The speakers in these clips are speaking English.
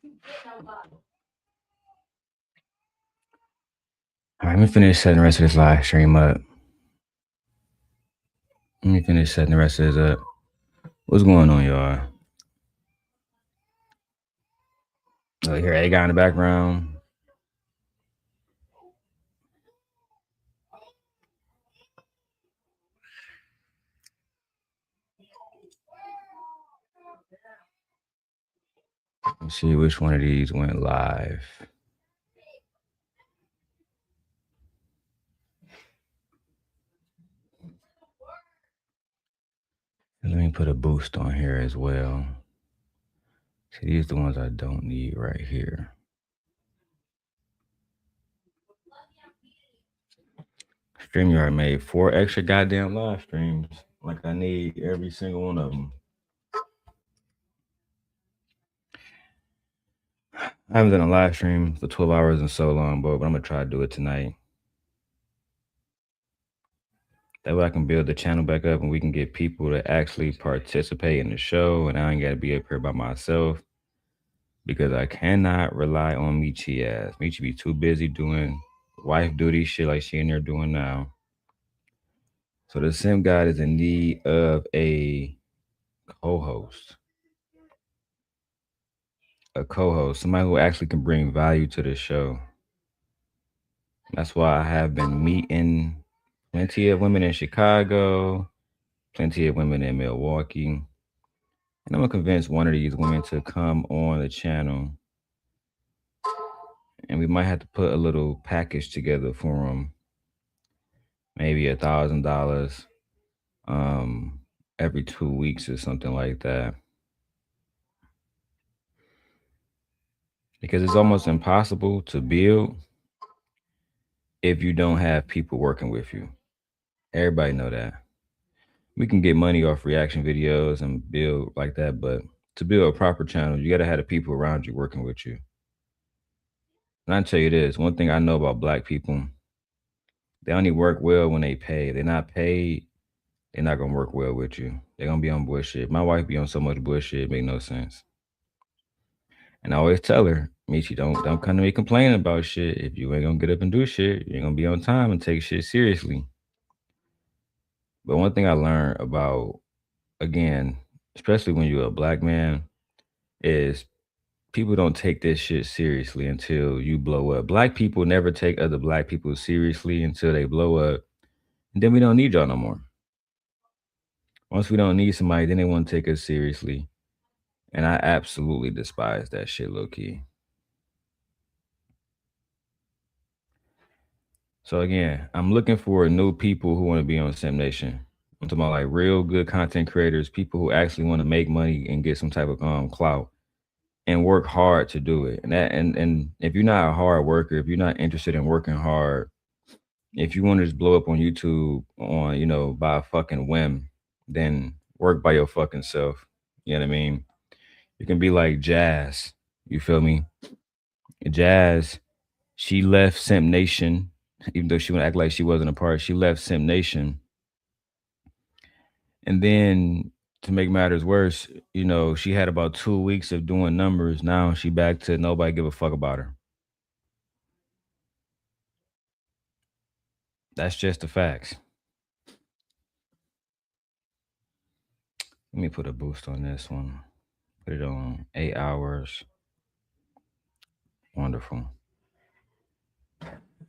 All right, let me finish setting the rest of this live stream up. Let me finish setting the rest of this up. What's going on, y'all? Oh, you hear a guy in the background? Let's see which one of these went live. Let me put a boost on here as well. See, these are the ones I don't need right here. StreamYard made 4 extra goddamn live streams. Like I need every single one of them. I haven't done a live stream for 12 hours in so long, but I'm gonna try to do it tonight. That way I can build the channel back up and we can get people to actually participate in the show, and I ain't gotta be up here by myself because I cannot rely on Michi ass. Michi be too busy doing wife duty shit like she in there doing now. So the Sim God is in need of a co-host. A co-host, somebody who actually can bring value to the show. That's why I have been meeting plenty of women in Chicago, plenty of women in Milwaukee. And I'm gonna convince one of these women to come on the channel. And we might have to put a little package together for them. Maybe $1,000 every 2 weeks or something like that. Because it's almost impossible to build if you don't have people working with you. Everybody know that. We can get money off reaction videos and build like that, but to build a proper channel, you gotta have the people around you working with you. And I tell you this, one thing I know about Black people, they only work well when they pay. They're not paid, they're not gonna work well with you. They're gonna be on bullshit. My wife be on so much bullshit, it make no sense. And I always tell her, Michi, don't come to me complaining about shit. If you ain't gonna get up and do shit, you ain't gonna be on time and take shit seriously. But one thing I learned about, again, especially when you're a Black man, is people don't take this shit seriously until you blow up. Black people never take other Black people seriously until they blow up. And then we don't need y'all no more. Once we don't need somebody, then they want to take us seriously. And I absolutely despise that shit, low key. So again, I'm looking for new people who want to be on Sim Nation. I'm talking about like real good content creators, people who actually want to make money and get some type of clout and work hard to do it. And if you're not a hard worker, if you're not interested in working hard, if you want to just blow up on YouTube on, by a fucking whim, then work by your fucking self. You know what I mean? You can be like Jazz. You feel me? Jazz, she left Simp Nation, even though she would act like she wasn't a part. She left Simp Nation. And then to make matters worse, she had about 2 weeks of doing numbers. Now she back to nobody give a fuck about her. That's just the facts. Let me put a boost on this one. Put it on 8 hours. Wonderful.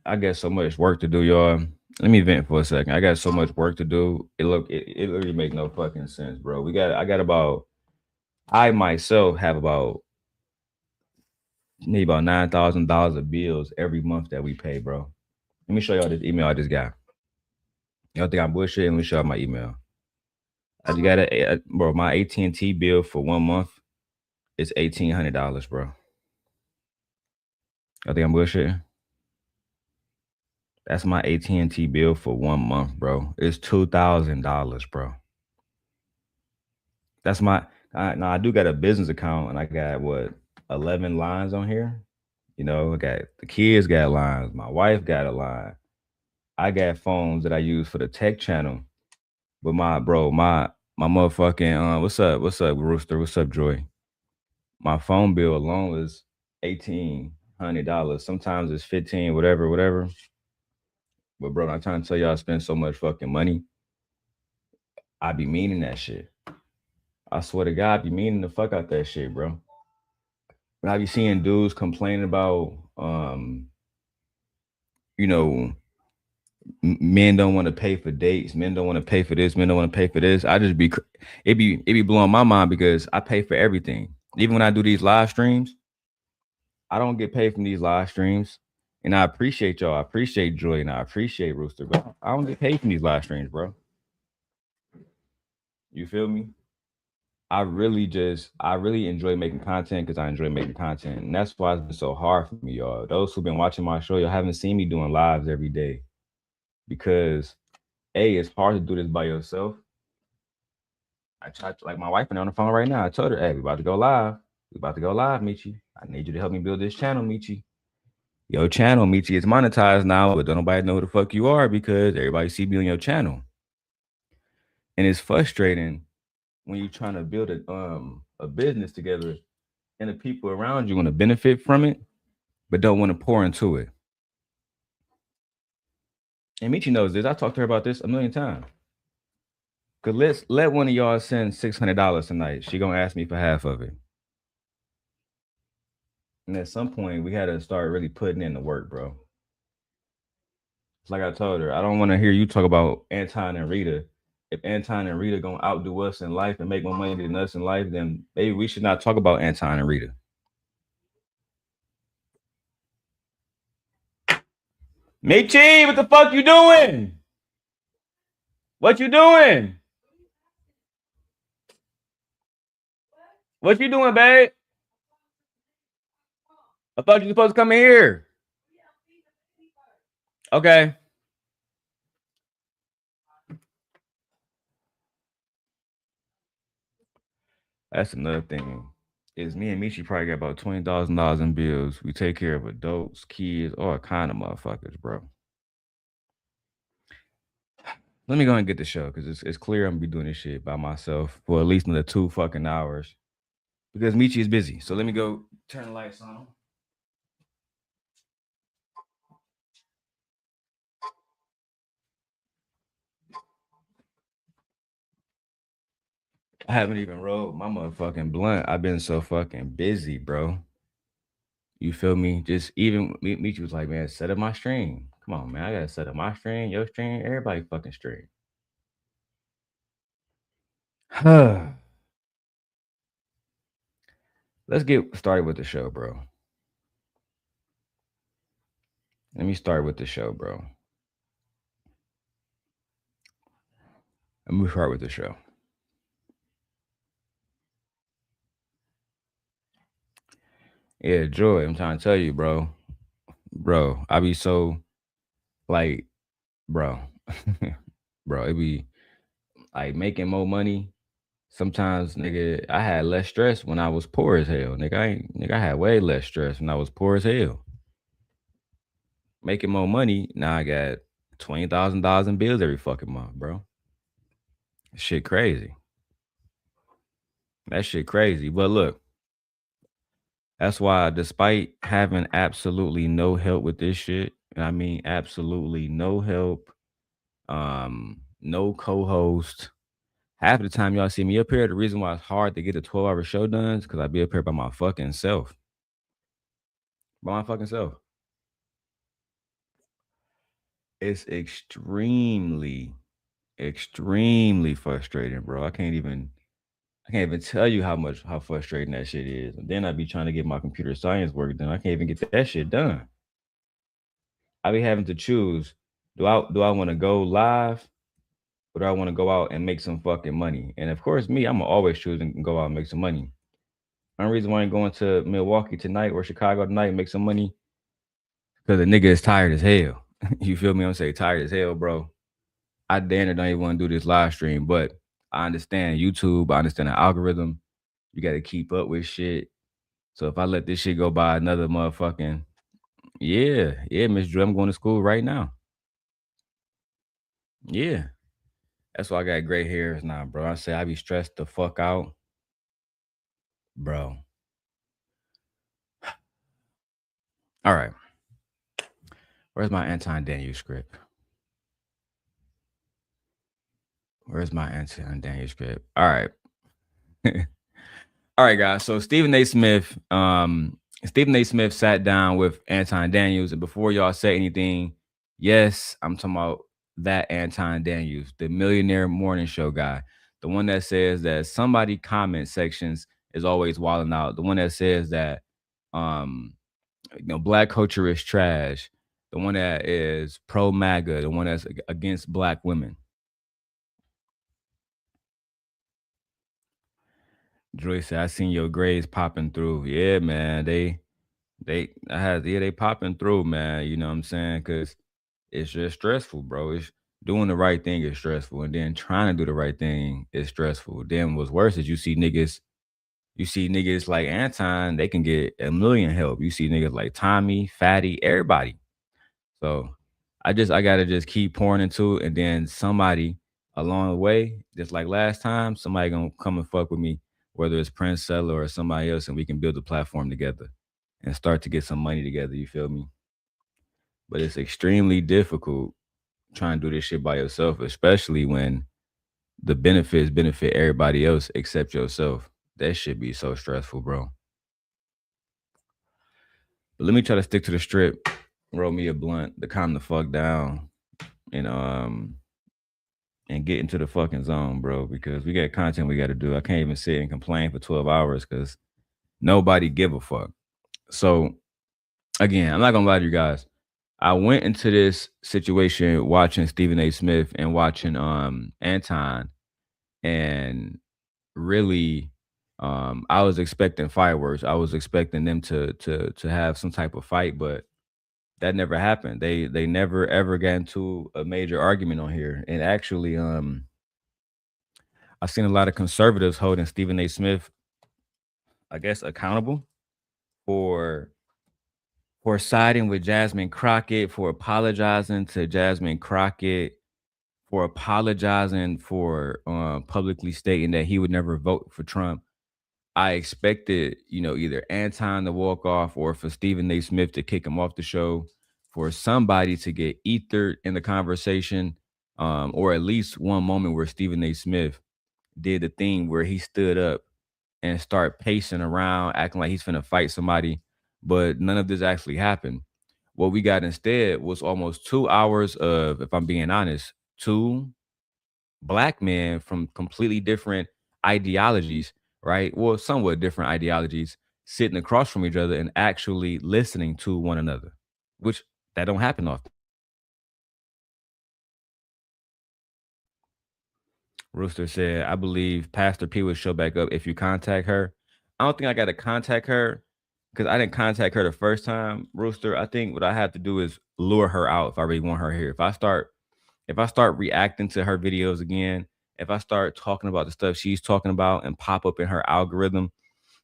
I got so much work to do, y'all. Let me vent for a second. I got so much work to do. It literally make no fucking sense, bro. I myself have maybe about $9,000 of bills every month that we pay, bro. Let me show y'all this email I just got. Y'all think I'm bullshitting? Let me show y'all my email. I just got bro, my AT&T bill for 1 month is $1,800, bro. Y'all think I'm bullshitting? That's my AT&T bill for 1 month, bro. It's $2,000, bro. That's now I do got a business account and I got 11 lines on here. I got the kids got lines, my wife got a line. I got phones that I use for the tech channel. But my motherfucking what's up, Rooster? What's up, Joy? My phone bill alone is $1,800. Sometimes it's 15, whatever, whatever. But bro, I'm trying to tell y'all, I spend so much fucking money. I be meaning that shit. I swear to God, I be meaning the fuck out that shit, bro. When I be seeing dudes complaining about, you know, men don't want to pay for dates, men don't want to pay for this, men don't want to pay for this. I just be, it be blowing my mind because I pay for everything. Even when I do these live streams, I don't get paid from these live streams. And I appreciate y'all. I appreciate Joy and I appreciate Rooster, but I don't get paid from these live streams, bro. You feel me? I really enjoy making content because I enjoy making content. And that's why it's been so hard for me, y'all. Those who've been watching my show, y'all haven't seen me doing lives every day. Because A, it's hard to do this by yourself. I tried like my wife and on the phone right now. I told her, hey, we about to go live. We about to go live, Michi. I need you to help me build this channel, Michi. Your channel, Michi, is monetized now, but don't nobody know who the fuck you are because everybody see me on your channel. And it's frustrating when you're trying to build a business together and the people around you want to benefit from it, but don't want to pour into it. And Michi knows this. I talked to her about this a million times. Cause let one of y'all send $600 tonight. She gonna ask me for half of it. And at some point, we had to start really putting in the work, bro. Like I told her, I don't want to hear you talk about Anton and Rita. If Anton and Rita gonna outdo us in life and make more money than us in life, then maybe we should not talk about Anton and Rita. Michi, what the fuck you doing? What you doing? What you doing, babe? I thought you were supposed to come in here. Okay. That's another thing. Is me and Michi probably got about $20,000 in bills. We take care of adults, kids, all kind of motherfuckers, bro. Let me go and get the show because it's clear I'm gonna be doing this shit by myself for at least another 2 fucking hours because Michi is busy. So let me go turn the lights on. I haven't even rolled my motherfucking blunt. I've been so fucking busy, bro. You feel me? Just even Michi was like, man, set up my stream. Come on, man. I gotta set up my stream, your stream, everybody fucking stream. Let's get started with the show, bro. Let me start with the show, bro. Let me start with the show. Yeah, Joy, I'm trying to tell you, bro. Bro, I be so like, bro, bro, it be like making more money. Sometimes, nigga, I had less stress when I was poor as hell. Nigga, I had way less stress when I was poor as hell. Making more money, now I got $20,000 in bills every fucking month, bro. Shit crazy. That shit crazy. But look, that's why despite having absolutely no help with this shit, and I mean absolutely no help, no co-host. Half of the time y'all see me up here, the reason why it's hard to get a 12-hour show done is because I be up here by my fucking self. By my fucking self. It's extremely frustrating, bro. I can't even tell you how frustrating that shit is. And then I be trying to get my computer science work done. I can't even get that shit done. I be having to choose. Do I want to go live or do I want to go out and make some fucking money? And of course, me, I'm always choosing to go out and make some money. Only reason why I ain't going to Milwaukee tonight or Chicago tonight and make some money because the nigga is tired as hell. You feel me? I'm saying tired as hell, bro. I damn near don't even want to do this live stream, but I understand YouTube. I understand the algorithm. You got to keep up with shit. So if I let this shit go by another motherfucking, yeah, Miss Drew, I'm going to school right now. Yeah. That's why I got gray hairs now, bro. I say I be stressed the fuck out. Bro. All right. Where's my Anton Daniels script? Where's my Anton Daniels script? All right. All right, guys. So Stephen A. Smith sat down with Anton Daniels, and before y'all say anything, yes, I'm talking about that Anton Daniels, the Millionaire Morning Show guy, the one that says that somebody comment sections is always wilding out, the one that says that um black culture is trash, the one that is pro MAGA, the one that's against black women. Joyce said, I seen your grades popping through. Yeah, man. They popping through, man. You know what I'm saying? Cause it's just stressful, bro. It's doing the right thing is stressful. And then trying to do the right thing is stressful. Then what's worse is you see niggas like Anton, they can get a million help. You see niggas like Tommy, Fatty, everybody. So I gotta just keep pouring into it, and then somebody along the way, just like last time, somebody gonna come and fuck with me, whether it's Prince Seller or somebody else, and we can build a platform together and start to get some money together. You feel me? But it's extremely difficult trying to do this shit by yourself, especially when the benefits benefit everybody else except yourself. That should be so stressful, bro. But let me try to stick to the strip, roll me a blunt, to calm the fuck down, and and get into the fucking zone, bro, because we got content we got to do. I can't even sit and complain for 12 hours because nobody give a fuck. So again, I'm not gonna lie to you guys. I went into this situation watching Stephen A. Smith and watching Anton, and really I was expecting fireworks. I was expecting them to have some type of fight, but that never happened. They never ever got into a major argument on here. And actually I've seen a lot of conservatives holding Stephen A. Smith, I guess, accountable for siding with Jasmine Crockett, for apologizing to Jasmine Crockett, for apologizing for publicly stating that he would never vote for Trump. I expected, either Anton to walk off or for Stephen A. Smith to kick him off the show, for somebody to get ethered in the conversation, or at least one moment where Stephen A. Smith did the thing where he stood up and start pacing around, acting like he's finna fight somebody. But none of this actually happened. What we got instead was almost 2 hours of, if I'm being honest, two black men from completely different ideologies, right? Well, somewhat different ideologies, sitting across from each other and actually listening to one another, which that don't happen often. Rooster said, I believe Pastor P will show back up if you contact her. I don't think I got to contact her because I didn't contact her the first time, Rooster. I think what I have to do is lure her out if I really want her here. If I start reacting to her videos again, if I start talking about the stuff she's talking about and pop up in her algorithm,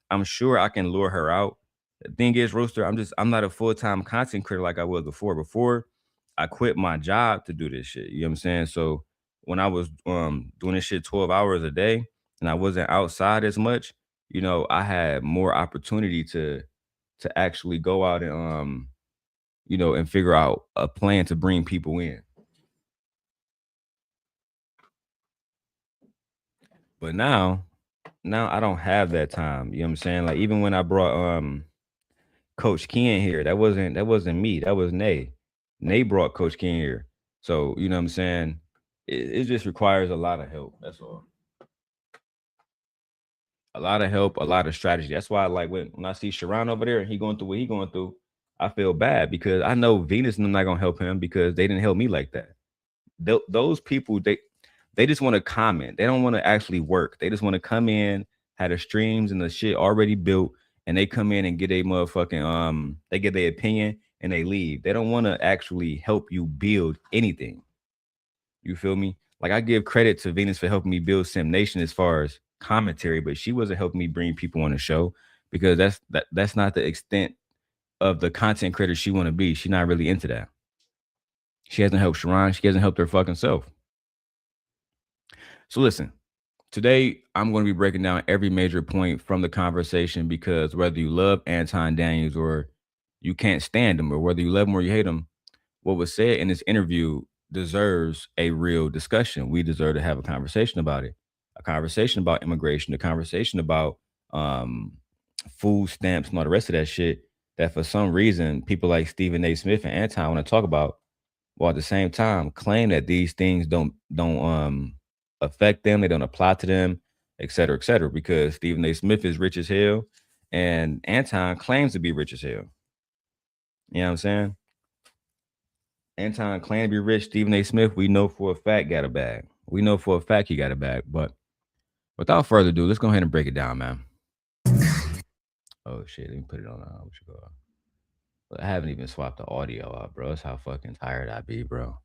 I'm sure I can lure her out. The thing is, Rooster, I'm not a full-time content creator like I was before. Before I quit my job to do this shit. You know what I'm saying? So when I was doing this shit 12 hours a day and I wasn't outside as much, I had more opportunity to actually go out and and figure out a plan to bring people in. But now I don't have that time. You know what I'm saying? Like even when I brought Coach Ken here, that wasn't me. That was Nay. Nay brought Coach Ken here. So, you know what I'm saying? It just requires a lot of help. That's all. A lot of help, a lot of strategy. That's why like when I see Sharon over there and he going through what he going through, I feel bad because I know Venus and them not gonna help him because they didn't help me like that. Those people, they just want to comment. They don't want to actually work. They just want to come in, have the streams and the shit already built, and they come in and get a motherfucking they get their opinion and they leave. They don't want to actually help you build anything. You feel me? Like I give credit to Venus for helping me build Sim Nation as far as commentary, but she wasn't helping me bring people on the show because that's not the extent of the content creator she want to be. She's not really into that. She hasn't helped Sharon. She hasn't helped her fucking self. So listen, today I'm going to be breaking down every major point from the conversation because whether you love Anton Daniels or you can't stand him, or whether you love him or you hate him, what was said in this interview deserves a real discussion. We deserve to have a conversation about it, a conversation about immigration, a conversation about um, food stamps and all the rest of that shit. That for some reason people like Stephen A. Smith and Anton want to talk about, while at the same time claim that these things don't affect them, they don't apply to them, et cetera, et cetera. Because Stephen A. Smith is rich as hell, and Anton claims to be rich as hell. You know what I'm saying? Anton claimed to be rich. Stephen A. Smith, we know for a fact, got a bag. We know for a fact he got a bag. But without further ado, let's go ahead and break it down, man. Oh shit, let me put it on. What you go? I haven't even swapped the audio out, bro. That's how fucking tired I be, bro.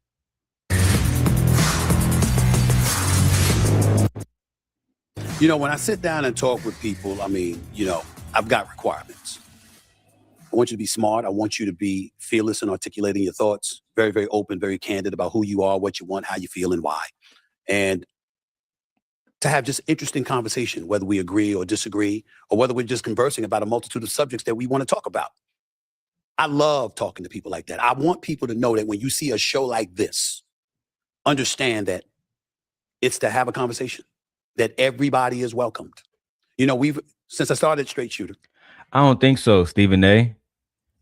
When I sit down and talk with people, I've got requirements. I want you to be smart. I want you to be fearless in articulating your thoughts, very, very open, very candid about who you are, what you want, how you feel, and why. And to have just interesting conversation, whether we agree or disagree, or whether we're just conversing about a multitude of subjects that we want to talk about. I love talking to people like that. I want people to know that when you see a show like this, understand that it's to have a conversation, that everybody is welcomed. Since I started Straight Shooter. I don't think so, Stephen A.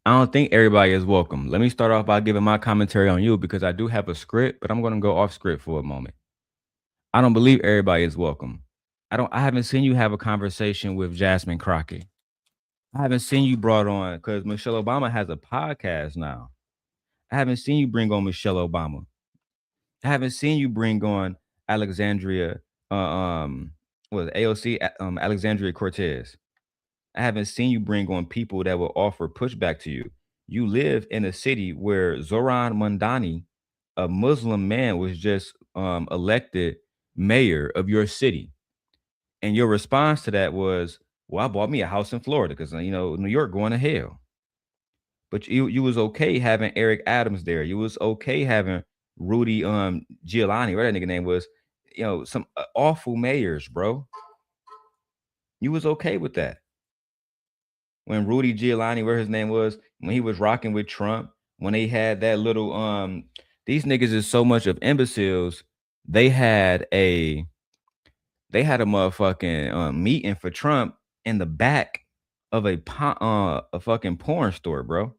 I don't think everybody is welcome. Let me start off by giving my commentary on you, because I do have a script, but I'm going to go off script for a moment. I don't believe everybody is welcome. I haven't seen you have a conversation with Jasmine Crockett. I haven't seen you brought on, because Michelle Obama has a podcast now. I haven't seen you bring on Michelle Obama. I haven't seen you bring on Alexandria, AOC, Alexandria Cortez. I haven't seen you bring on people that will offer pushback to you. You live in a city where Zoran Mandani, a Muslim man, was just elected mayor of your city. And your response to that was, well, I bought me a house in Florida because, New York going to hell. But you was okay having Eric Adams there. You was okay having Rudy Giuliani, whatever that nigga name was, some awful mayors, bro. You was okay with that. When Rudy Giuliani, where his name was, when he was rocking with Trump, when they had that little these niggas is so much of imbeciles. They had a motherfucking meeting for Trump in the back of a fucking porn store, bro.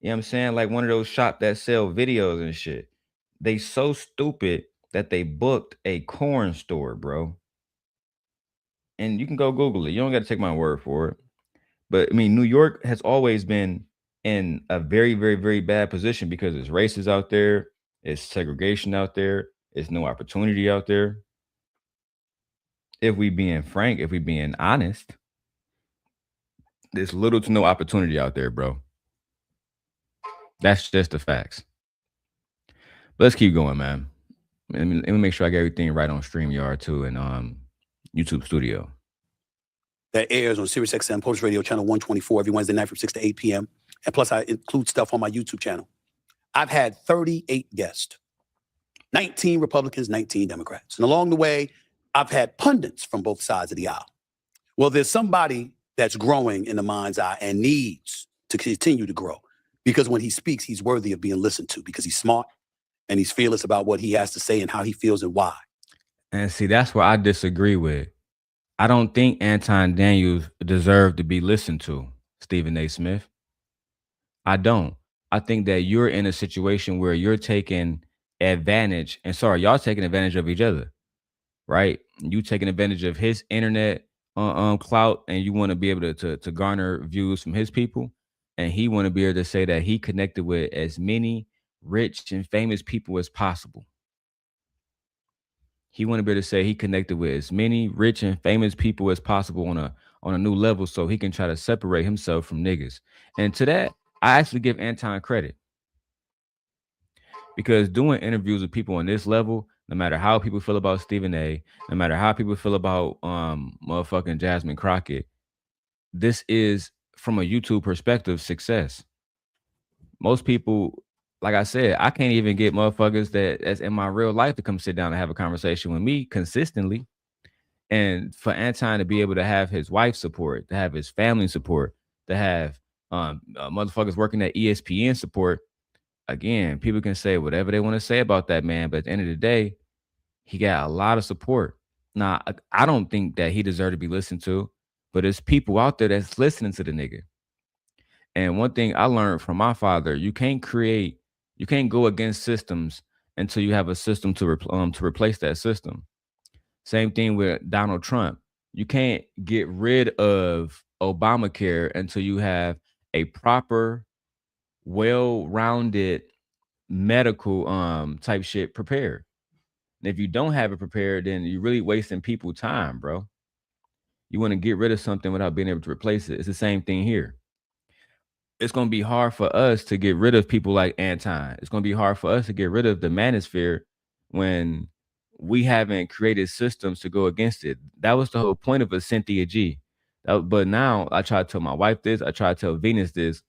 You know what I'm saying? Like one of those shop that sell videos and shit. They so stupid that they booked a corn store, bro. And you can go Google it. You don't got to take my word for it. But I mean, New York has always been in a very, very, very bad position because it's races out there, it's segregation out there, it's no opportunity out there. If we being frank, if we being honest, there's little to no opportunity out there, bro. That's just the facts. But let's keep going, man. Let me make sure I get everything right on StreamYard too and YouTube Studio. That airs on SiriusXM Post Radio Channel 124 every Wednesday night from 6 to 8 p.m. And plus, I include stuff on my YouTube channel. I've had 38 guests, 19 Republicans, 19 Democrats. And along the way, I've had pundits from both sides of the aisle. Well, there's somebody that's growing in the mind's eye and needs to continue to grow, because when he speaks, he's worthy of being listened to because he's smart and he's fearless about what he has to say and how he feels and why. And see, that's where I disagree with. I don't think Anton Daniels deserved to be listened to, Stephen A. Smith. I don't. I think that you're in a situation where you're taking advantage, and y'all taking advantage of each other, right? You taking advantage of his internet clout, and you want to be able to garner views from his people, and he want to be able to say that he connected with as many rich and famous people as possible. He want to be able to say he connected with as many rich and famous people as possible on a new level, so he can try to separate himself from niggas. And to that, I actually give Anton credit, because doing interviews with people on this level, no matter how people feel about Stephen A., no matter how people feel about motherfucking Jasmine Crockett, this is, from a YouTube perspective, success. Most people, like I said, I can't even get motherfuckers that's in my real life to come sit down and have a conversation with me consistently. And for Anton to be able to have his wife's support, to have his family support, to have Motherfuckers working at ESPN support. Again, people can say whatever they want to say about that man, but at the end of the day, he got a lot of support. Now, I don't think that he deserved to be listened to, but there's people out there that's listening to the nigga. And one thing I learned from my father, you can't go against systems until you have a system to replace that system. Same thing with Donald Trump. You can't get rid of Obamacare until you have a proper, well-rounded medical type shit prepared. And if you don't have it prepared, then you're really wasting people time, bro. You want to get rid of something without being able to replace it. It's the same thing here. It's going to be hard for us to get rid of people like Anton. It's going to be hard for us to get rid of the manosphere when we haven't created systems to go against it. That was the whole point of a Cynthia G. But now I try to tell my wife this. I try to tell Venus this.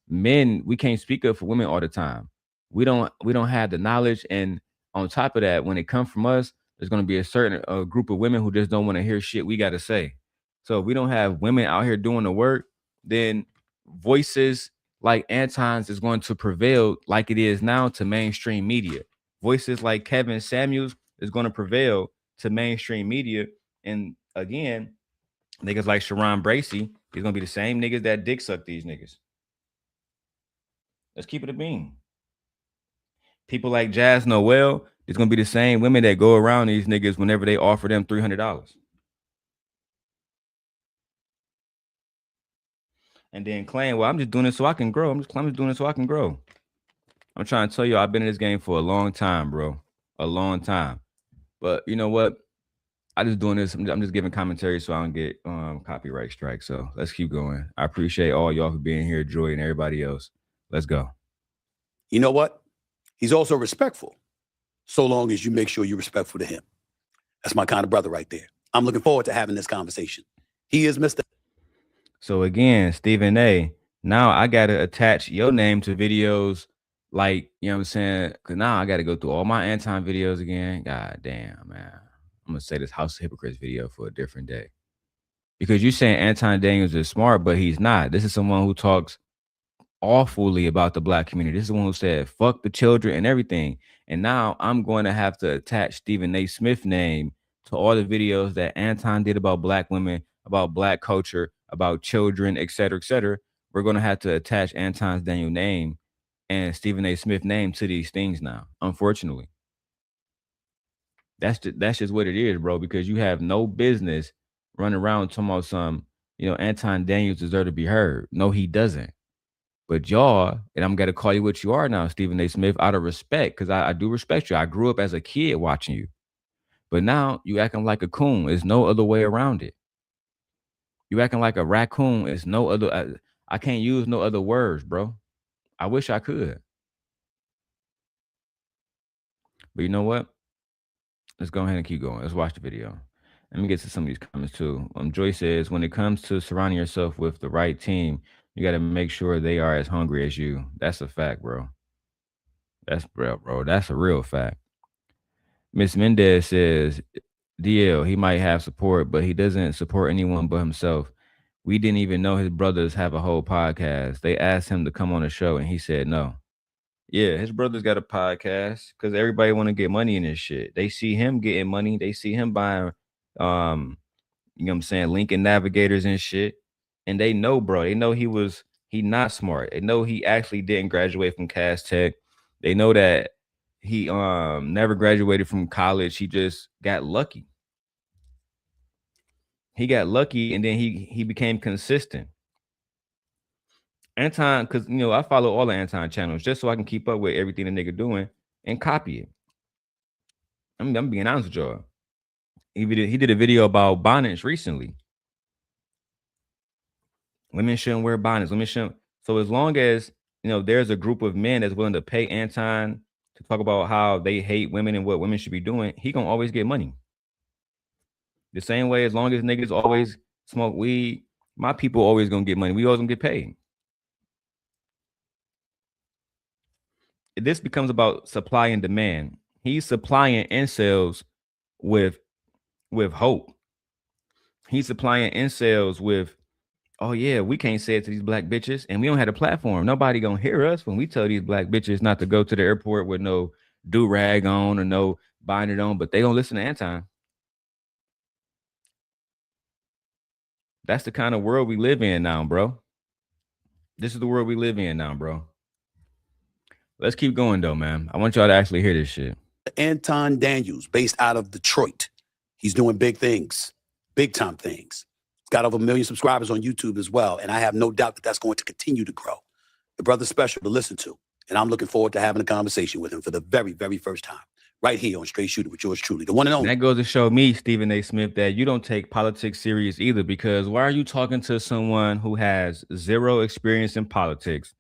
Men, we can't speak up for women all the time. We don't have the knowledge, and on top of that, when it comes from us, there's going to be a certain group of women who just don't want to hear shit we got to say. So if we don't have women out here doing the work, then voices like Anton's is going to prevail like it is now to mainstream media. Voices like Kevin Samuels is going to prevail to mainstream media. And again, niggas like Sharon Bracey is going to be the same niggas that dick suck these niggas. Let's keep it a bean. People like Jazz Noel, it's gonna be the same women that go around these niggas whenever they offer them $300. And then claim, well, I'm just doing it so I can grow. I'm just doing it so I can grow. I'm trying to tell you, I've been in this game for a long time, bro. A long time. But you know what? I just doing this. I'm just giving commentary so I don't get copyright strike. So let's keep going. I appreciate all y'all for being here, Joy and everybody else. Let's go. You know what? He's also respectful, so long as you make sure you're respectful to him. That's my kind of brother right there. I'm looking forward to having this conversation. He is Mr. So again, Stephen A, now I gotta attach your name to videos like, you know what I'm saying? Cause now I gotta go through all my Anton videos again. God damn, man. I'm gonna say this House of Hypocrites video for a different day. Because you saying Anton Daniels is smart, but he's not. This is someone who talks awfully about the black community. This is the one who said fuck the children and everything. And now I'm going to have to attach Stephen A. Smith's name to all the videos that Anton did about black women, about black culture, about children, et cetera, et cetera. We're going to have to attach Anton's Daniel name and Stephen A. Smith name to these things now, unfortunately. That's just what it is, bro, because you have no business running around talking about some, Anton Daniels deserve to be heard. No, he doesn't. But y'all, and I'm gonna call you what you are now, Stephen A. Smith, out of respect, because I do respect you. I grew up as a kid watching you. But now you acting like a coon. There's no other way around it. You acting like a raccoon. It's no other. I can't use no other words, bro. I wish I could. But you know what? Let's go ahead and keep going. Let's watch the video. Let me get to some of these comments too. Joy says, when it comes to surrounding yourself with the right team, you got to make sure they are as hungry as you. That's a fact, bro. That's real, bro. That's a real fact. Miss Mendez says, DL, he might have support, but he doesn't support anyone but himself. We didn't even know his brothers have a whole podcast. They asked him to come on the show, and he said no. Yeah, his brothers got a podcast because everybody want to get money in this shit. They see him getting money. They see him buying, um, you know what I'm saying, Lincoln Navigators and shit. And they know, bro. They know he not smart. They know he actually didn't graduate from Cass Tech. They know that he never graduated from college. He just got lucky. He got lucky and then he became consistent. Anton, because I follow all the Anton channels just so I can keep up with everything the nigga doing and copy it. I'm being honest with y'all. He did a video about bonnets recently. Women shouldn't wear bonnets. Women shouldn't. So as long as there's a group of men that's willing to pay Anton to talk about how they hate women and what women should be doing, he gonna always get money. The same way, as long as niggas always smoke weed, my people always gonna get money. We always gonna get paid. This becomes about supply and demand. He's supplying incels with hope. He's supplying incels with Oh yeah, we can't say it to these black bitches, and we don't have a platform. Nobody gonna hear us when we tell these black bitches not to go to the airport with no do rag on or no binder on, but they gonna listen to Anton. That's the kind of world we live in now, bro. This is the world we live in now, bro. Let's keep going though, man. I want y'all to actually hear this shit. Anton Daniels, based out of Detroit. He's doing big things, big time things. He's got over 1 million subscribers on YouTube as well. And I have no doubt that that's going to continue to grow. The brother's special to listen to. And I'm looking forward to having a conversation with him for the very, very first time. Right here on Straight Shooter with yours truly, the one and only. That goes to show me, Stephen A. Smith, that you don't take politics serious either, because why are you talking to someone who has zero experience in politics?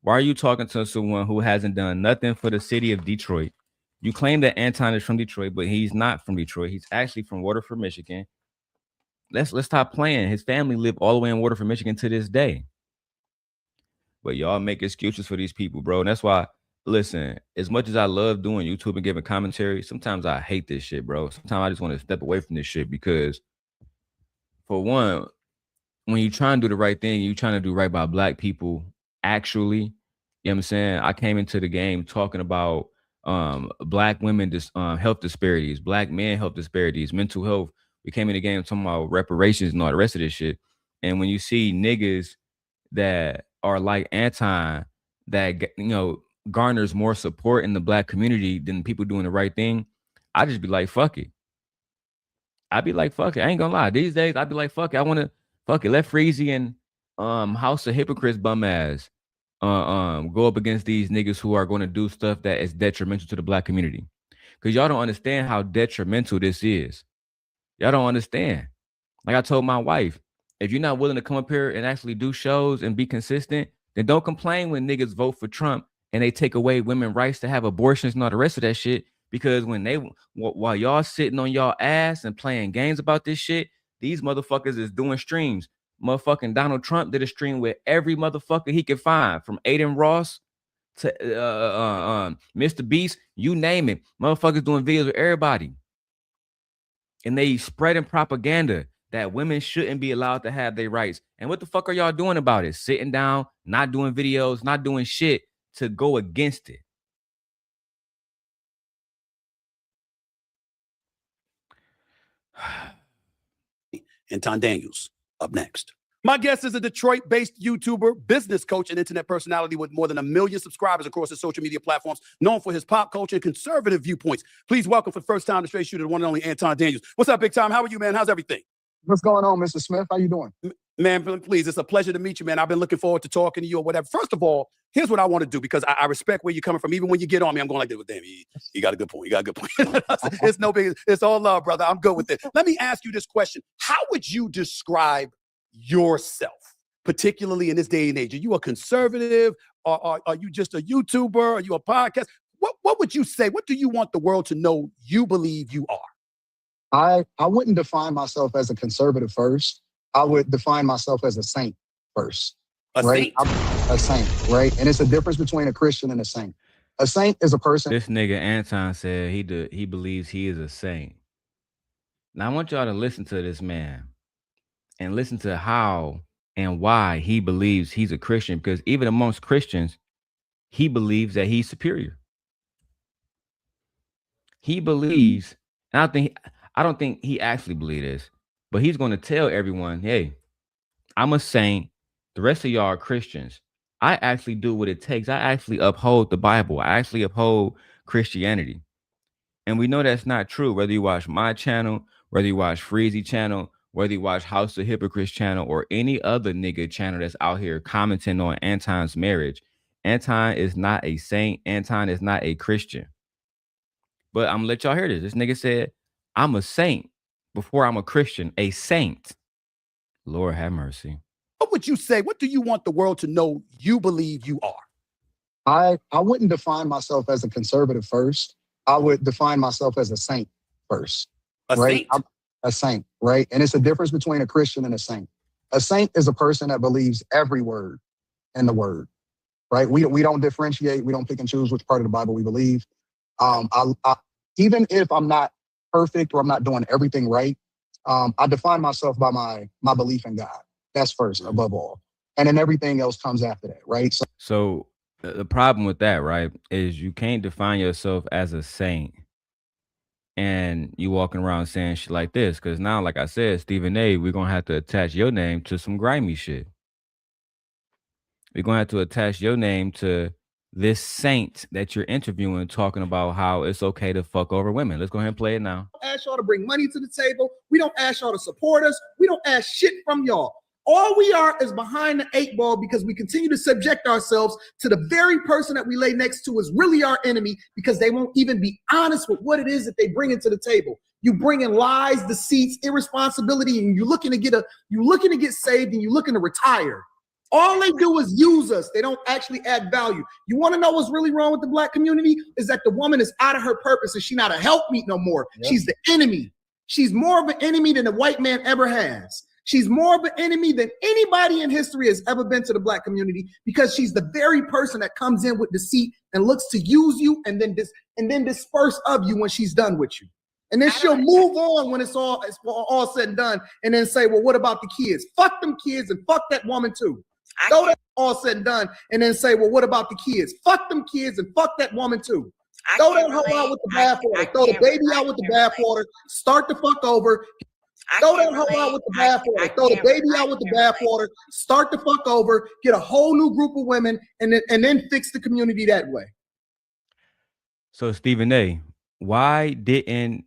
Why are you talking to someone who hasn't done nothing for the city of Detroit? You claim that Anton is from Detroit, but he's not from Detroit. He's actually from Waterford, Michigan. Let's stop playing. His family live all the way in Waterford, Michigan to this day. But y'all make excuses for these people, bro. And that's why, listen, as much as I love doing YouTube and giving commentary, sometimes I hate this shit, bro. Sometimes I just want to step away from this shit because, for one, when you try and do the right thing, you trying to do right by black people, actually, you know what I'm saying? I came into the game talking about black women health disparities, black men health disparities, mental health. We came in the game talking about reparations and all the rest of this shit. And when you see niggas that are like Anton, that garners more support in the black community than people doing the right thing, I just be like, fuck it. I'd be like, fuck it. I ain't gonna lie. These days, I'd be like, fuck it. I want to fuck it. Let Freezy and House of Hypocrites bum ass go up against these niggas who are going to do stuff that is detrimental to the black community. Because y'all don't understand how detrimental this is. Y'all don't understand. Like I told my wife, if you're not willing to come up here and actually do shows and be consistent, then don't complain when niggas vote for Trump and they take away women's rights to have abortions and all the rest of that shit. Because while y'all sitting on y'all ass and playing games about this shit, these motherfuckers is doing streams. Motherfucking Donald Trump did a stream with every motherfucker he could find, from Aiden Ross to Mr. Beast, you name it. Motherfuckers doing videos with everybody. And they spreading propaganda that women shouldn't be allowed to have their rights. And what the fuck are y'all doing about it? Sitting down, not doing videos, not doing shit to go against it. Anton Daniels, up next. My guest is a Detroit-based YouTuber, business coach, and internet personality with more than 1 million subscribers across his social media platforms, known for his pop culture and conservative viewpoints. Please welcome for the first time to Straight Shooter, the one and only Anton Daniels. What's up, big time? How are you, man? How's everything? What's going on, Mr. Smith? How you doing? Man, please, it's a pleasure to meet you, man. I've been looking forward to talking to you or whatever. First of all, here's what I want to do, because I respect where you're coming from. Even when you get on me, I'm going like this with damn, you got a good point. You got a good point. It's no big, it's all love, brother. I'm good with it. Let me ask you this question. How would you describe yourself, particularly in this day and age? Are you a conservative? Or are you just a YouTuber? Are you a podcast? What would you say? What do you want the world to know you believe you are? I wouldn't define myself as a conservative first. I would define myself as a saint first. A right? saint? A saint, right? And it's a difference between a Christian and a saint. A saint is a person. This nigga Anton said he believes he is a saint. Now I want y'all to listen to this man and listen to how and why he believes he's a Christian, because even amongst Christians, he believes that he's superior. He believes, and I don't think he actually believes this, but he's going to tell everyone, hey, I'm a saint. The rest of y'all are Christians. I actually do what it takes. I actually uphold the Bible. I actually uphold Christianity. And we know that's not true, whether you watch my channel, whether you watch Freezy channel, whether you watch House of Hypocrites channel, or any other nigga channel that's out here commenting on Anton's marriage. Anton is not a saint. Anton is not a Christian. But I'm gonna let y'all hear this. This nigga said, I'm a saint before I'm a Christian, a saint. Lord have mercy. What would you say? What do you want the world to know you believe you are? I wouldn't define myself as a conservative first. I would define myself as a saint first. A right? saint? A saint, right? And it's a difference between a Christian and a saint. A saint is a person that believes every word in the word, right? We don't differentiate. We don't pick and choose which part of the Bible we believe. Even if I'm not perfect or I'm not doing everything right, I define myself by my belief in God. That's first, above all. And then everything else comes after that, right? So the problem with that, right, is you can't define yourself as a saint and you walking around saying shit like this. Cause now, like I said, Stephen A, we're gonna have to attach your name to some grimy shit. We're gonna have to attach your name to this saint that you're interviewing talking about how it's okay to fuck over women. Let's go ahead and play it now. Ask y'all to bring money to the table. We don't ask y'all to support us. We don't ask shit from y'all. All we are is behind the 8 ball because we continue to subject ourselves to the very person that we lay next to is really our enemy because they won't even be honest with what it is that they bring into the table. You bring in lies, deceits, irresponsibility, and you're looking to get saved and you're looking to retire. All they do is use us. They don't actually add value. You want to know what's really wrong with the black community? Is that the woman is out of her purpose and she's not a helpmeet no more. Yep. She's the enemy. She's more of an enemy than the white man ever has. She's more of an enemy than anybody in history has ever been to the black community because she's the very person that comes in with deceit and looks to use you and then disperse of you when she's done with you. And then she'll move on when it's all said and done and then say, well, what about the kids? Fuck them kids and fuck that woman too. Throw that all said and done and then say, well, what about the kids? Fuck them kids and fuck that woman too. Throw that hoe out with the bathwater. Throw the baby out with the bathwater. Start the fuck over. Throw that hoe out with the bathwater. Throw the baby out with the bathwater. Start the fuck over. Get a whole new group of women and then fix the community that way. So Stephen A, why didn't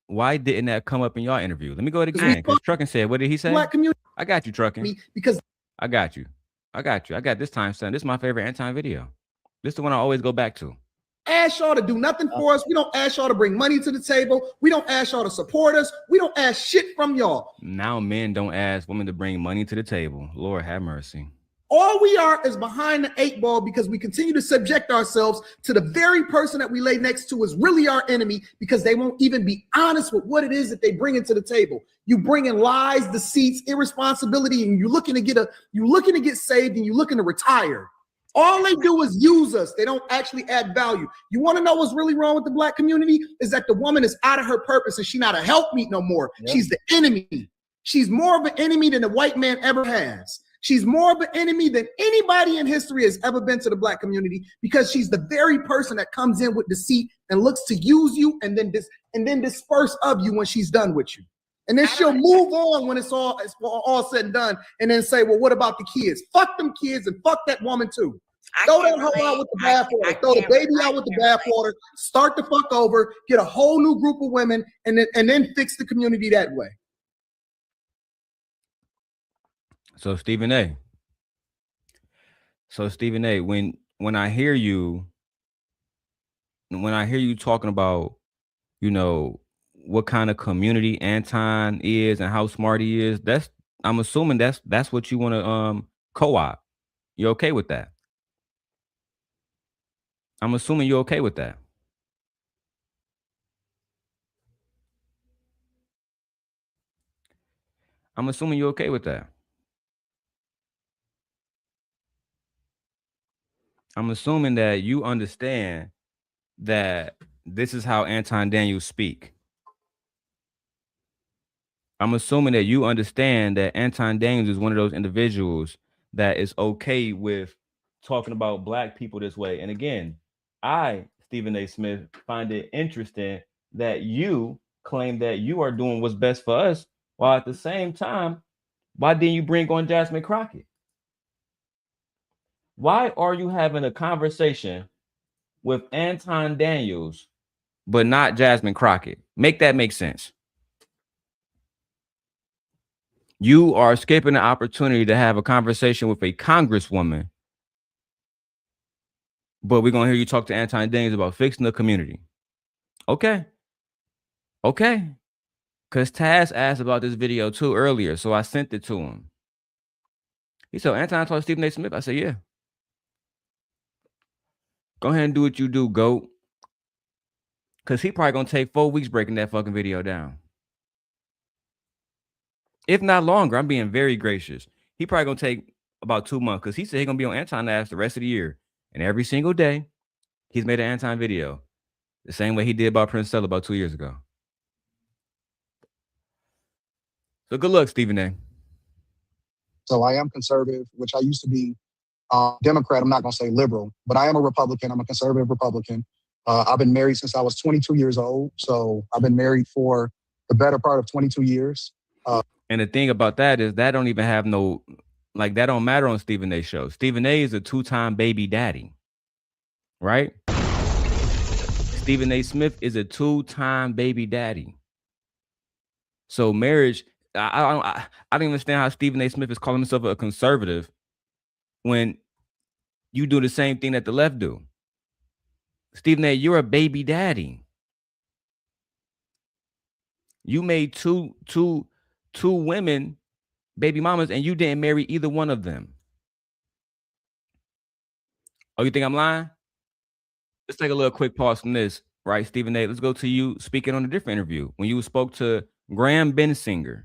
that come up in y'all interview? Let me go it again. Because Truckin said, what did he say? Black community. I got you, Truckin. Because I got you. I got this time, son. This is my favorite Anton video. This is the one I always go back to. Ask y'all to do nothing for us. We don't ask y'all to bring money to the table. We don't ask y'all to support us. We don't ask shit from y'all. Now men don't ask women to bring money to the table. Lord have mercy. All we are is behind the 8 ball because we continue to subject ourselves to the very person that we lay next to is really our enemy because they won't even be honest with what it is that they bring into the table. You bring in lies, deceits, irresponsibility, and you're looking to get saved and you're looking to retire. All they do is use us. They don't actually add value. You want to know what's really wrong with the black community? Is that the woman is out of her purpose and she's not a helpmeet no more. Yep. She's the enemy. She's more of an enemy than the white man ever has. She's more of an enemy than anybody in history has ever been to the black community because she's the very person that comes in with deceit and looks to use you and then disperse of you when she's done with you. And then she'll move on when it's all said and done and then say, well, what about the kids? Fuck them kids and fuck that woman too. Throw that hoe out with the bathwater. Throw the baby out with the bathwater. Start the fuck over. Get a whole new group of women and then fix the community that way. So Stephen A, when I hear you talking about, you know, what kind of community Anton is and how smart he is, I'm assuming that's what you want to co-op. You okay with that? I'm assuming you're okay with that. I'm assuming you're okay with that. I'm assuming that you understand that this is how Anton Daniels speak. I'm assuming that you understand that Anton Daniels is one of those individuals that is okay with talking about black people this way. And again, I, Stephen A. Smith, find it interesting that you claim that you are doing what's best for us, while at the same time, why didn't you bring on Jasmine Crockett? Why are you having a conversation with Anton Daniels, but not Jasmine Crockett? Make that make sense. You are skipping the opportunity to have a conversation with a congresswoman, but we're going to hear you talk to Anton Daniels about fixing the community. Okay. Because Taz asked about this video too earlier, so I sent it to him. He said, Anton talked to Stephen A. Smith. I said, yeah. Go ahead and do what you do, GOAT. Because he probably going to take 4 weeks breaking that fucking video down. If not longer, I'm being very gracious. He probably going to take about 2 months because he said he's going to be on Anton ass the rest of the year. And every single day, he's made an Anton video. The same way he did about Prince Stella about 2 years ago. So good luck, Stephen A. So I am conservative, which I used to be Democrat. I'm not going to say liberal, but I am a Republican. I'm a conservative Republican. I've been married since I was 22 years old. So I've been married for the better part of 22 years. And the thing about that is that don't even have no, like, that don't matter on Stephen A. show. Stephen A. is a 2-time baby daddy, right? Stephen A. Smith is a 2-time baby daddy. So marriage, I don't understand how Stephen A. Smith is calling himself a conservative when you do the same thing that the left do. Stephen A., you're a baby daddy. You made two women baby mamas, and you didn't marry either one of them. Oh, you think I'm lying? Let's take a little quick pause from this, right, Stephen A.? Let's go to you speaking on a different interview when you spoke to Graham Bensinger.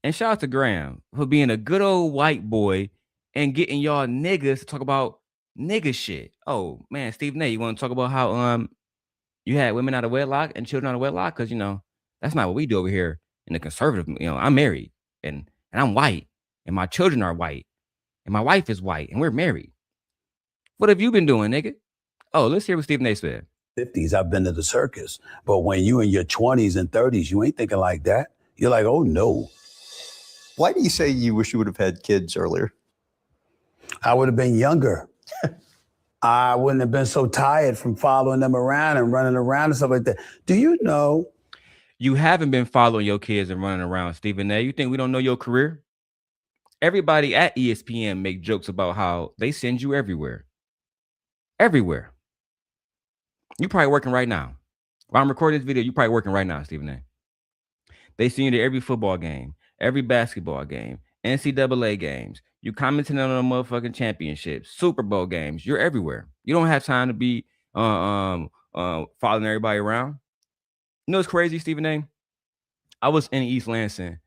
And shout out to Graham for being a good old white boy and getting y'all niggas to talk about nigga shit. Oh man, Stephen A., you want to talk about how you had women out of wedlock and children out of wedlock? Because that's not what we do over here in the conservative. I'm married and I'm white and my children are white and my wife is white and we're married. What have you been doing, nigga? Oh, let's hear what Stephen A. said. 50s, I've been to the circus. But when you in your 20s and 30s, you ain't thinking like that. You're like, oh no. Why do you say you wish you would have had kids earlier? I would have been younger. I wouldn't have been so tired from following them around and running around and stuff like that. Do you know? You haven't been following your kids and running around, Stephen A. You think we don't know your career? Everybody at ESPN make jokes about how they send you everywhere. Everywhere. You probably working right now. While I'm recording this video, you probably working right now, Stephen A. They send you to every football game, every basketball game, NCAA games. You commenting on the motherfucking championships, Super Bowl games. You're everywhere. You don't have time to be following everybody around. You know what's crazy, Stephen A.? I was in East Lansing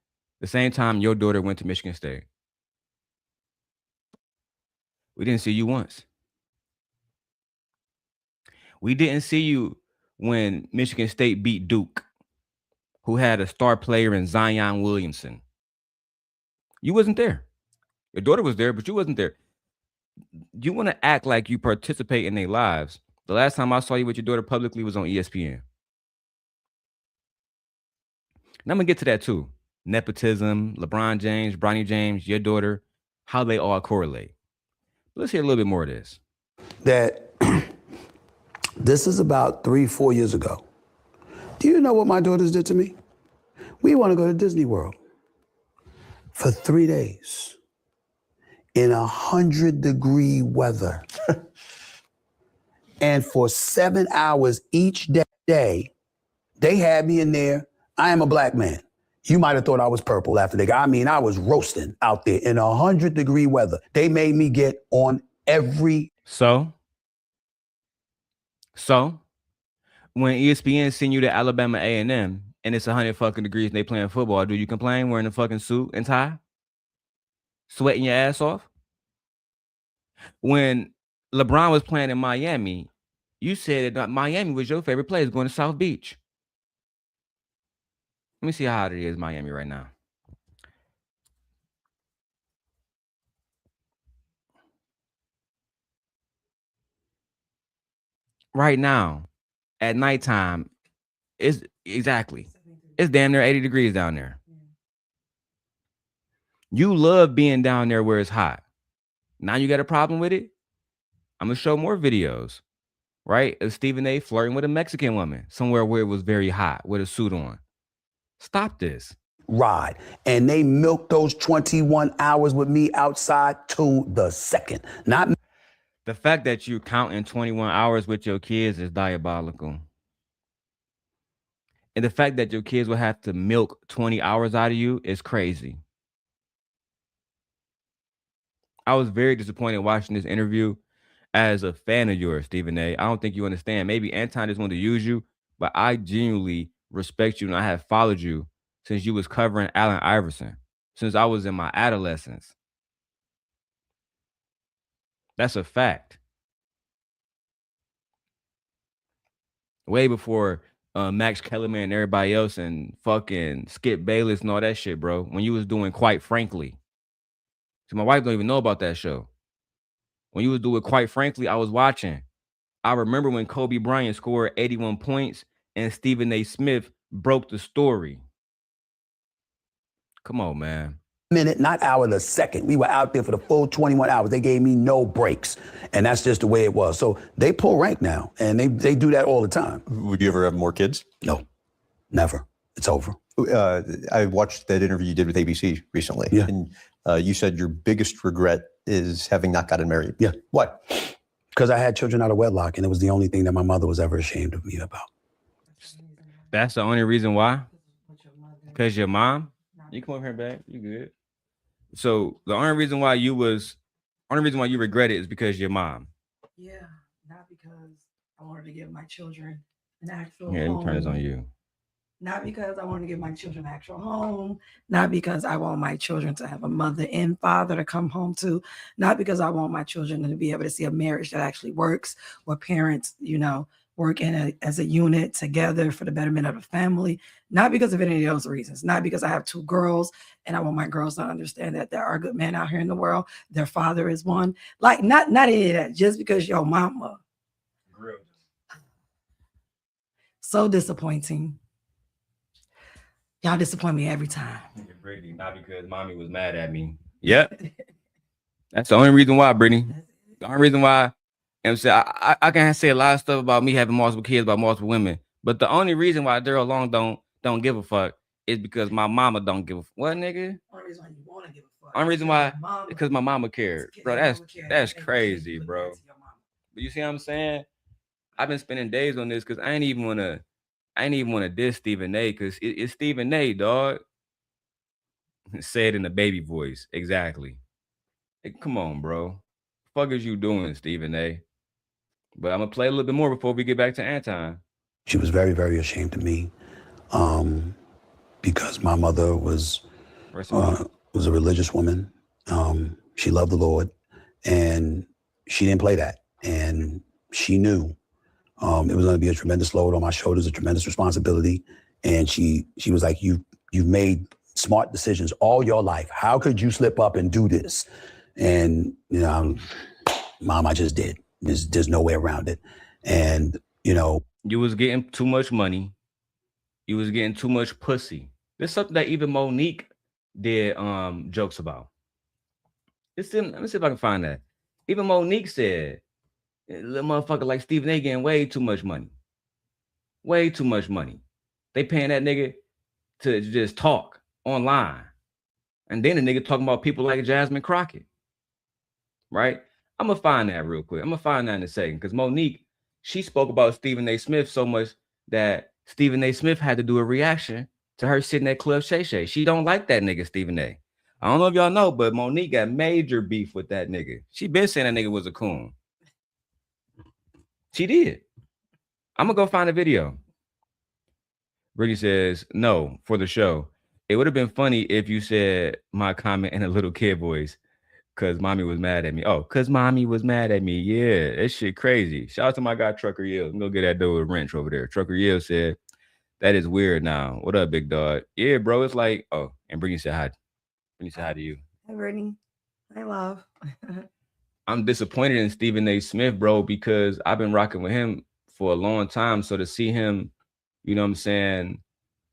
the same time your daughter went to Michigan State. We didn't see you once. We didn't see you when Michigan State beat Duke, who had a star player in Zion Williamson. You wasn't there. Your daughter was there, but you wasn't there. You want to act like you participate in their lives. The last time I saw you with your daughter publicly was on ESPN. And I'm going to get to that too. Nepotism, LeBron James, Bronny James, your daughter, how they all correlate. Let's hear a little bit more of this. That this is about 3-4 years ago. Do you know what my daughters did to me? We want to go to Disney World for 3 days in 100-degree weather. And for 7 hours each day, they had me in there. I am a black man. You might have thought I was purple after they got, I was roasting out there in 100-degree weather. They made me get on every. So when ESPN send you to Alabama A&M and it's 100 fucking degrees and they playing football, do you complain wearing a fucking suit and tie? Sweating your ass off? When LeBron was playing in Miami, you said that Miami was your favorite place, going to South Beach. Let me see how hot it is in Miami right now. Right now, at nighttime, it's damn near 80 degrees down there. You love being down there where it's hot. Now you got a problem with it? I'm going to show more videos, right? Of Stephen A. flirting with a Mexican woman somewhere where it was very hot with a suit on. Stop this. Ride. And they milked those 21 hours with me outside to the second. Not the fact that you counting 21 hours with your kids is diabolical. And the fact that your kids will have to milk 20 hours out of you is crazy. I was very disappointed watching this interview as a fan of yours, Stephen A. I don't think you understand. Maybe Anton just wanted to use you, but I genuinely respect you and I have followed you since you was covering Allen Iverson, since I was in my adolescence. That's a fact. Way before Max Kellerman and everybody else and fucking Skip Bayless and all that shit, bro. When you was doing Quite Frankly. So my wife don't even know about that show. When you was doing Quite Frankly, I was watching. I remember when Kobe Bryant scored 81 points and Stephen A. Smith broke the story. Come on, man. Minute, not hour, the second. We were out there for the full 21 hours. They gave me no breaks. And that's just the way it was. So they pull rank now, and they do that all the time. Would you ever have more kids? No, never. It's over. I watched that interview you did with ABC recently. Yeah. And you said your biggest regret is having not gotten married. Yeah. What? Because I had children out of wedlock, and it was the only thing that my mother was ever ashamed of me about. That's the only reason why? Because your mom? You come over here, babe. You good. So the only reason why you regret it is because your mom. Yeah, not because I wanted to give my children an actual Yeah, let home. me turn this on you. Not because I want to give my children an actual home. Not because I want my children to have a mother and father to come home to. Not because I want my children to be able to see a marriage that actually works, where parents, work as a unit together for the betterment of the family. Not because of any of those reasons. Not because I have two girls and I want my girls to understand that there are good men out here in the world. Their father is one. Like, not any of that. Just because your mama. So disappointing. Y'all disappoint me every time. Brittany, not because mommy was mad at me. Yep. That's the only reason why, Brittany. The only reason why. I'm saying I can say a lot of stuff about me having multiple kids, about multiple women, but the only reason why Daryl Long don't give a fuck is because my mama don't give a fuck. What, nigga? Only reason why you want to give a fuck. Only reason why because my mama cared, bro. That's crazy, bro. But you see what I'm saying? I've been spending days on this because I ain't even wanna diss Stephen A. Because it's Stephen A. Dog. Say it in the baby voice, exactly. Hey, come on, bro. Fuck is you doing, Stephen A? But I'm gonna play a little bit more before we get back to Anton. She was very, very ashamed of me because my mother was a religious woman. She loved the Lord, and she didn't play that. And she knew it was going to be a tremendous load on my shoulders, a tremendous responsibility. And she was like, you've made smart decisions all your life. How could you slip up and do this? And, Mom, I just did. There's no way around it. And, you was getting too much money. You was getting too much pussy. There's something that even Monique did jokes about. Let me see if I can find that. Even Monique said, little motherfucker like Stephen A getting way too much money. Way too much money. They paying that nigga to just talk online. And then the nigga talking about people like Jasmine Crockett. Right? I'm going to find that real quick. I'm going to find that in a second. Because Monique, she spoke about Stephen A. Smith so much that Stephen A. Smith had to do a reaction to her sitting at Club Shay Shay. She don't like that nigga, Stephen A. I don't know if y'all know, but Monique got major beef with that nigga. She been saying that nigga was a coon. She did. I'm going to go find a video. Brittany says, no, for the show. It would have been funny if you said my comment in a little kid voice. Cause mommy was mad at me. Oh, cause mommy was mad at me. Yeah, that shit crazy. Shout out to my guy Trucker Yield. I'm gonna get that dude with a wrench over there. Trucker Yield said, that is weird now. What up, big dog? Yeah, bro. It's like, oh, and Brittany said hi. Brittany said hi to you. Hi, Brittany. Hi, love. I'm disappointed in Stephen A. Smith, bro, because I've been rocking with him for a long time. So to see him, you know what I'm saying,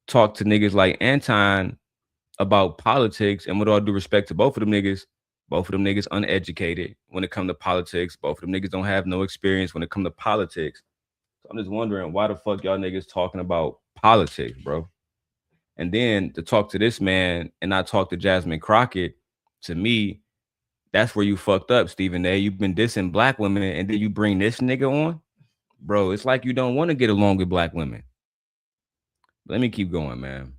talk to niggas like Anton about politics, and with all due respect to both of them niggas uneducated when it comes to politics. Both of them niggas don't have no experience when it comes to politics. So I'm just wondering why the fuck y'all niggas talking about politics, bro? And then to talk to this man and not talk to Jasmine Crockett, to me, that's where you fucked up, Stephen A. You've been dissing black women and then you bring this nigga on? Bro, it's like you don't want to get along with black women. Let me keep going, man.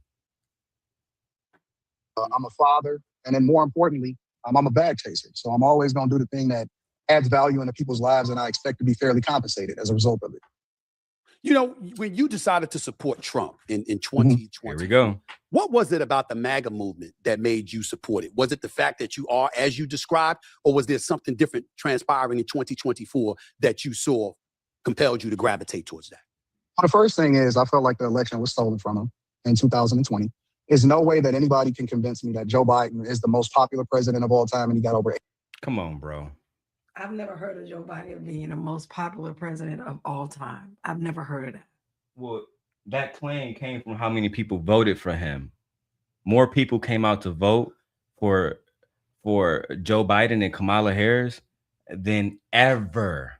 I'm a father. And then more importantly, I'm a bag chaser. So I'm always going to do the thing that adds value into people's lives, and I expect to be fairly compensated as a result of it. When you decided to support Trump in 2020, Here we go. What was it about the MAGA movement that made you support it? Was it the fact that you are, as you described, or was there something different transpiring in 2024 that you saw compelled you to gravitate towards that? Well, the first thing is I felt like the election was stolen from him in 2020. There's no way that anybody can convince me that Joe Biden is the most popular president of all time and he got over. Come on, bro. I've never heard of Joe Biden being the most popular president of all time. I've never heard of that. Well, that claim came from how many people voted for him. More people came out to vote for Joe Biden and Kamala Harris than ever.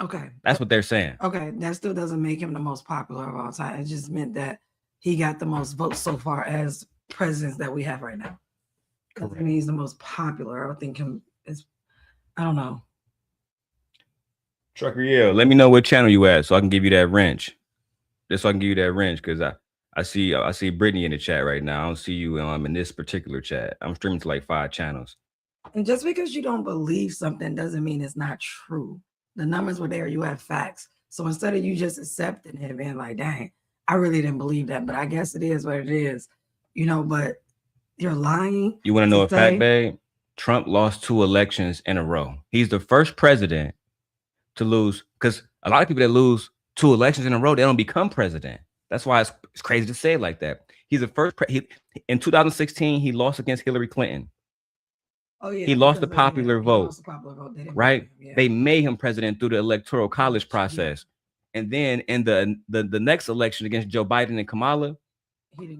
Okay. That's what they're saying. Okay, that still doesn't make him the most popular of all time. It just meant that he got the most votes so far as presidents that we have right now. Because I mean, he's the most popular. I would think him is, I don't know. Trucker, yeah, let me know what channel you at so I can give you that wrench. Just so I can give you that wrench, because I see Brittany in the chat right now. I don't see you in this particular chat. I'm streaming to like 5 channels. And just because you don't believe something doesn't mean it's not true. The numbers were there. You have facts. So instead of you just accepting it and being like, dang, I really didn't believe that, but I guess it is what it is, but you're lying. You want to know a fact, babe? Trump lost 2 elections in a row. He's the first president to lose, because a lot of people that lose 2 elections in a row, they don't become president. That's why it's crazy to say it like that. He's the first. In 2016, he lost against Hillary Clinton. Oh, yeah, he lost the popular vote, right? Yeah. They made him president through the electoral college process. Yeah. And then in the next election against Joe Biden and Kamala,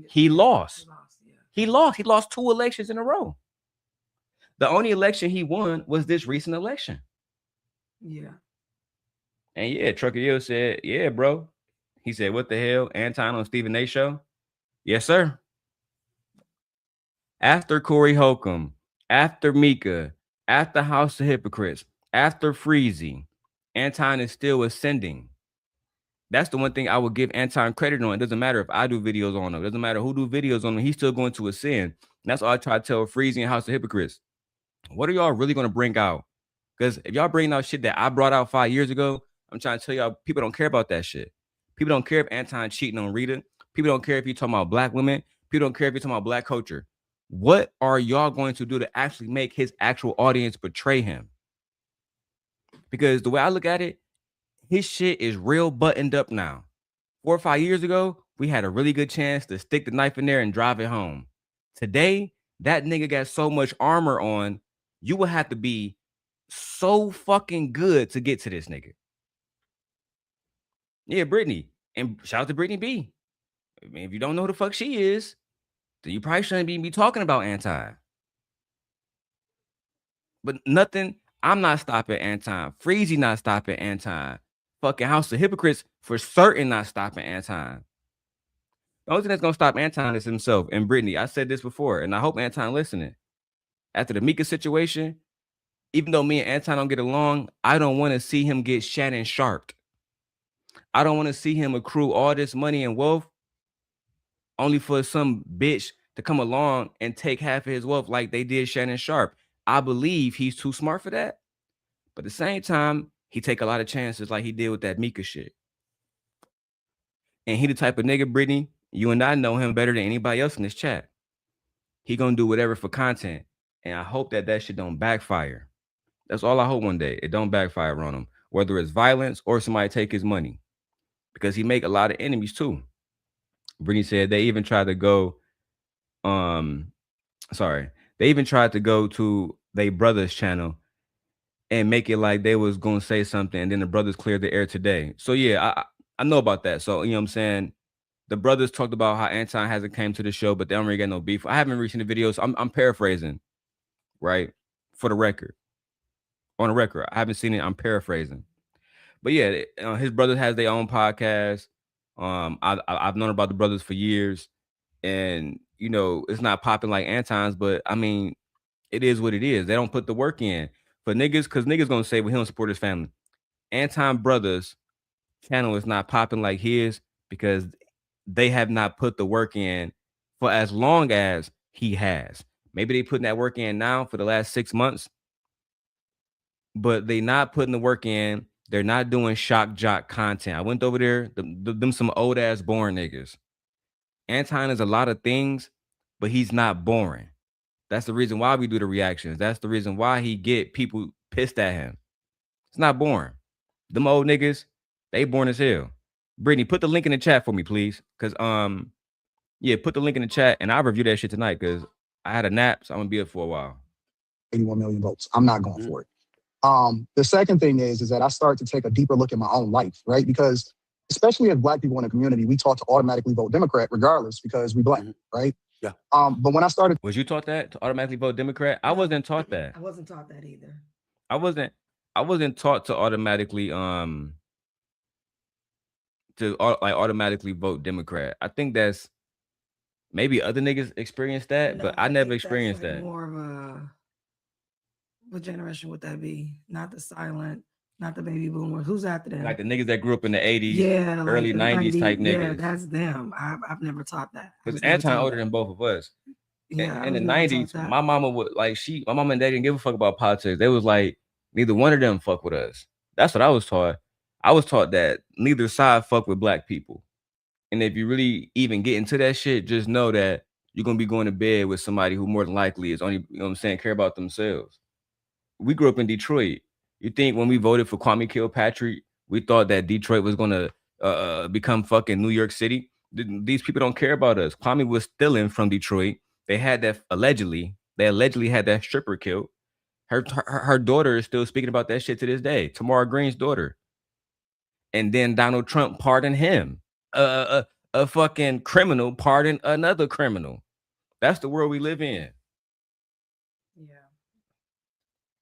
he lost. He lost 2 elections in a row. The only election he won was this recent election. Yeah. And yeah, Trucker Hill said, yeah, bro. He said, what the hell? Anton on Stephen A. show? Yes, sir. After Corey Holcomb, after Mika, after House of Hypocrites, after Freezy, Anton is still ascending. That's the one thing I would give Anton credit on. It doesn't matter if I do videos on him. It doesn't matter who do videos on him. He's still going to ascend. And that's all I try to tell Freezy and House of Hypocrites. What are y'all really going to bring out? Because if y'all bring out shit that I brought out 5 years ago, I'm trying to tell y'all, people don't care about that shit. People don't care if Anton cheating on Rita. People don't care if you're talking about black women. People don't care if you're talking about black culture. What are y'all going to do to actually make his actual audience betray him? Because the way I look at it, his shit is real buttoned up now. 4 or 5 years ago, we had a really good chance to stick the knife in there and drive it home. Today, that nigga got so much armor on, you will have to be so fucking good to get to this nigga. Yeah, Brittany. And shout out to Brittany B. I mean, if you don't know who the fuck she is, then you probably shouldn't be talking about Anton. But nothing, I'm not stopping Anton. Freezy not stopping Anton. Fucking House of Hypocrites for certain not stopping Anton. The only thing that's gonna stop Anton is himself. And Brittany, I said this before, and I hope Anton listening. After the Mika situation, even though me and Anton don't get along, I don't want to see him get Shannon sharped. I don't want to see him accrue all this money and wealth only for some bitch to come along and take half of his wealth like they did Shannon Sharp. I believe he's too smart for that. But at the same time, he take a lot of chances like he did with that Mika shit. And he the type of nigga, Brittany, you and I know him better than anybody else in this chat. He gonna do whatever for content. And I hope that shit don't backfire. That's all I hope one day. It don't backfire on him. Whether it's violence or somebody take his money. Because he make a lot of enemies too. Brittany said they even tried to go, they even tried to go to their brother's channel and make it like they was gonna say something, and then the brothers cleared the air today. So yeah, I know about that. So you know what I'm saying? The brothers talked about how Anton hasn't came to the show, but they don't really get no beef. I haven't seen the videos. I'm paraphrasing, right? For the record. On the record. I haven't seen it. I'm paraphrasing. But yeah, his brother has their own podcast. I've known about the brothers for years, and it's not popping like Anton's, but I mean, it is what it is. They don't put the work in for niggas, because niggas gonna say, well, he don't support his family. Anton Brothers channel is not popping like his because they have not put the work in for as long as he has. Maybe they putting that work in now for the last 6 months, but they not putting the work in. They're not doing shock jock content. I went over there, them some old ass boring niggas. Anton is a lot of things, but he's not boring. That's the reason why we do the reactions. That's the reason why he get people pissed at him. It's not boring. Them old niggas, they boring as hell. Brittany, put the link in the chat for me, please. Because Yeah, put the link in the chat, and I'll review that shit tonight because I had a nap, so I'm gonna be up for a while. 81 million votes. I'm not going for it. The second thing is that I start to take a deeper look at my own life, right? Because especially as Black people in the community, we taught to automatically vote Democrat regardless because we Black, right? Yeah. But when I started, Was you taught that to automatically vote Democrat? I wasn't taught that. I wasn't taught that either. I wasn't taught to automatically automatically vote Democrat. I think that's maybe other niggas experienced that, but I never experienced like that. More of a what generation would that be? Not the silent, not the baby boomers. Who's after them? Like the niggas that grew up in the 80s, yeah, early like 90s type niggas. Yeah, that's them. I've never taught that. Because Anton older than both of us. Yeah, in the 90s, my mama would my mom and dad didn't give a fuck about politics. They was like, neither one of them fuck with us. That's what I was taught. I was taught that neither side fuck with Black people. And if you really even get into that shit, just know that you're gonna be going to bed with somebody who more than likely is only, you know what I'm saying, care about themselves. We grew up in Detroit. You think when we voted for Kwame Kilpatrick, we thought that Detroit was gonna become fucking New York City? These people don't care about us. Kwame was stealing from Detroit. They had that allegedly. They allegedly had that stripper killed. Her daughter is still speaking about that shit to this day. Tamara Green's daughter. And then Donald Trump pardoned him. A fucking criminal pardoned another criminal. That's the world we live in. Yeah.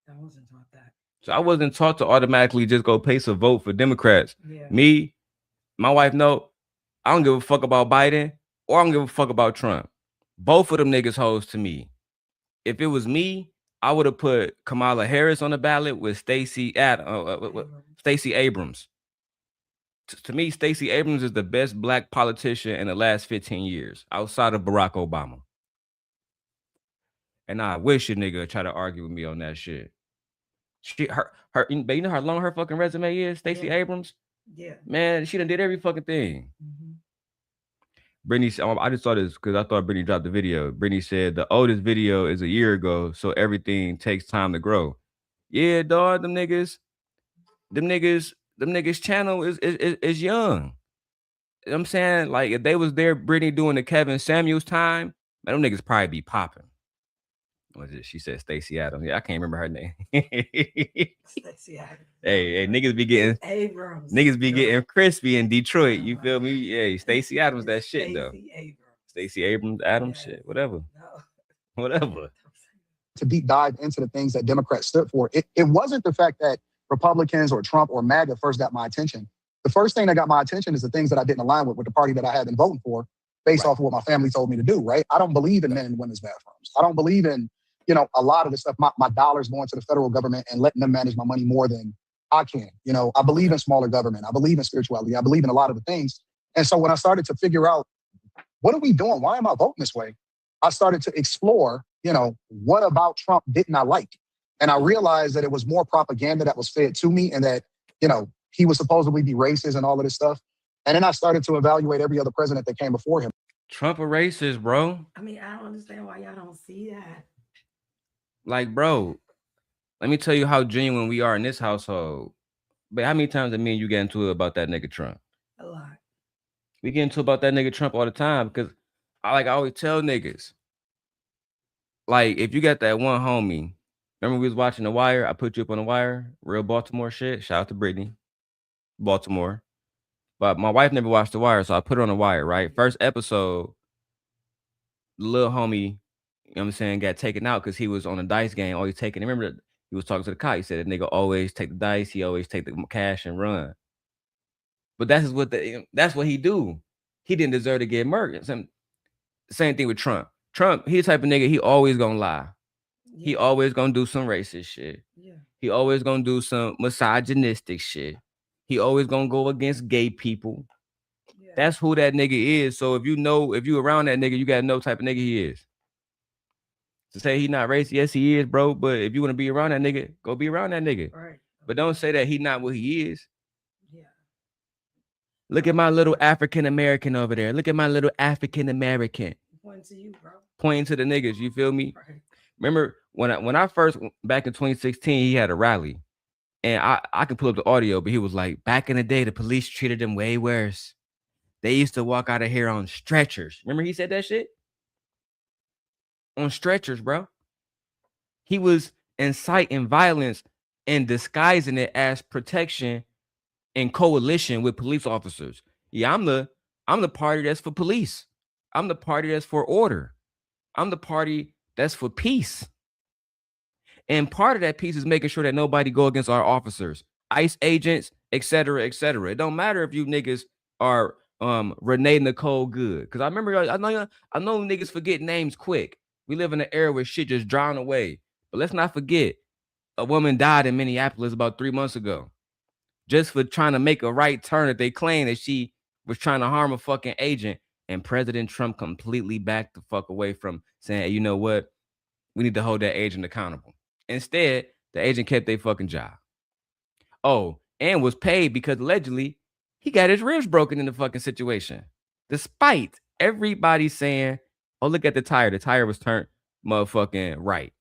I wasn't taught that. So I wasn't taught to automatically just go place a vote for Democrats. Yeah. Me, my wife, no, I don't give a fuck about Biden or I don't give a fuck about Trump. Both of them niggas hoes to me. If it was me, I would have put Kamala Harris on the ballot with Stacey Abrams. To me, Stacey Abrams is the best Black politician in the last 15 years, outside of Barack Obama. And I wish a nigga would try to argue with me on that shit. But you know how long her fucking resume is, Stacey Abrams? Yeah. Man, she done did every fucking thing. Mm-hmm. Brittany, I just saw this because I thought Brittany dropped the video. Brittany said the oldest video is a year ago, so everything takes time to grow. Yeah, dog, them niggas channel is young. You know what I'm saying? Like if they was there, Brittany doing the Kevin Samuels time, man, them niggas probably be popping. What is it? She said Stacey Adams. Yeah, I can't remember her name. Stacey Adams. Hey, niggas be getting Abrams. Niggas be getting crispy in Detroit. You feel me? Hey, Stacey Adams, that shit though. Stacey Abrams, shit, whatever. No. Whatever. To deep dive into the things that Democrats stood for, it wasn't the fact that Republicans or Trump or MAGA first got my attention. The first thing that got my attention is the things that I didn't align with the party that I had been voting for based off of what my family told me to do, right? I don't believe in men and women's bathrooms. I don't believe in, a lot of the stuff, my dollars going to the federal government and letting them manage my money more than I can. I believe in smaller government. I believe in spirituality. I believe in a lot of the things. And so when I started to figure out, what are we doing? Why am I voting this way? I started to explore, what about Trump didn't I like? And I realized that it was more propaganda that was fed to me and that, he was supposedly be racist and all of this stuff. And then I started to evaluate every other president that came before him. Trump a racist, bro. I mean, I don't understand why y'all don't see that. Like, bro, let me tell you how genuine we are in this household. But how many times did me and you get into it about that nigga Trump? A lot. We get into about that nigga Trump all the time because I always tell niggas, like, if you got that one homie, remember we was watching The Wire? I put you up on The Wire, real Baltimore shit. Shout out to Brittany, Baltimore. But my wife never watched The Wire, so I put her on The Wire, right? First episode, the little homie, you know what I'm saying, got taken out because he was on a dice game, always taking. Remember, he was talking to the cop. He said, that nigga always take the dice. He always take the cash and run. But that's what he do. He didn't deserve to get murdered. Same thing with Trump. Trump, he the type of nigga, he always gonna lie. Yeah. He always gonna do some racist shit. Yeah. He always gonna do some misogynistic shit. He always gonna go against gay people. Yeah. That's who that nigga is. So if you around that nigga, you gotta know type of nigga he is. To say he not racist, yes he is, bro. But if you want to be around that nigga, go be around that nigga. Right. But don't say that he not what he is. Yeah. Look at my little African American over there. Look at my little African American. Pointing to you, bro. Pointing to the niggas. You feel me? Right. Remember when I first back in 2016, he had a rally, and I can pull up the audio, but he was like, back in the day, the police treated him way worse. They used to walk out of here on stretchers. Remember he said that shit? On stretchers, bro. He was inciting violence and disguising it as protection in coalition with police officers. Yeah, I'm the party that's for police. I'm the party that's for order. I'm the party that's for peace. And part of that peace is making sure that nobody go against our officers, ICE agents, et cetera, et cetera. It don't matter if you niggas are Renee Nicole Good. Cause I remember I know niggas forget names quick. We live in an era where shit just drown away. But let's not forget, a woman died in Minneapolis about 3 months ago. Just for trying to make a right turn that they claim that she was trying to harm a fucking agent. And President Trump completely backed the fuck away from saying, hey, you know what? We need to hold that agent accountable. Instead, the agent kept their fucking job. Oh, and was paid because allegedly he got his ribs broken in the fucking situation. Despite everybody saying, oh, look at the tire. The tire was turned motherfucking right.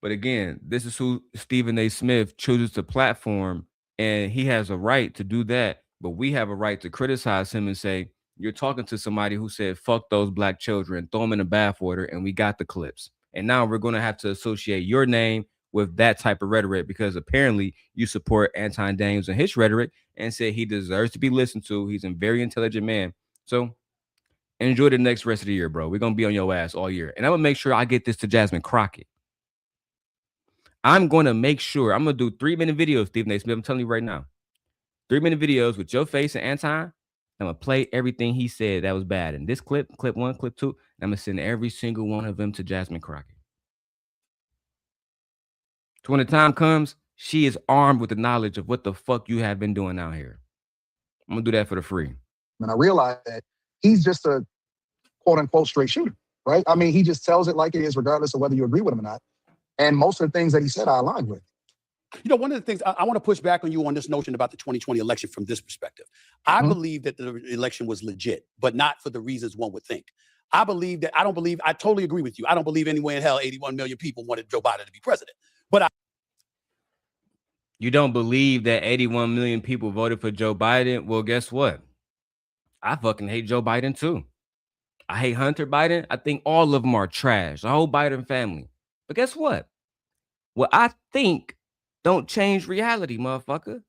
But again, this is who Stephen A. Smith chooses to platform, and he has a right to do that. But we have a right to criticize him and say, you're talking to somebody who said, fuck those black children, throw them in the bathwater, and we got the clips. And now we're going to have to associate your name with that type of rhetoric because apparently you support Anton Daniels and his rhetoric and said he deserves to be listened to. He's a very intelligent man. So enjoy the next rest of the year, bro. We're going to be on your ass all year. And I'm going to make sure I get this to Jasmine Crockett. I'm going to make sure I'm going to do 3-minute videos, Stephen A. Smith. I'm telling you right now, 3-minute videos with your face and Anton. I'm going to play everything he said that was bad. And this clip 1, clip 2, I'm going to send every single one of them to Jasmine Crockett. So when the time comes, she is armed with the knowledge of what the fuck you have been doing out here. I'm going to do that for the free. And I realized that he's just a quote unquote straight shooter, right? I mean, he just tells it like it is, regardless of whether you agree with him or not. And most of the things that he said, I aligned with. You know, one of the things I want to push back on you on this notion about the 2020 election from this perspective. I believe that the election was legit, but not for the reasons one would think. I totally agree with you. I don't believe anywhere in hell 81 million people wanted Joe Biden to be president. But you don't believe that 81 million people voted for Joe Biden? Well, guess what? I fucking hate Joe Biden too. I hate Hunter Biden. I think all of them are trash, the whole Biden family. But guess what? What I think don't change reality, motherfucker.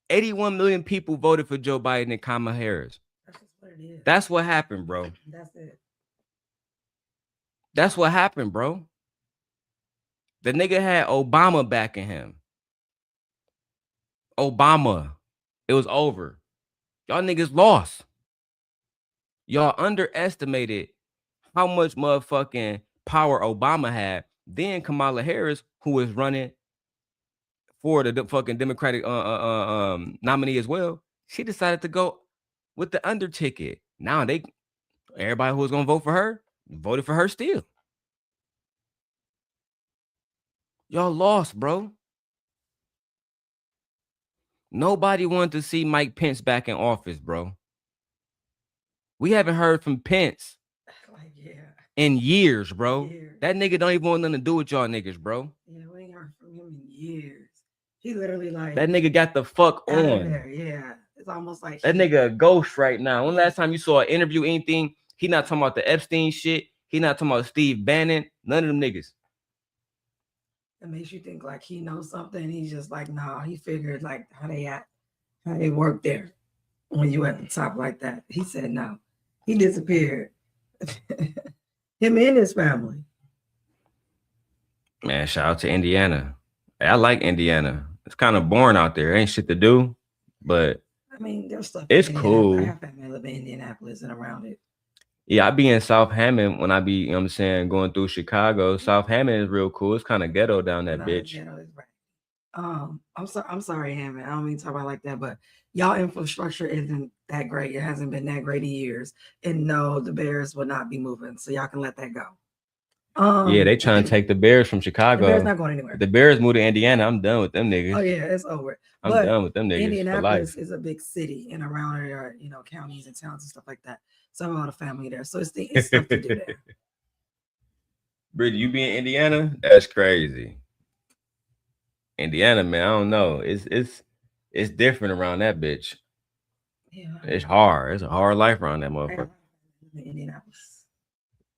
81 million people voted for Joe Biden and Kamala Harris. That's just what it is. That's what happened, bro. That's it. That's what happened, bro. The nigga had Obama backing him. Obama. It was over. Y'all niggas lost. Y'all underestimated how much motherfucking power Obama had. Then Kamala Harris, who was running for the fucking Democratic nominee as well, she decided to go with the under ticket. Now everybody who was gonna vote for her voted for her still. Y'all lost, bro. Nobody wanted to see Mike Pence back in office, bro. We haven't heard from Pence in years, bro. That nigga don't even want nothing to do with y'all niggas, bro. Yeah, we ain't heard from him in years. He literally like that nigga got the fuck on. Yeah, it's almost like that nigga a ghost right now. When last time you saw an interview, anything? He not talking about the Epstein shit. He not talking about Steve Bannon. None of them niggas. It makes you think like he knows something. He's just like, nah. He figured like how they work there when you at the top like that. He said no. He disappeared. Him and his family. Man, shout out to Indiana. I like Indiana. It's kind of boring out there. Ain't shit to do, but I mean, there's stuff. It's cool. I have family live in Indianapolis and around it. Yeah, I be in South Hammond when I be, you know what I'm saying, going through Chicago. South Hammond is real cool. It's kind of ghetto down that bitch. Ghetto is right. I'm sorry, Hammond. I don't mean to talk about it like that, but y'all infrastructure isn't that great. It hasn't been that great in years. And no, the Bears will not be moving. So y'all can let that go. Yeah, they trying to take the Bears from Chicago. The Bears not going anywhere. The Bears move to Indiana. I'm done with them niggas. Oh yeah, it's over. I'm done with them niggas. Indianapolis is a big city, and around it are counties and towns and stuff like that. So I have a lot of family there. So it's stuff to do there. Brittany, you be in Indiana? That's crazy. Indiana, man, I don't know. It's It's different around that bitch. Yeah. It's hard. It's a hard life around that motherfucker. Indianapolis.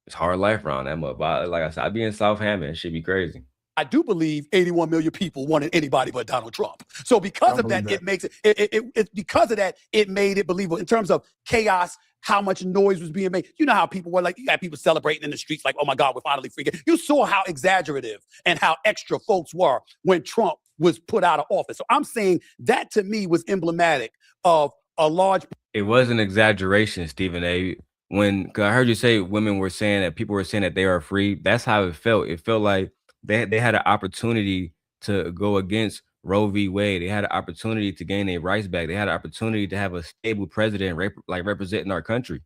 It's hard life around that motherfucker. Like I said, I be in South Hampton. It should be crazy. I do believe 81 million people wanted anybody but Donald Trump. So because of that, it makes it's because of that, it made it believable in terms of chaos, how much noise was being made. You know how people were like, you got people celebrating in the streets like, oh my God, we're finally free. You saw how exaggerative and how extra folks were when Trump was put out of office. So I'm saying that to me was emblematic of a large. It was an exaggeration, Stephen A. Cause I heard you say women were saying that people were saying that they are free. That's how it felt. It felt like they had an opportunity to go against Roe v. Wade. They had an opportunity to gain their rights back. They had an opportunity to have a stable president representing our country.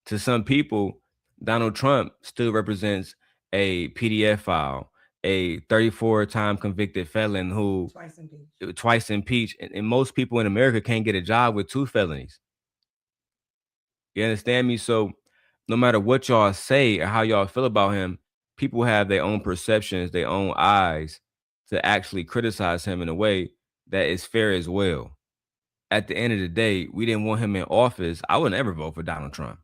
To some people, Donald Trump still represents a PDF file, a 34-time convicted felon who twice impeached. And most people in America can't get a job with 2 felonies. You understand me? So no matter what y'all say or how y'all feel about him, people have their own perceptions, their own eyes to actually criticize him in a way that is fair as well. At the end of the day, we didn't want him in office. I would never vote for Donald Trump.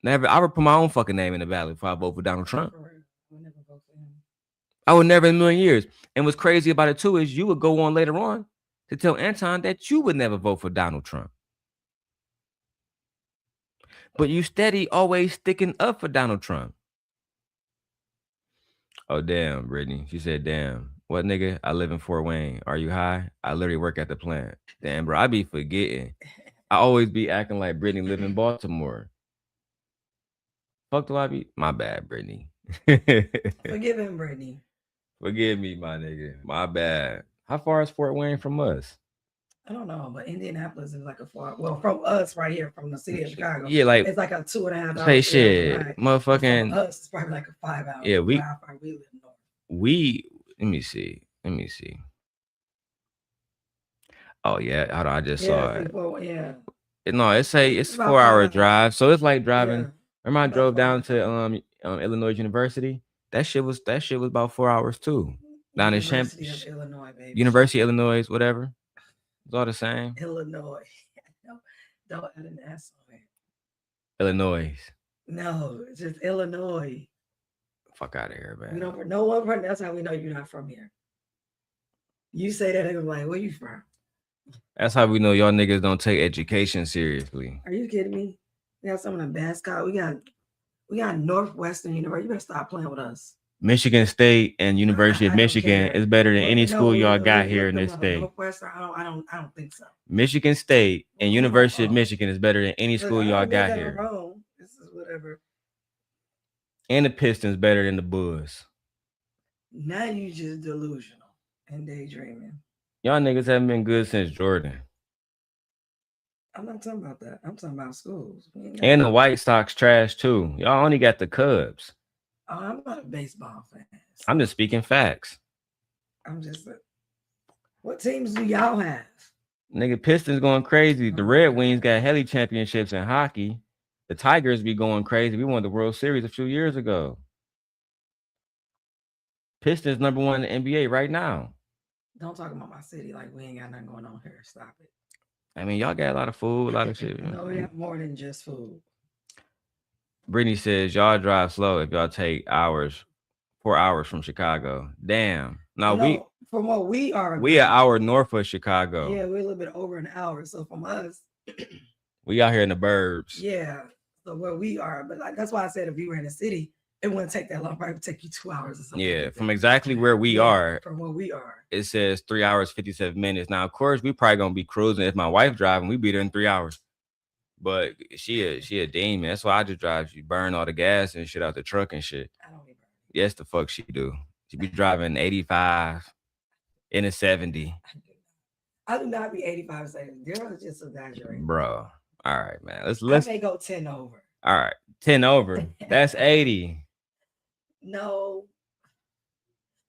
Never. I would put my own fucking name in the ballot if I vote for Donald Trump. I would never in a million years. And what's crazy about it too is you would go on later on to tell Anton that you would never vote for Donald Trump. But you steady always sticking up for Donald Trump. Oh, damn, Brittany. She said, damn. What, nigga? I live in Fort Wayne. Are you high? I literally work at the plant. Damn, bro. I be forgetting. I always be acting like Brittany live in Baltimore. Fuck do I be? My bad, Brittany. Forgive him, Brittany. Forgive me, my nigga. My bad. How far is Fort Wayne from us? I don't know, but Indianapolis is like a far. Well, from us right here, from the city of Chicago. Yeah, like it's like a 2.5 hour. Say shit, right? motherfucking. From us, it's probably like a 5 hour. Yeah, we live north. Let me see. Oh yeah, hold on, I just saw it. Yeah. No, it's a 4 hour drive, so it's like driving. Yeah. Remember I drove down to Illinois University. That shit was about 4 hours too. Down in Illinois, baby. University of Illinois, whatever. It's all the same. Illinois. Don't add an S on it. Illinois. No, it's just Illinois. Fuck out of here, man. We don't know one from. That's how we know you're not from here. You say that, they're like, where you from? That's how we know y'all niggas don't take education seriously. Are you kidding me? We got some of the best college. We got Northwestern University. You better stop playing with us. Michigan State and University of Michigan is better than any school y'all got here in this state. Northwestern, I don't think so. Michigan State and University of Michigan is better than any school y'all got here. Wrong. This is whatever. And the Pistons better than the Bulls. Now you just delusional and daydreaming. Y'all niggas haven't been good since Jordan. I'm not talking about that. I'm talking about schools. And the White Sox trash too. Y'all only got the Cubs. Oh, I'm not a baseball fan. I'm just speaking facts. I'm just. What teams do y'all have? Nigga, Pistons going crazy. The Red Wings got heli championships in hockey. The Tigers be going crazy. We won the World Series a few years ago. Pistons number 1 in the NBA right now. Don't talk about my city like we ain't got nothing going on here. Stop it. I mean, y'all got a lot of food, a lot of shit. No, we have more than just food. Brittany says y'all drive slow if y'all take 4 hours from Chicago. Damn. No, from what we are. We an hour north of Chicago. Yeah, we're a little bit over an hour. So from us. We out here in the burbs. Yeah. So where we are. But that's why I said if you were in a city, it wouldn't take that long. Probably would take you 2 hours or something. Yeah, from exactly where we are. From where we are. It says 3 hours, 57 minutes. Now, of course, we probably gonna be cruising. If my wife driving, we be there in 3 hours. But she a demon. That's why I just drive. She burn all the gas and shit out the truck and shit. I don't be burning. Yes, the fuck she do. She be driving 85 in a 70. I do not be 85 seconds. They're just exaggerating. Bro. All right, man. Let's I may go 10 over. All right. 10 over. That's 80. No,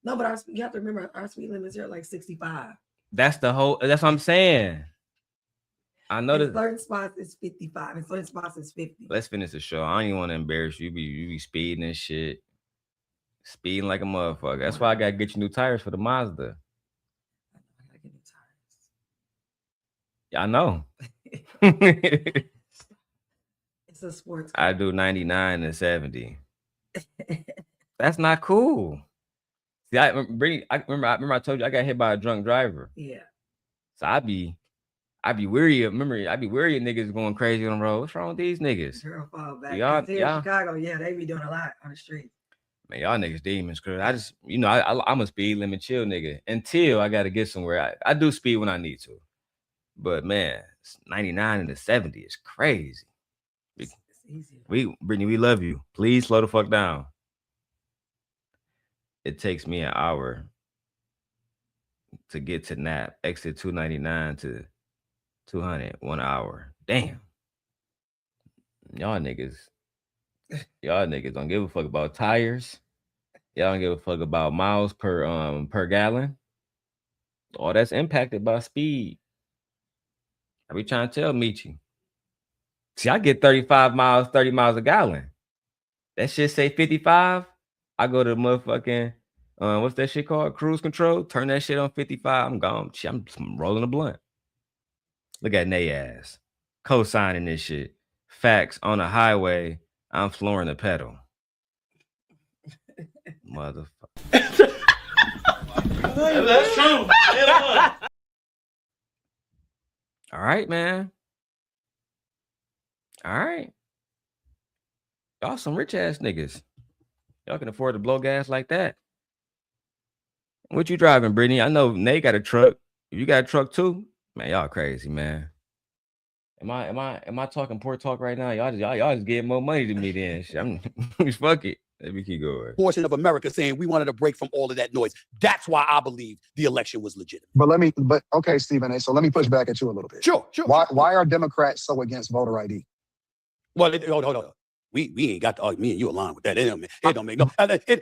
but you have to remember our speed limits are like 65. That's what I'm saying. I know that certain spots is 55 and certain spots is 50. Let's finish the show. I don't even want to embarrass you. You be speeding and shit. Speeding like a motherfucker. That's why I gotta get you new tires for the Mazda. I gotta get new tires. I know. It's a sports car. I do 99 and 70. That's not cool. See, I remember I told you I got hit by a drunk driver. Yeah. So I be weary of niggas going crazy on the road. What's wrong with these niggas? Girl fall back. Y'all, Here in Chicago, yeah, they be doing a lot on the street. Man, y'all niggas demons, cause I just, I'm a speed limit chill nigga until I gotta get somewhere. I do speed when I need to, but man, 99 and the 70 is crazy. It's easy. Brittany, we love you. Please slow the fuck down. It takes me an hour to get to Nap. Exit 299 to 200, 1 hour. Damn. Y'all niggas don't give a fuck about tires. Y'all don't give a fuck about miles per gallon. All that's impacted by speed. I be trying to tell Michi. See, I get 30 miles a gallon. That shit say 55. I go to motherfucking what's that shit called? Cruise control. Turn that shit on 55. I'm gone. Shit, I'm rolling a blunt. Look at Nay ass. Co-signing this shit. Facts on the highway. I'm flooring the pedal. Motherfucker. That's true. All right, man. All right. Y'all some rich ass niggas. Y'all can afford to blow gas like that. What you driving, Brittany? I know Nate got a truck. If you got a truck too, man, y'all crazy, man. Am I talking poor talk right now? Y'all just get more money than me then. I'm fuck it. Let me keep going. Portion of America saying we wanted a break from all of that noise. That's why I believe the election was legitimate. But okay, Stephen A. So let me push back at you a little bit. Sure. Why are Democrats so against voter ID? Well, hold on. We ain't got to, me and you align with that. It don't make no.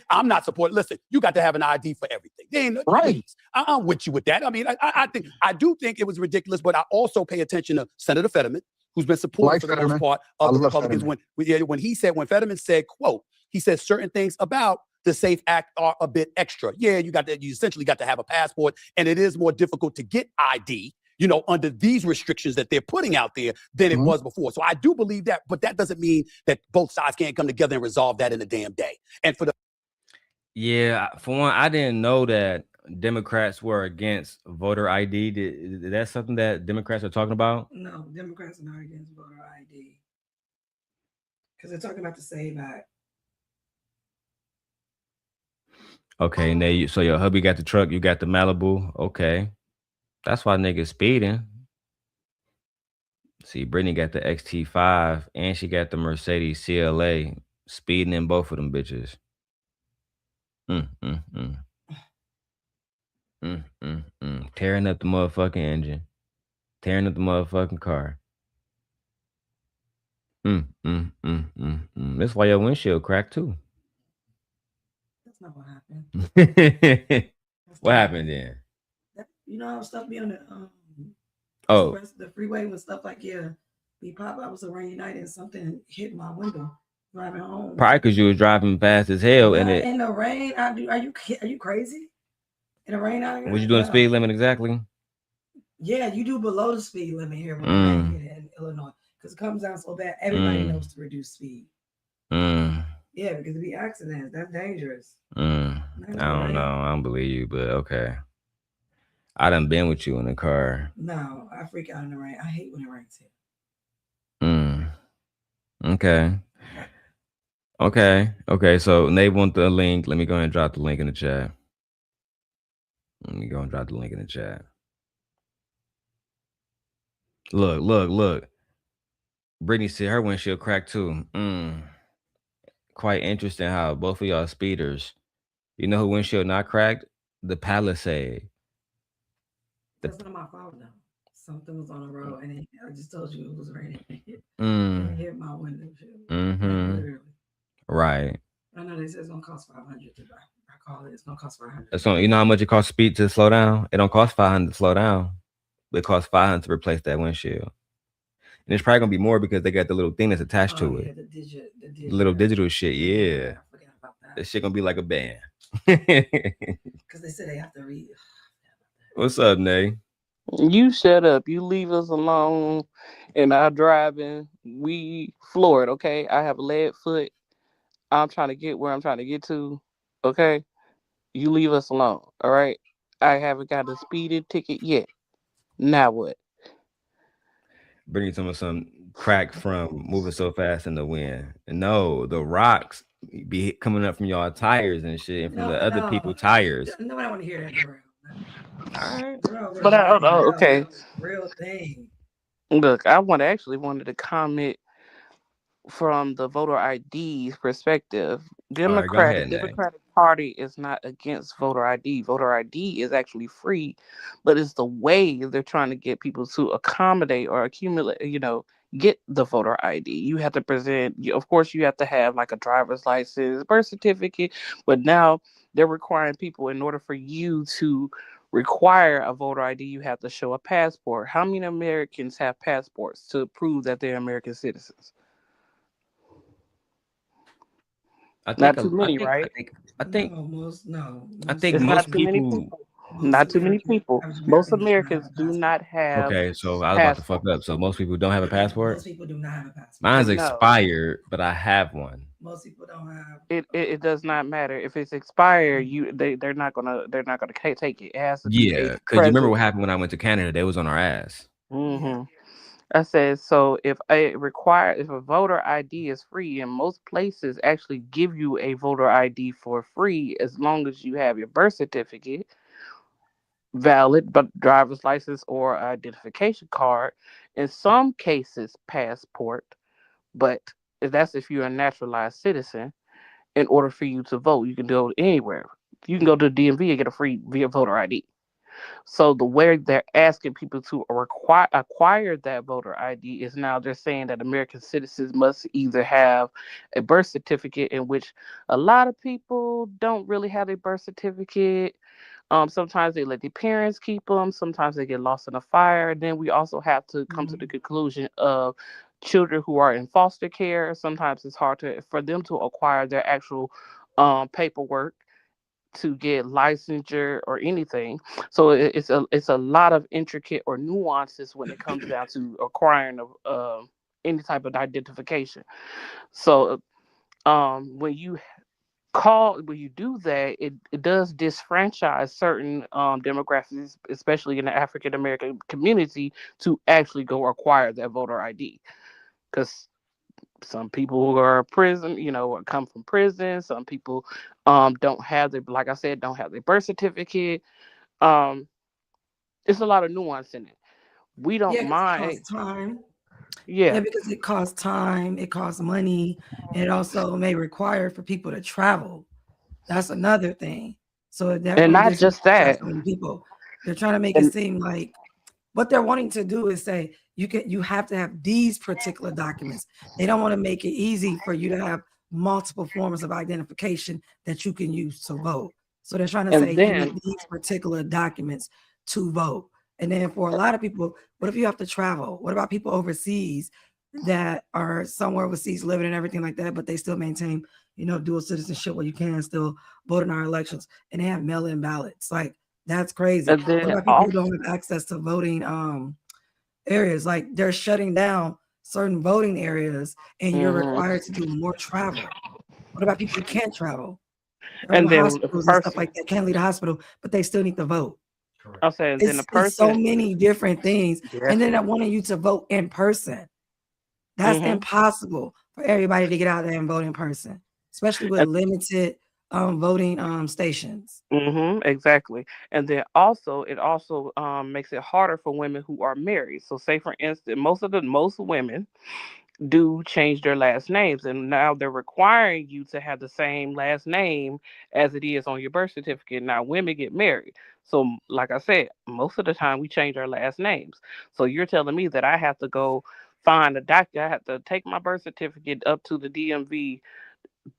I'm not supporting. Listen, you got to have an ID for everything. They ain't Right. I'm with you with that. I mean, I do think it was ridiculous, but I also pay attention to Senator Fetterman, who's been supported for the most part of the Republicans. When Fetterman said, quote, he said certain things about the SAFE Act are a bit extra. Yeah, you essentially got to have a passport, and it is more difficult to get ID, under these restrictions that they're putting out there than it was before. So I do believe that, but that doesn't mean that both sides can't come together and resolve that in a damn day. And for one, I didn't know that Democrats were against voter ID. Is that something that Democrats are talking about? No, Democrats are not against voter ID. Because they're talking about the SAVE Act. Okay, Nate, so your hubby got the truck, you got the Malibu. Okay. That's why niggas speeding. See, Brittany got the XT5 and she got the Mercedes CLA. Speeding in both of them bitches. Tearing up the motherfucking engine. Tearing up the motherfucking car. That's why your windshield cracked too. That's not what happened. What happened then? How stuff be on the freeway when stuff like be pop. I was around United and something hit my window driving home. Probably because you was driving fast as hell in the rain. Are you crazy? In the rain out here? Was you doing speed limit exactly? Yeah, you do below the speed limit here in Illinois because it comes down so bad. Everybody knows to reduce speed. Yeah, because it be accidents. That's dangerous. I don't know. I don't believe you, but okay. I done been with you in the car. No, I freak out in the rain. I hate when it rains here. Okay. So Nate want the link. Let me go ahead and drop the link in the chat. Look. Brittany said her windshield cracked too. Quite interesting how both of y'all speeders. You know who windshield not cracked? The Palisade. That's not my fault though. Something was on the road and I just told you it was raining. It hit my window. Literally. Right. I know they said it's gonna cost $500 to buy. I call it. It's gonna cost $500. So you know how much it costs speed to slow down? It don't cost $500 to slow down. It costs $500 to replace that windshield. And it's probably gonna be more because they got the little thing that's attached to it. The little digital shit, yeah. I forgot about that. That shit gonna be like a band. Because they said they have to read. What's up, Nay? You shut up. You leave us alone in our driving. We floored, okay? I have a lead foot. I'm trying to get where I'm trying to get to. Okay? You leave us alone. All right? I haven't got a speeding ticket yet. Now what? Bringing some crack from moving so fast in the wind. No, the rocks be coming up from y'all tires and shit, and from No, the other no, people tires. nobody want to hear that, Darrell. All right. Darrell, But I don't relax. know. Okay. That's a real thing. Look, I actually wanted to comment from the voter ID's perspective. All right, go The ahead, Nay. Democratic Party is not against voter ID. Voter ID is actually free, but it's the way they're trying to get people to accommodate or accumulate, get the voter ID. You have to present, of course, you have to have like a driver's license, birth certificate, but now they're requiring people in order for you to require a voter ID, you have to show a passport. How many Americans have passports to prove that they're American citizens? I Not think too a- I many, think I right? think I think Most I think It's most not too many people. people. most Not too many American people. average Most American does not have Americans a do passport. not have Okay, so I was about to fuck up. passports. So most people don't have a passport. Most people do not have a passport. Mine's No, expired, but I have one. Most people don't have. it does not matter if it's expired. They're not gonna take it. It has to be a Yeah, because you remember present. what happened when I went to Canada? They was on our ass. Yeah. hmm I said so. If a voter ID is free, and most places actually give you a voter ID for free as long as you have your birth certificate valid, but driver's license or identification card. In some cases, passport. But that's if you're a naturalized citizen. In order for you to vote, you can go anywhere. You can go to the DMV and get a free via voter ID. So the way they're asking people to acquire that voter ID is now they're saying that American citizens must either have a birth certificate, in which a lot of people don't really have a birth certificate. Sometimes they let their parents keep them. Sometimes they get lost in a fire. Then we also have to come to the Mhm. conclusion of children who are in foster care. Sometimes it's hard for them to acquire their actual paperwork to get licensure or anything. So it's a lot of intricate or nuances when it comes down to acquiring any type of identification. So when you do that, it does disfranchise certain demographics, especially in the African American community, to actually go acquire that voter ID. Because some people who are prison, or come from prison. Some people don't have their, like I said, don't have their birth certificate. Um, it's a lot of nuance in it. We don't Yeah, because it mind. costs time. Yeah, Yeah, because it costs time, it costs money, and it also may require for people to travel. That's another thing. So it and definitely not just disenfranchises that. so many people. They're trying to make it And seem like what they're wanting to do is say you have to have these particular documents. They don't want to make it easy for you to have multiple forms of identification that you can use to vote. So they're trying to say and you then need these particular documents to vote. And then for a lot of people, what if you have to travel? What about people overseas that are somewhere overseas living and everything like that, but they still maintain, dual citizenship where you can still vote in our elections and they have mail-in ballots. Like that's crazy. and What then about people who off. don't have access to voting areas? Like they're shutting down certain voting areas and you're hmm required to do more travel. What about people who can't travel? They're in And the then the hospitals and stuff person, like that, can't leave the hospital, but they still need to vote. I'll say, and then the It's so person, many different things. yeah, And then I wanted you to vote in person. That's hmm impossible for everybody to get out there and vote in person, especially with limited voting stations. exactly. And then also, it also makes it harder for women who are married. So, say for instance, most women do change their last names, and now they're requiring you to have the same last name as it is on your birth certificate. Now women get married, so like I said, most of the time we change our last names. So you're telling me that I have to go find a doctor, I have to take my birth certificate up to the DMV,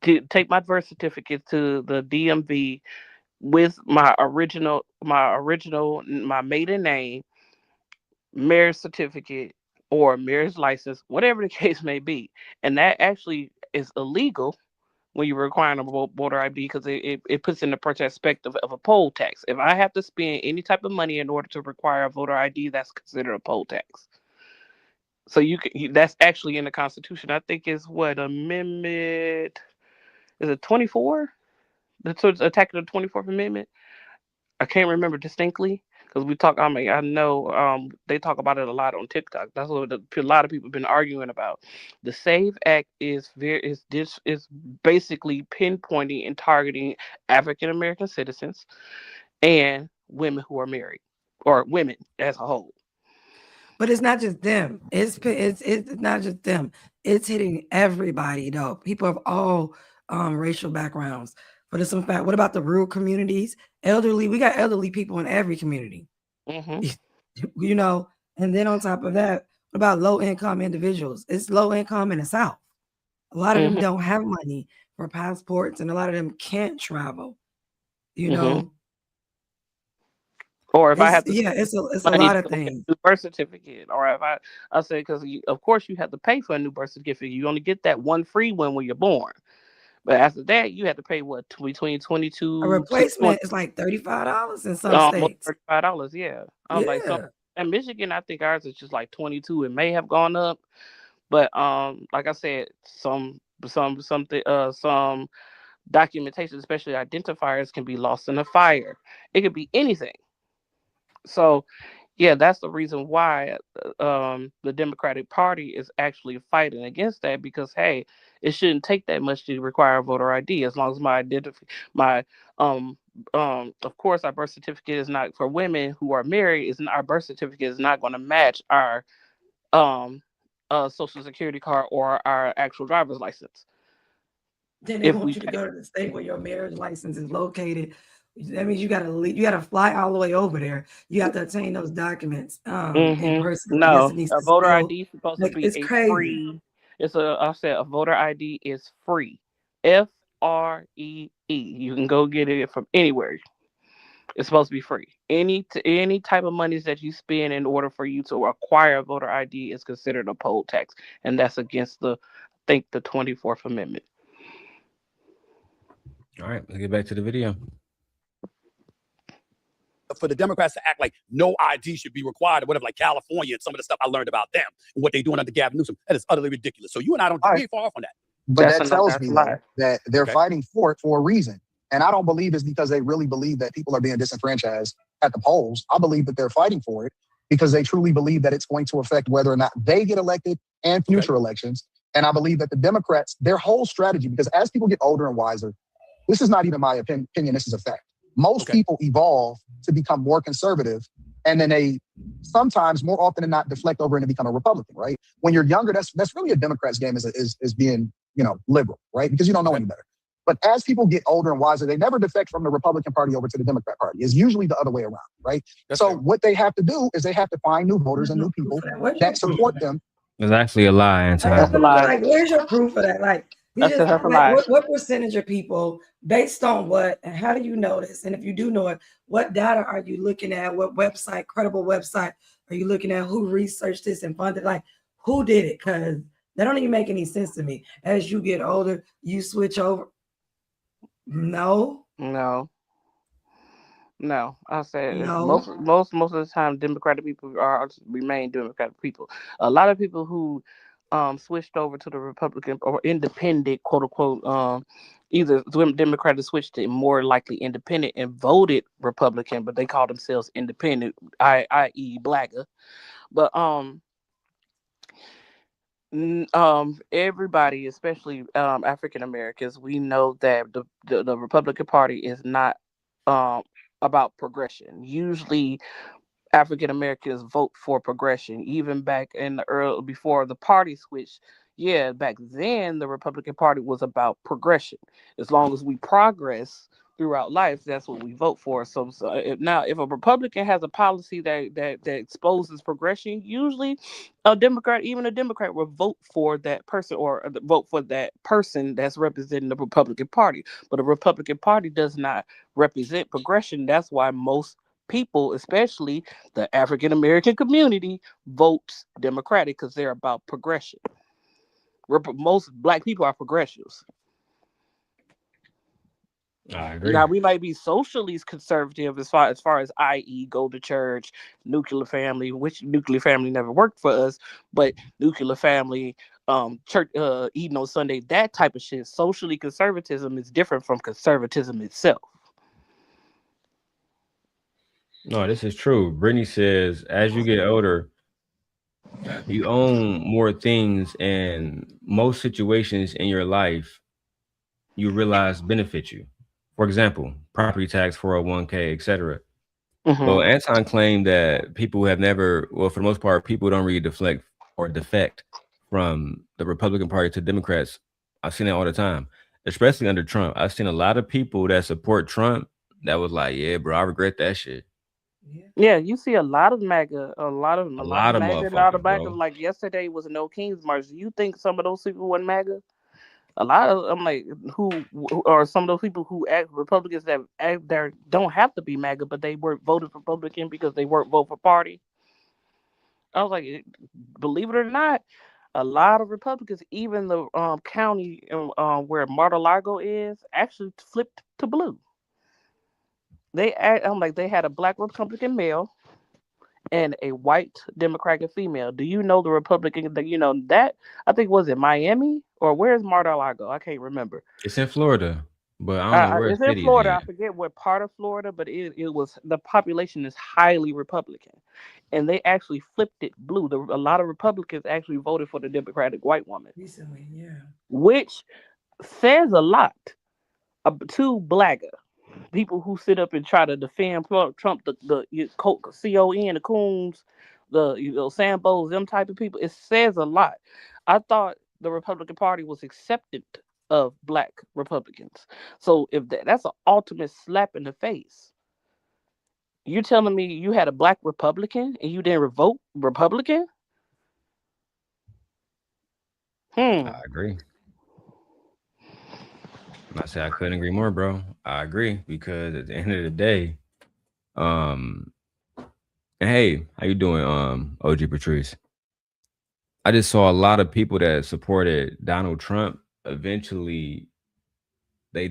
to take my birth certificate to the DMV with my maiden name, marriage certificate, or marriage license, whatever the case may be. And that actually is illegal when you're requiring a voter ID, because it puts in the perspective of a poll tax. If I have to spend any type of money in order to require a voter ID, that's considered a poll tax. So that's actually in the Constitution. I think it's what, amendment, is it 24? That's attacking the 24th Amendment. I can't remember distinctly because we talk. I mean, I know they talk about it a lot on TikTok. That's what a lot of people have been arguing about. The SAVE Act is basically pinpointing and targeting African American citizens and women who are married, or women as a whole. But it's not just them. It's not just them. It's hitting everybody though. People of all racial backgrounds. For the simple fact, what about the rural communities? Elderly, we got elderly people in every community. Mm-hmm. You know, and then on top of that, what about low income individuals? It's low income in the South. A lot of them don't have money for passports, and a lot of them can't travel. You know, or if I have to, it's a money lot to of go get a things. new birth certificate, or if I say, because of course you have to pay for a new birth certificate. You only get that one free one when you're born, but after that you have to pay what, between A 22 to 20, replacement is like $35 in some almost states. $35. Yeah, I was like, so Yeah. in Michigan, I think ours is just like 22. It may have gone up, but like I said, some documentation, especially identifiers, can be lost in a fire. It could be anything. So, yeah, that's the reason why the Democratic Party is actually fighting against that, because hey, it shouldn't take that much to require a voter ID, as long as my of course our birth certificate is not, for women who are married, is our birth certificate is not going to match our um social security card or our actual driver's license. Then they If want we you to take, go to the state where your marriage license is located. That means you gotta fly all the way over there. You have to obtain those documents in person. I guess it No, needs a to voter still, ID is supposed to like, be it's a crazy. free. I said a voter ID is free. FREE. You can go get it from anywhere. It's supposed to be free. Any type of monies that you spend in order for you to acquire a voter ID is considered a poll tax, and that's against I think the 24th Amendment. All right, let's get back to the video. For the Democrats to act like no ID should be required or whatever, like California and some of the stuff I learned about them and what they're doing under Gavin Newsom, that is utterly ridiculous. So you and I don't, we ain't far off on that. But That's that tells that's me a though lie. that they're Okay. fighting for it for a reason. And I don't believe it's because they really believe that people are being disenfranchised at the polls. I believe that they're fighting for it because they truly believe that it's going to affect whether or not they get elected and future elections. And I believe that the Democrats, their whole strategy, because as people get older and wiser, this is not even my opinion, this is a fact. Most people evolve to become more conservative, and then they sometimes, more often than not, deflect over and become a Republican, right? When you're younger, that's really a Democrat's game, is being, liberal, right? Because you don't know any better. But as people get older and wiser, they never defect from the Republican Party over to the Democrat Party. It's usually the other way around, right? So what they have to do is they have to find new voters and new people that support them. It's actually a lie, Anton. That's a lie. Like, where's your proof of that? Like, That's a like, lie. what percentage of people, based on what, and how do you know this? And if you do know it, what data are you looking at? What website, credible website, are you looking at? Who researched this and funded? Like, who did it? Because that don't even make any sense to me. As you get older, you switch over. No. I said No. most of the time Democratic people remain Democratic people. A lot of people who switched over to the Republican or independent, quote unquote, either Democratic switched to more likely independent and voted Republican, but they call themselves independent, i.e. blacker. But everybody, especially African Americans, we know that the Republican Party is not um about progression. Usually African Americans vote for progression. Even back in the early, before the party switch, yeah, back then the Republican Party was about progression. As long as we progress throughout life, that's what we vote for. So if a Republican has a policy that exposes progression, usually even a Democrat will vote for that person, or vote for that person that's representing the Republican Party. But the Republican Party does not represent progression. That's why most people, especially the African American community, votes Democratic, because they're about progression. Most black people are progressives. I agree. Now we might be socially conservative as far as i.e. go to church, nuclear family, which nuclear family never worked for us, but nuclear family, church, eating on Sunday, that type of shit. Socially conservatism is different from conservatism itself. No, this is true. Brittany says, as you get older, you own more things, and most situations in your life you realize benefit you. For example, property tax, 401k, etc. Hmm. Well, Anton claimed that people have never, well, for the most part, people don't really deflect or defect from the Republican Party to Democrats. I've seen it all the time, especially under Trump. I've seen a lot of people that support Trump that was like, yeah, bro, I regret that shit. Yeah. Yeah, you see a lot of MAGA, a lot of A lot of MAGA and all the motherfuckers, MAGA. bro. Like yesterday was No King's March. Do you think some of those people were MAGA? A lot of I'm like who are some of those people who act Republicans that act there don't have to be MAGA, but they were voted Republican because they weren't vote for party. I was like, believe it or not, a lot of Republicans, even the county where Mar-a-Lago is, actually flipped to blue. I'm like they had a black Republican male and a white Democratic female. Do you know the Republican that that I think was it Miami or where's Mar-a-Lago? I can't remember. It's in Florida, but I don't know where It's in city it's Florida. I in. forget what part of Florida, but it was the population is highly Republican, and they actually flipped it blue. A lot of Republicans actually voted for the Democratic white woman, Recently, yeah. which says a lot to blagger people who sit up and try to defend Trump, CON, the Coons, the Sambos, them type of people. It says a lot. I thought the Republican Party was acceptant of black Republicans. So if that's an ultimate slap in the face. You're telling me you had a black Republican and you didn't vote Republican? I Hmm. agree. I say I couldn't agree more, bro. I agree because at the end of the day, um, and hey, how you doing, OG Patrice? I just saw a lot of people that supported Donald Trump. Eventually, they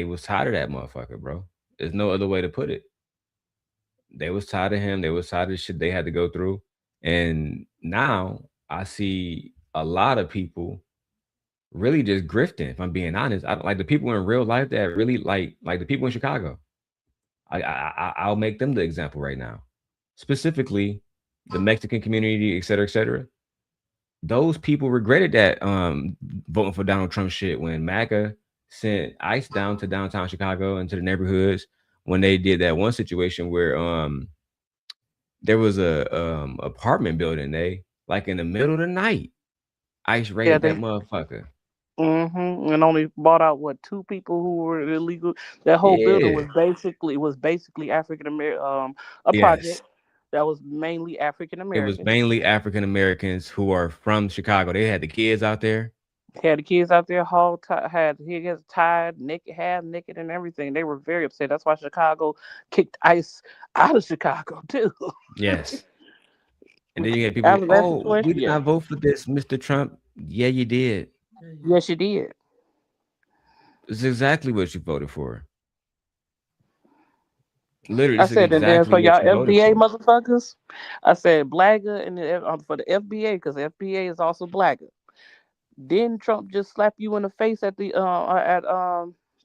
was tired of that motherfucker, bro. There's no other way to put it. They was tired of him. They was tired of the shit they had to go through. And now I see a lot of people really just grifting. If I'm being honest, I like the people in real life that really like the people in Chicago. I'll make them the example right now. Specifically, the Mexican community, et cetera, et cetera. Those people regretted that voting for Donald Trump shit when MAGA sent ICE down to downtown Chicago and to the neighborhoods when they did that one situation where there was a apartment building, they like in the middle of the night, ICE Yeah, raided that they. motherfucker. And only bought out what two people who were illegal. That whole building Yeah. was basically African American. A Yes. project that was mainly African It was Americans. mainly African Americans who are from Chicago. They had the kids out there. Had the kids out there, had kids tied, naked, half naked, and everything. They were very upset. That's why Chicago kicked ICE out of Chicago too. Yes. And then you had people, After that oh, we situation, did yeah, not vote for this, Mr. Trump. Yeah, you did. Yeah, yeah. yes, you did. It's exactly what you voted for. Literally, I this is said, and then exactly for what y'all you voted FBA for. motherfuckers, I said Blagger and for the FBA because the FBA is also Blagger. Didn't Trump just slap you in the face at the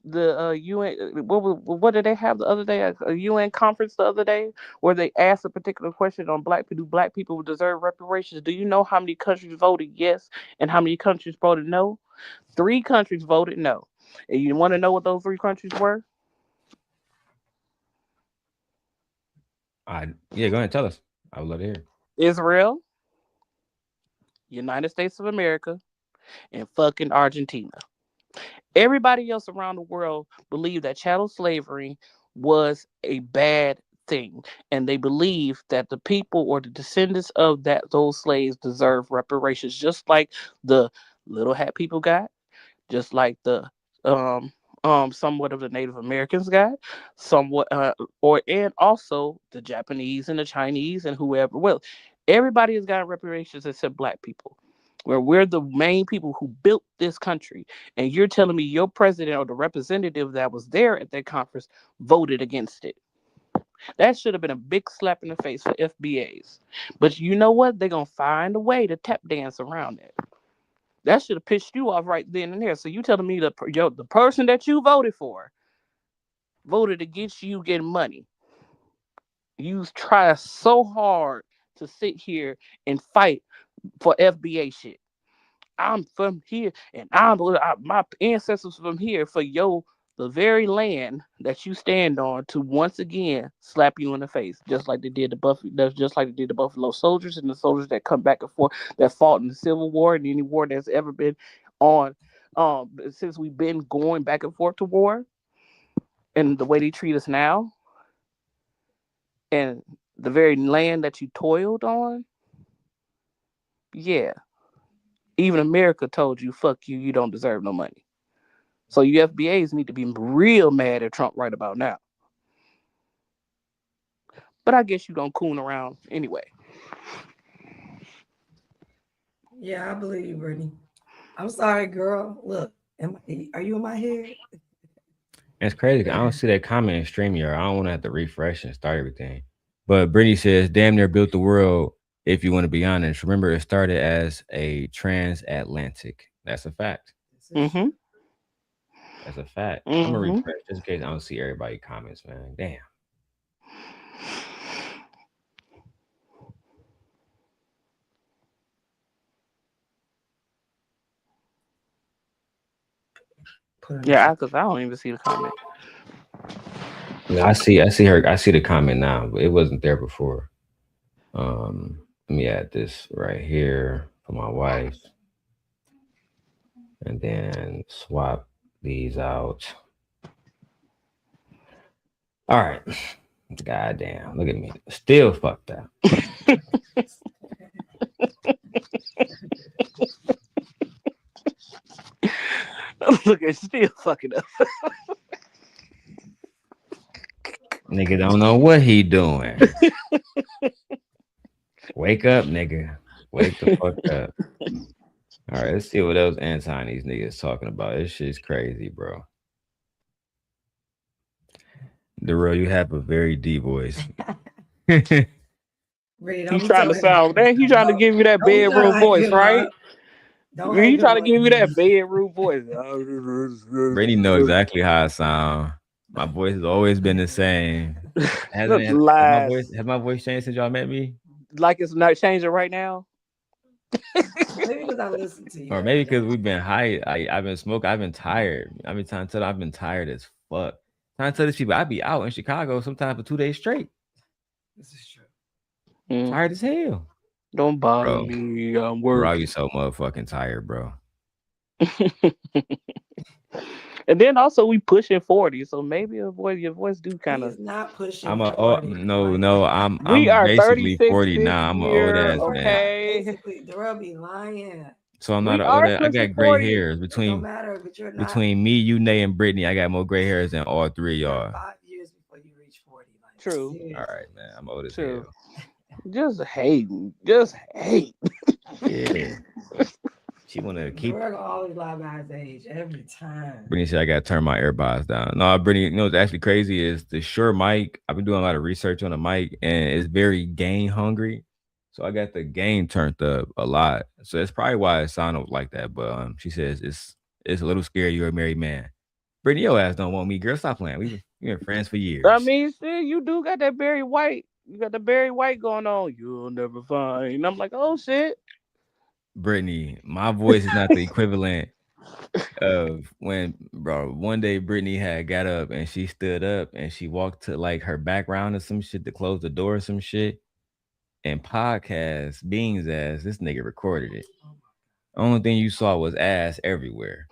UN? What did they have the other day? A UN conference the other day where they asked a particular question on black people. Do black people deserve reparations? Do you know how many countries voted yes and how many countries voted no? 3 countries voted no. And you want to know what those 3 countries were? Yeah, go ahead and tell us. I would love to hear. Israel, United States of America, and fucking Argentina. Everybody else around the world believed that chattel slavery was a bad thing, and they believe that the people or the descendants of those slaves deserve reparations, just like the little hat people got, just like the um somewhat of the Native Americans got, somewhat or and also the Japanese and the Chinese and whoever. Well, everybody has got reparations except black people. where we're the main people who built this country, and you're telling me your president or the representative that was there at that conference voted against it. That should have been a big slap in the face for FBAs. But you know what? They're going to find a way to tap dance around it. That should have pissed you off right then and there. So you telling me the person that you voted for voted against you getting money. You try so hard to sit here and fight for FBA shit. I'm from here, and my ancestors from here for the very land that you stand on to once again slap you in the face, just like they did the Buffalo Soldiers and the soldiers that come back and forth that fought in the Civil War and any war that's ever been on, since we've been going back and forth to war, and the way they treat us now, and the very land that you toiled on. Yeah, even America told you, fuck you, you don't deserve no money. So you FBAs need to be real mad at Trump right about now. But I guess you gonna coon around anyway. Yeah, I believe you, Brittany. I'm sorry, girl. Look, are you in my head? It's crazy. I don't see that comment in StreamYard. I don't want to have to refresh and start everything. But Brittany says, damn near built the world, if you want to be honest. Remember, it started as a transatlantic. That's a fact. Mm-hmm. That's a fact. Mm-hmm. I'm going to refresh just in case I don't see everybody comments, man. Damn. Yeah, because I don't even see the comment. No, I see her. I see the comment now, but it wasn't there before. Let me add this right here for my wife, and then swap these out. All right. Goddamn. Look at me. Still fucked up. Look, it's still fucking up. Nigga don't know what he doing. Wake up, nigga. Wake the fuck up. All right, let's see what else Anton these niggas talking about. This shit's crazy, bro. Darrell, you have a very deep voice. He's trying to sound. He's trying to give you that bedroom voice, right? He's trying to give you that bedroom voice. Brady know exactly how I sound. My voice has always been the same. Has my voice changed since y'all met me? Like it's not changing right now? Maybe because I listened to you. Or maybe because we've been high. I've been smoking. I've been tired. I've been trying to tell them I've been tired as fuck. Trying to tell these people I be out in Chicago sometimes for 2 days straight. This is true. Tired as hell. Don't bother me. I'm working. Bro, you so motherfucking tired, bro. And then also we pushing 40, so maybe your voice do kind of. Not pushing. I'm 40. No. I'm are basically 40 now. I'm an old ass man. Basically, Darrell be lying. So I'm not an old ass. I got gray 40. hairs Don't matter, but you're not. Between me, you, Nay, and Brittany. I got more gray hairs than all three of y'all. 5 years before you reach 40. Like, true. Seriously. All right, man. I'm old as hell. Just hating. Just hate. Yeah. She want to keep. We're gonna always lie about his age every time. Brittany said I got to turn my earbuds down. No, Brittany, you know what's actually crazy is the Shure mic. I've been doing a lot of research on the mic, and it's very gain hungry. So I got the gain turned up a lot. So that's probably why it sounded like that. But she says it's a little scary. You're a married man. Brittany, your ass don't want me, girl. Stop playing. We've been friends for years. I mean, see, you do got that Barry White. You got the Barry White going on. You'll never find. And I'm like, oh shit. Brittany, my voice is not the equivalent of when, bro, one day Brittany had got up and she stood up and she walked to like her background or some shit to close the door or some shit. And podcast Beans ass, this nigga recorded it. Only thing you saw was ass everywhere.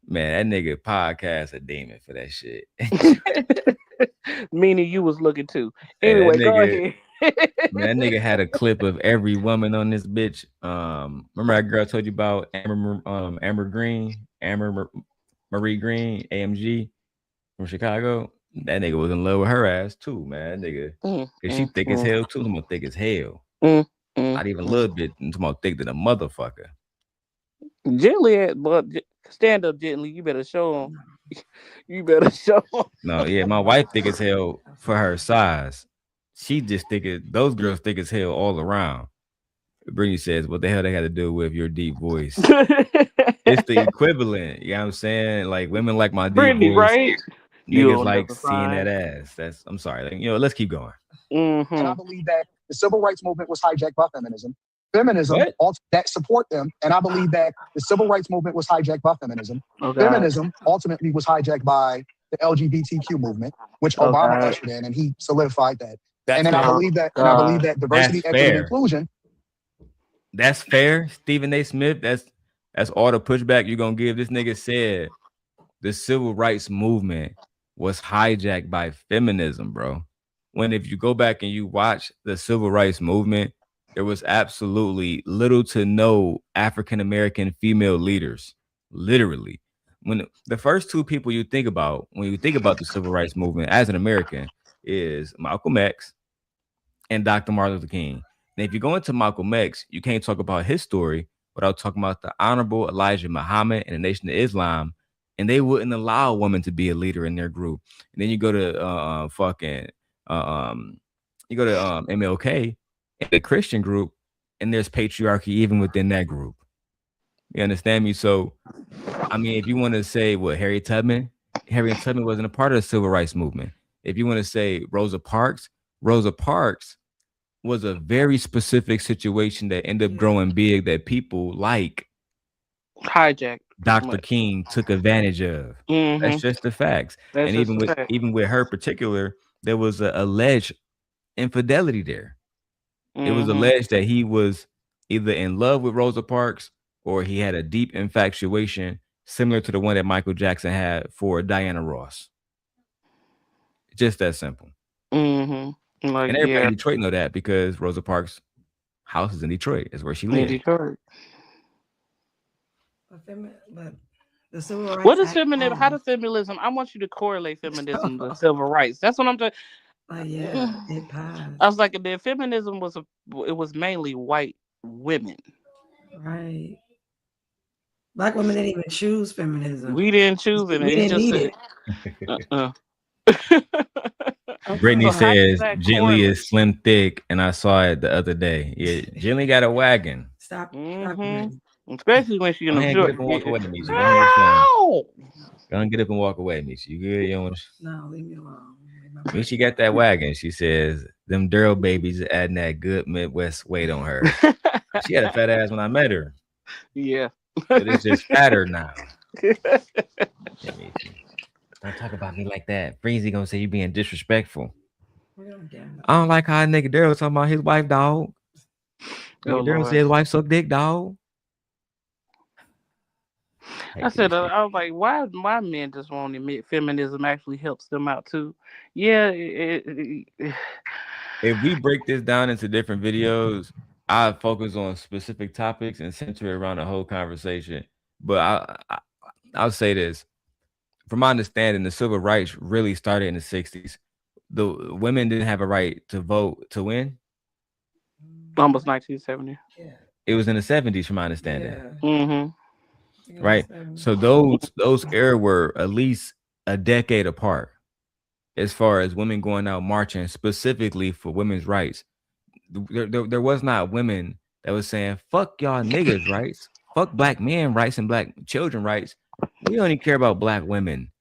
Man, that nigga podcast a demon for that shit. Meaning you was looking too. Anyway, go ahead. Man, that nigga had a clip of every woman on this bitch. Remember that girl I told you about Amber Marie Green, AMG from Chicago? That nigga was in love with her ass too, man. That nigga, cause she thick as hell too. I'm thick as hell. Not even a little bit. I'm talking about thick than a motherfucker. Gently, but stand up gently. You better show them. You better show 'em. No, yeah, my wife thick as hell for her size. She just thick as those girls thick as hell all around. Brittany says, "What the hell they got to do with your deep voice?" It's the equivalent. You know what I'm saying? Like women like my deep Brittany, voice. right? Niggas You'll like never seeing that find. ass. That's I'm sorry. Like, let's keep going. And I Mm-hmm. believe that the civil rights movement was hijacked by feminism. Feminism What? that support them. And I believe that the civil rights movement was hijacked by feminism. Oh God. Feminism ultimately was hijacked by the LGBTQ movement, which Oh Obama God. ushered in, and he solidified that. That's And then I fair. Oh believe that, and I believe God. that That's diversity, equity, and fair. inclusion. That's fair. Stephen A. Smith. That's all the pushback you're gonna give. This nigga said the civil rights movement was hijacked by feminism, bro. When if you go back and you watch the civil rights movement, there was absolutely little to no African American female leaders. Literally. When the first two people you think about when you think about the civil rights movement as an American is Malcolm X and Dr. Martin Luther King. And if you go into Malcolm X, you can't talk about his story without talking about the Honorable Elijah Muhammad and the Nation of Islam. And they wouldn't allow a woman to be a leader in their group. And then you go to uh, um, MLK and the Christian group, and there's patriarchy even within that group. You understand me? So, I mean, if you want to say what Harriet Tubman wasn't a part of the civil rights movement. If you want to say Rosa Parks was a very specific situation that ended up growing big that people like Hijacked pretty Dr. much. King took advantage of. That's Mm-hmm. just the facts. That's And just a fact. even with her particular, there was a alleged infidelity there. It was Mm-hmm. alleged that he was either in love with Rosa Parks or he had a deep infatuation similar to the one that Michael Jackson had for Diana Ross. Just that simple. Mm-hmm. Like And everybody yeah, in Detroit know that because Rosa Parks' house is in Detroit. Is where she in lived. Detroit. But the Civil What Rights is Act feminism? How does passed. feminism? I want you to correlate feminism to civil rights. That's what I'm doing. Yeah, it passed. I was like, the feminism was it was mainly white women. Right. Black women didn't even choose feminism. We didn't choose it. We It's didn't just need a, it. uh. Brittany So how does says that gently correlate? is slim thick, and I saw it the other day. Yeah, gently got a wagon. Stop it, Mm-hmm. Brittany. Especially when she in Go a ahead, get joint. up and walk away, Misha. Go ahead and show 'em. No. Go ahead and get up and walk away, Misha. You good? You don't want to... No, leave me alone. Leave my Misha Brittany got that wagon. She says them Daryl babies adding that good Midwest weight on her. She had a fat ass when I met her, Yeah. but it's just fatter now. Yeah, Misha. Don't talk about me like that. Breezy gonna say you being disrespectful. We're gonna get I don't like how nigga Daryl talking about his wife, dog. Oh Nigga Daryl said Lord. his wife suck dick, dog. I Hate said, this shit. I was like, why men just won't admit feminism actually helps them out too? Yeah, If we break this down into different videos, I focus on specific topics and center it around the whole conversation. But I'll say this: from my understanding, the civil rights really started in the '60s. The women didn't have a right to vote to win. almost 1970. yeah. It was in the '70s, from my understanding, Yeah. Mm-hmm. right? So those era were at least a decade apart as far as women going out marching specifically for women's rights. There was not women that was saying fuck y'all niggas rights, fuck black men rights and black children rights. We only care about black women.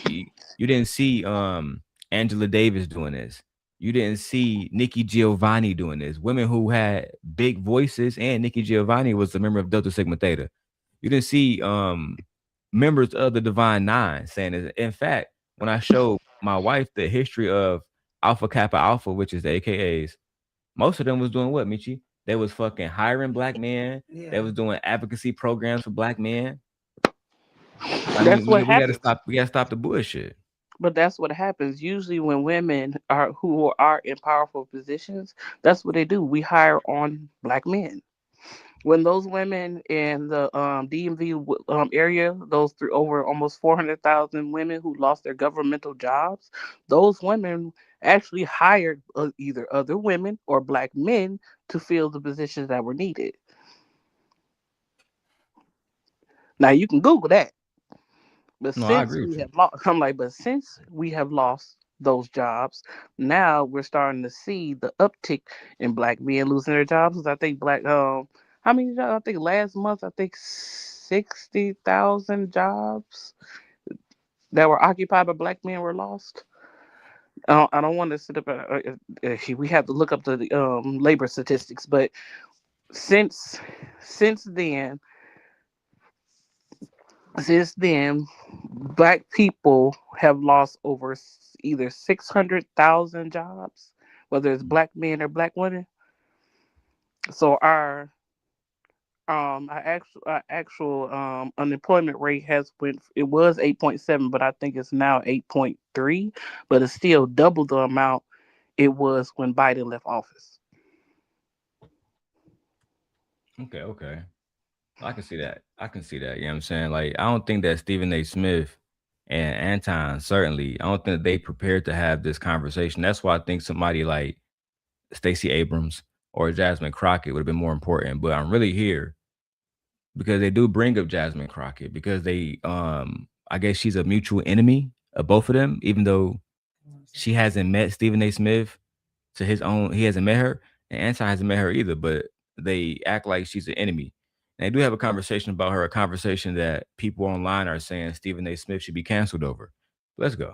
You didn't see Angela Davis doing this. You didn't see Nikki Giovanni doing this. Women who had big voices, and Nikki Giovanni was a member of Delta Sigma Theta. You didn't see members of the Divine Nine saying this. In fact, when I showed my wife the history of Alpha Kappa Alpha, which is the AKAs, most of them was doing what, Michi? They was fucking hiring black men. They was doing advocacy programs for black men. I mean, That's what we gotta happens. stop. We gotta stop the bullshit. But that's what happens. Usually, when women are who are in powerful positions, that's what they do. We hire on black men. When those women in the DMV area, those through over almost 400,000 women who lost their governmental jobs, those women actually hired either other women or black men to fill the positions that were needed. Now you can Google that. But No, I since agree with we you. have lost, I'm like, but since we have lost those jobs, now we're starting to see the uptick in black men losing their jobs. 'Cause I think how many jobs? I think last month, I think 60,000 jobs that were occupied by black men were lost. I don't want to sit up. We have to look up the labor statistics, but since since then, since then, black people have lost over either 600,000 jobs, whether it's black men or black women. So our actual unemployment rate has went. It was 8.7, but I think it's now 8.3. But it's still double the amount it was when Biden left office. Okay. I can see that. I can see that. You know what I'm saying? Like, I don't think that Stephen A. Smith and Anton, certainly, I don't think that they prepared to have this conversation. That's why I think somebody like Stacey Abrams or Jasmine Crockett would have been more important. But I'm really here because they do bring up Jasmine Crockett because I guess she's a mutual enemy of both of them, even though she hasn't met Stephen A. Smith to his own. He hasn't met her, and Anton hasn't met her either. But they act like she's an enemy. And they do have a conversation about her, a conversation that people online are saying Stephen A. Smith should be canceled over. Let's go.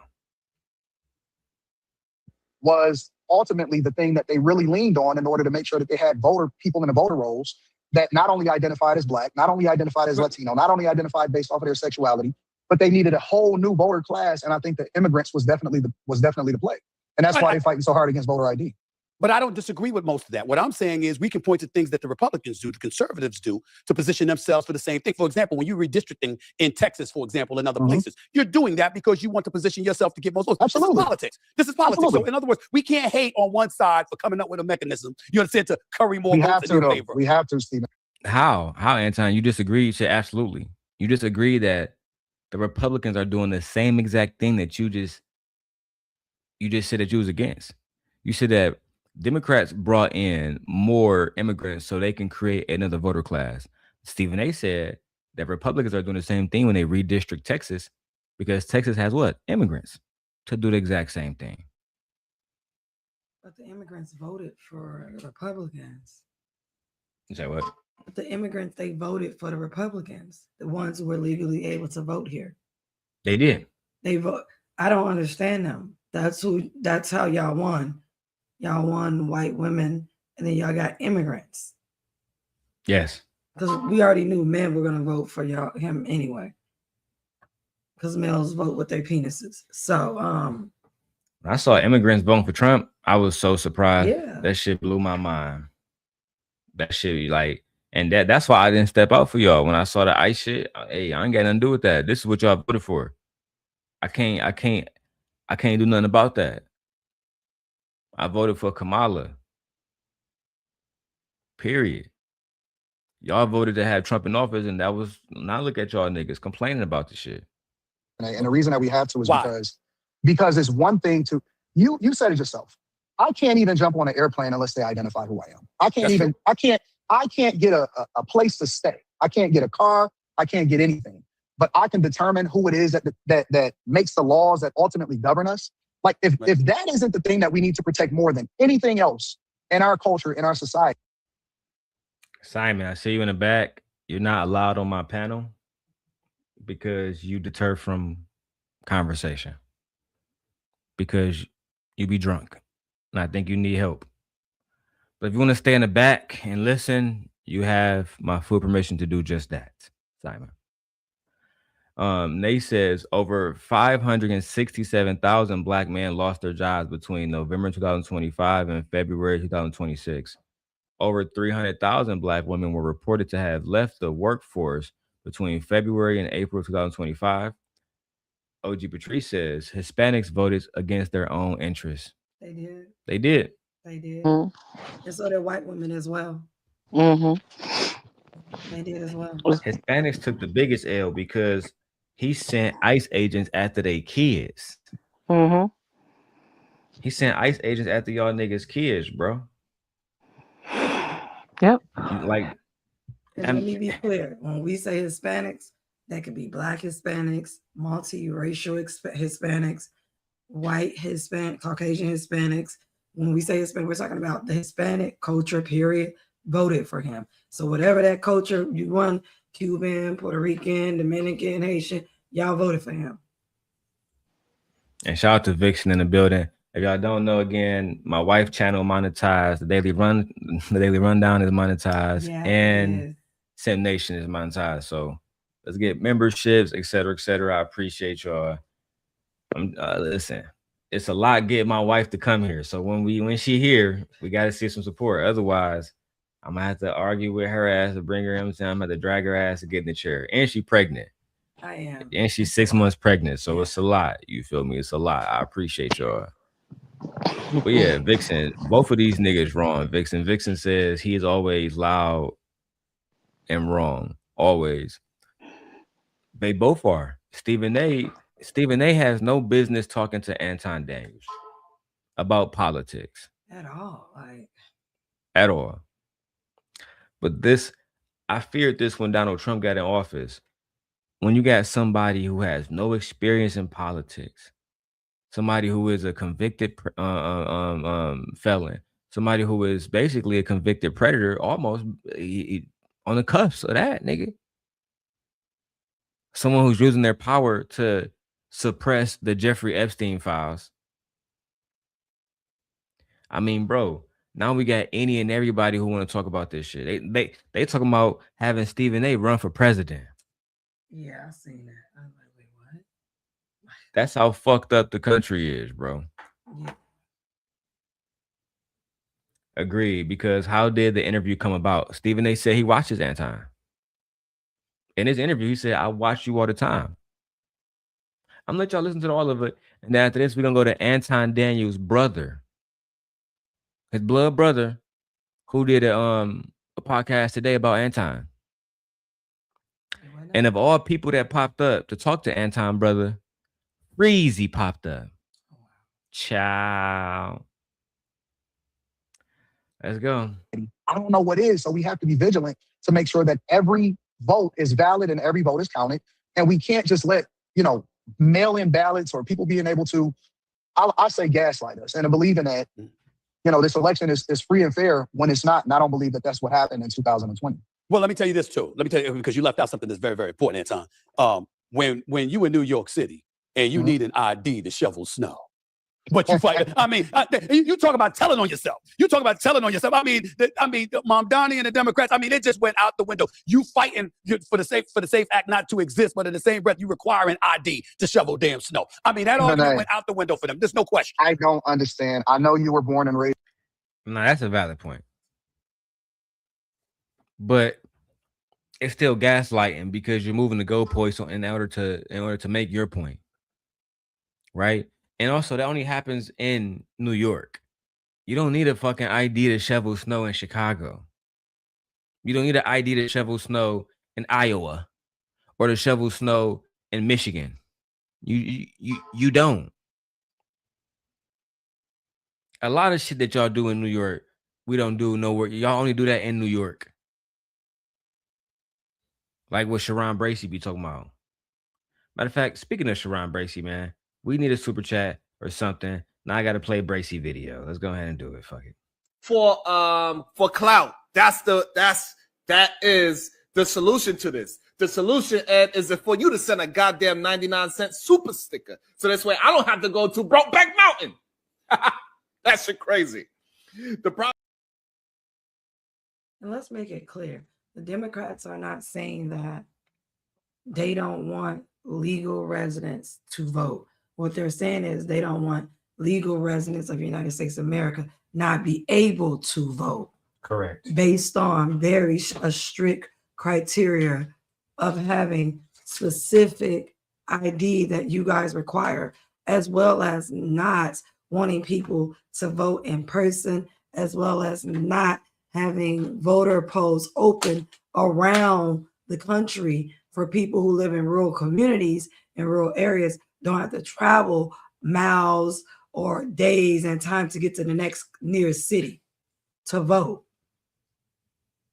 Was ultimately the thing that they really leaned on in order to make sure that they had people in the voter rolls that not only identified as black, not only identified as Latino, not only identified based off of their sexuality, but they needed a whole new voter class. And I think that immigrants was definitely the play. And that's why they're fighting so hard against voter ID. But I don't disagree with most of that. What I'm saying is we can point to things that the Republicans do, the conservatives do, to position themselves for the same thing. For example, when you're redistricting in Texas, for example, and other places, you're doing that because you want to position yourself to get most votes. Absolutely. This is politics. This is politics. Absolutely. So in other words, we can't hate on one side for coming up with a mechanism, you understand, to curry more We votes have in to, your though. favor. We have to, Stephen. How, Anton? You disagree? You said absolutely. You disagree that the Republicans are doing the same exact thing that you just said that you was against. You said that Democrats brought in more immigrants so they can create another voter class. Stephen A. said that Republicans are doing the same thing when they redistrict Texas because Texas has what? Immigrants to do the exact same thing. But the immigrants voted for Republicans. You say what? But the immigrants, they voted for the Republicans, the ones who were legally able to vote here. They did. They vote. I don't understand them. That's how y'all won. Y'all won white women, and then y'all got immigrants. Yes. Because we already knew men were gonna vote for him anyway. Because males vote with their penises. So when I saw immigrants voting for Trump, I was so surprised. Yeah. That shit blew my mind. That shit, like, and that's why I didn't step out for y'all when I saw the ICE shit. Hey, I ain't got nothing to do with that. This is what y'all voted for. I can't do nothing about that. I voted for Kamala. Period. Y'all voted to have Trump in office, and that was now look at y'all niggas complaining about the shit. And the reason that we have to is Why? because it's one thing to you said it yourself. I can't even jump on an airplane unless they identify who I am. I can't get a place to stay. I can't get a car. I can't get anything. But I can determine who it is that makes the laws that ultimately govern us. Like if that isn't the thing that we need to protect more than anything else in our culture, in our society. Simon, I see you in the back. You're not allowed on my panel because you deter from conversation. Because you be drunk. And I think you need help. But if you want to stay in the back and listen, you have my full permission to do just that, Simon. Nate says over 567,000 black men lost their jobs between November 2025 and February 2026. Over 300,000 black women were reported to have left the workforce between February and April 2025. OG Patrice says Hispanics voted against their own interests. They did. They did. They did. Mm-hmm. And so did white women as well. Mm-hmm. They did as well. Hispanics took the biggest L because he sent ICE agents after their kids. Mm-hmm. He sent ICE agents after y'all niggas' kids, bro. Yep. Like, and let me be clear. When we say Hispanics, That could be Black Hispanics, multiracial Hispanics, white Hispanic, Caucasian Hispanics. When we say Hispanic, we're talking about the Hispanic culture, period, voted for him. So whatever that culture you want, Cuban, Puerto Rican, Dominican, Haitian, y'all voted for him. And shout out to Vixen in the building. If y'all don't know, again, my wife channel monetized. The Daily Rundown is monetized, Yeah, and Sim Nation is monetized. So let's get memberships, et cetera, et cetera. I appreciate y'all. Listen, it's a lot getting my wife to come here. So when she here, we got to see some support. Otherwise, I'm gonna have to argue with her ass to bring her in. I'm gonna have to drag her ass to get in the chair. And she pregnant. I am. And she's 6 months pregnant. So it's a lot. You feel me? It's a lot. I appreciate y'all. But yeah, Vixen, both of these niggas wrong. Vixen says he is always loud and wrong. Always. They both are. Stephen A has no business talking to Anton Daniels about politics. At all. Like, at all. But I feared this when Donald Trump got in office. When you got somebody who has no experience in politics, somebody who is a convicted felon, somebody who is basically a convicted predator, almost on the cuffs of that, nigga. Someone who's using their power to suppress the Jeffrey Epstein files. I mean, bro, now we got any and everybody who want to talk about this shit. They talking about having Stephen A run for president. Yeah, I seen that. I'm like, wait, what? That's how fucked up the country is, bro. Yeah. Agreed. Because how did the interview come about? Stephen A said he watches Anton. In his interview, he said, I watch you all the time. I'm gonna let y'all listen to all of it. And then after this, we're gonna go to Anton Daniels' brother, his blood brother, who did a podcast today about Anton. And of all people that popped up to talk to Anton, brother, Bracey popped up. Ciao. Let's go. I don't know what is, so we have to be vigilant to make sure that every vote is valid and every vote is counted. And we can't just let, mail-in ballots or people being able to, I say gaslight us. And I believe in that, this election is free and fair when it's not. And I don't believe that that's what happened in 2020. Well, let me tell you this too. Let me tell you, because you left out something that's very, very important, Anton. When you in New York City and you need an ID to shovel snow, but you fight. I mean, you talk about telling on yourself. You talk about telling on yourself. I mean, Mom Donnie and the Democrats. I mean, it just went out the window. You fighting for the safe act not to exist, but in the same breath, you require an ID to shovel damn snow. I mean, that argument went out the window for them. There's no question. I don't understand. I know you were born and raised. No, that's a valid point. But it's still gaslighting because you're moving the goalposts in order to make your point, right? And also, that only happens in New York. You don't need a fucking ID to shovel snow in Chicago. You don't need an ID to shovel snow in Iowa or to shovel snow in Michigan. You don't. A lot of shit that y'all do in New York, we don't do nowhere. Y'all only do that in New York. Like what Sharon Bracey be talking about. Matter of fact, speaking of Sharon Bracey, man, we need a super chat or something. Now I got to play Bracey video. Let's go ahead and do it. Fuck it. For clout. That is the solution to this. The solution, Ed, is for you to send a goddamn 99-cent super sticker. So this way I don't have to go to Brokeback Mountain. That shit crazy. The problem. And let's make it clear. The Democrats are not saying that they don't want legal residents to vote. What they're saying is they don't want legal residents of the United States of America not be able to vote. Correct. Based on very strict criteria of having specific ID that you guys require, as well as not wanting people to vote in person, as well as not having voter polls open around the country for people who live in rural communities and rural areas, don't have to travel miles or days and time to get to the next nearest city to vote.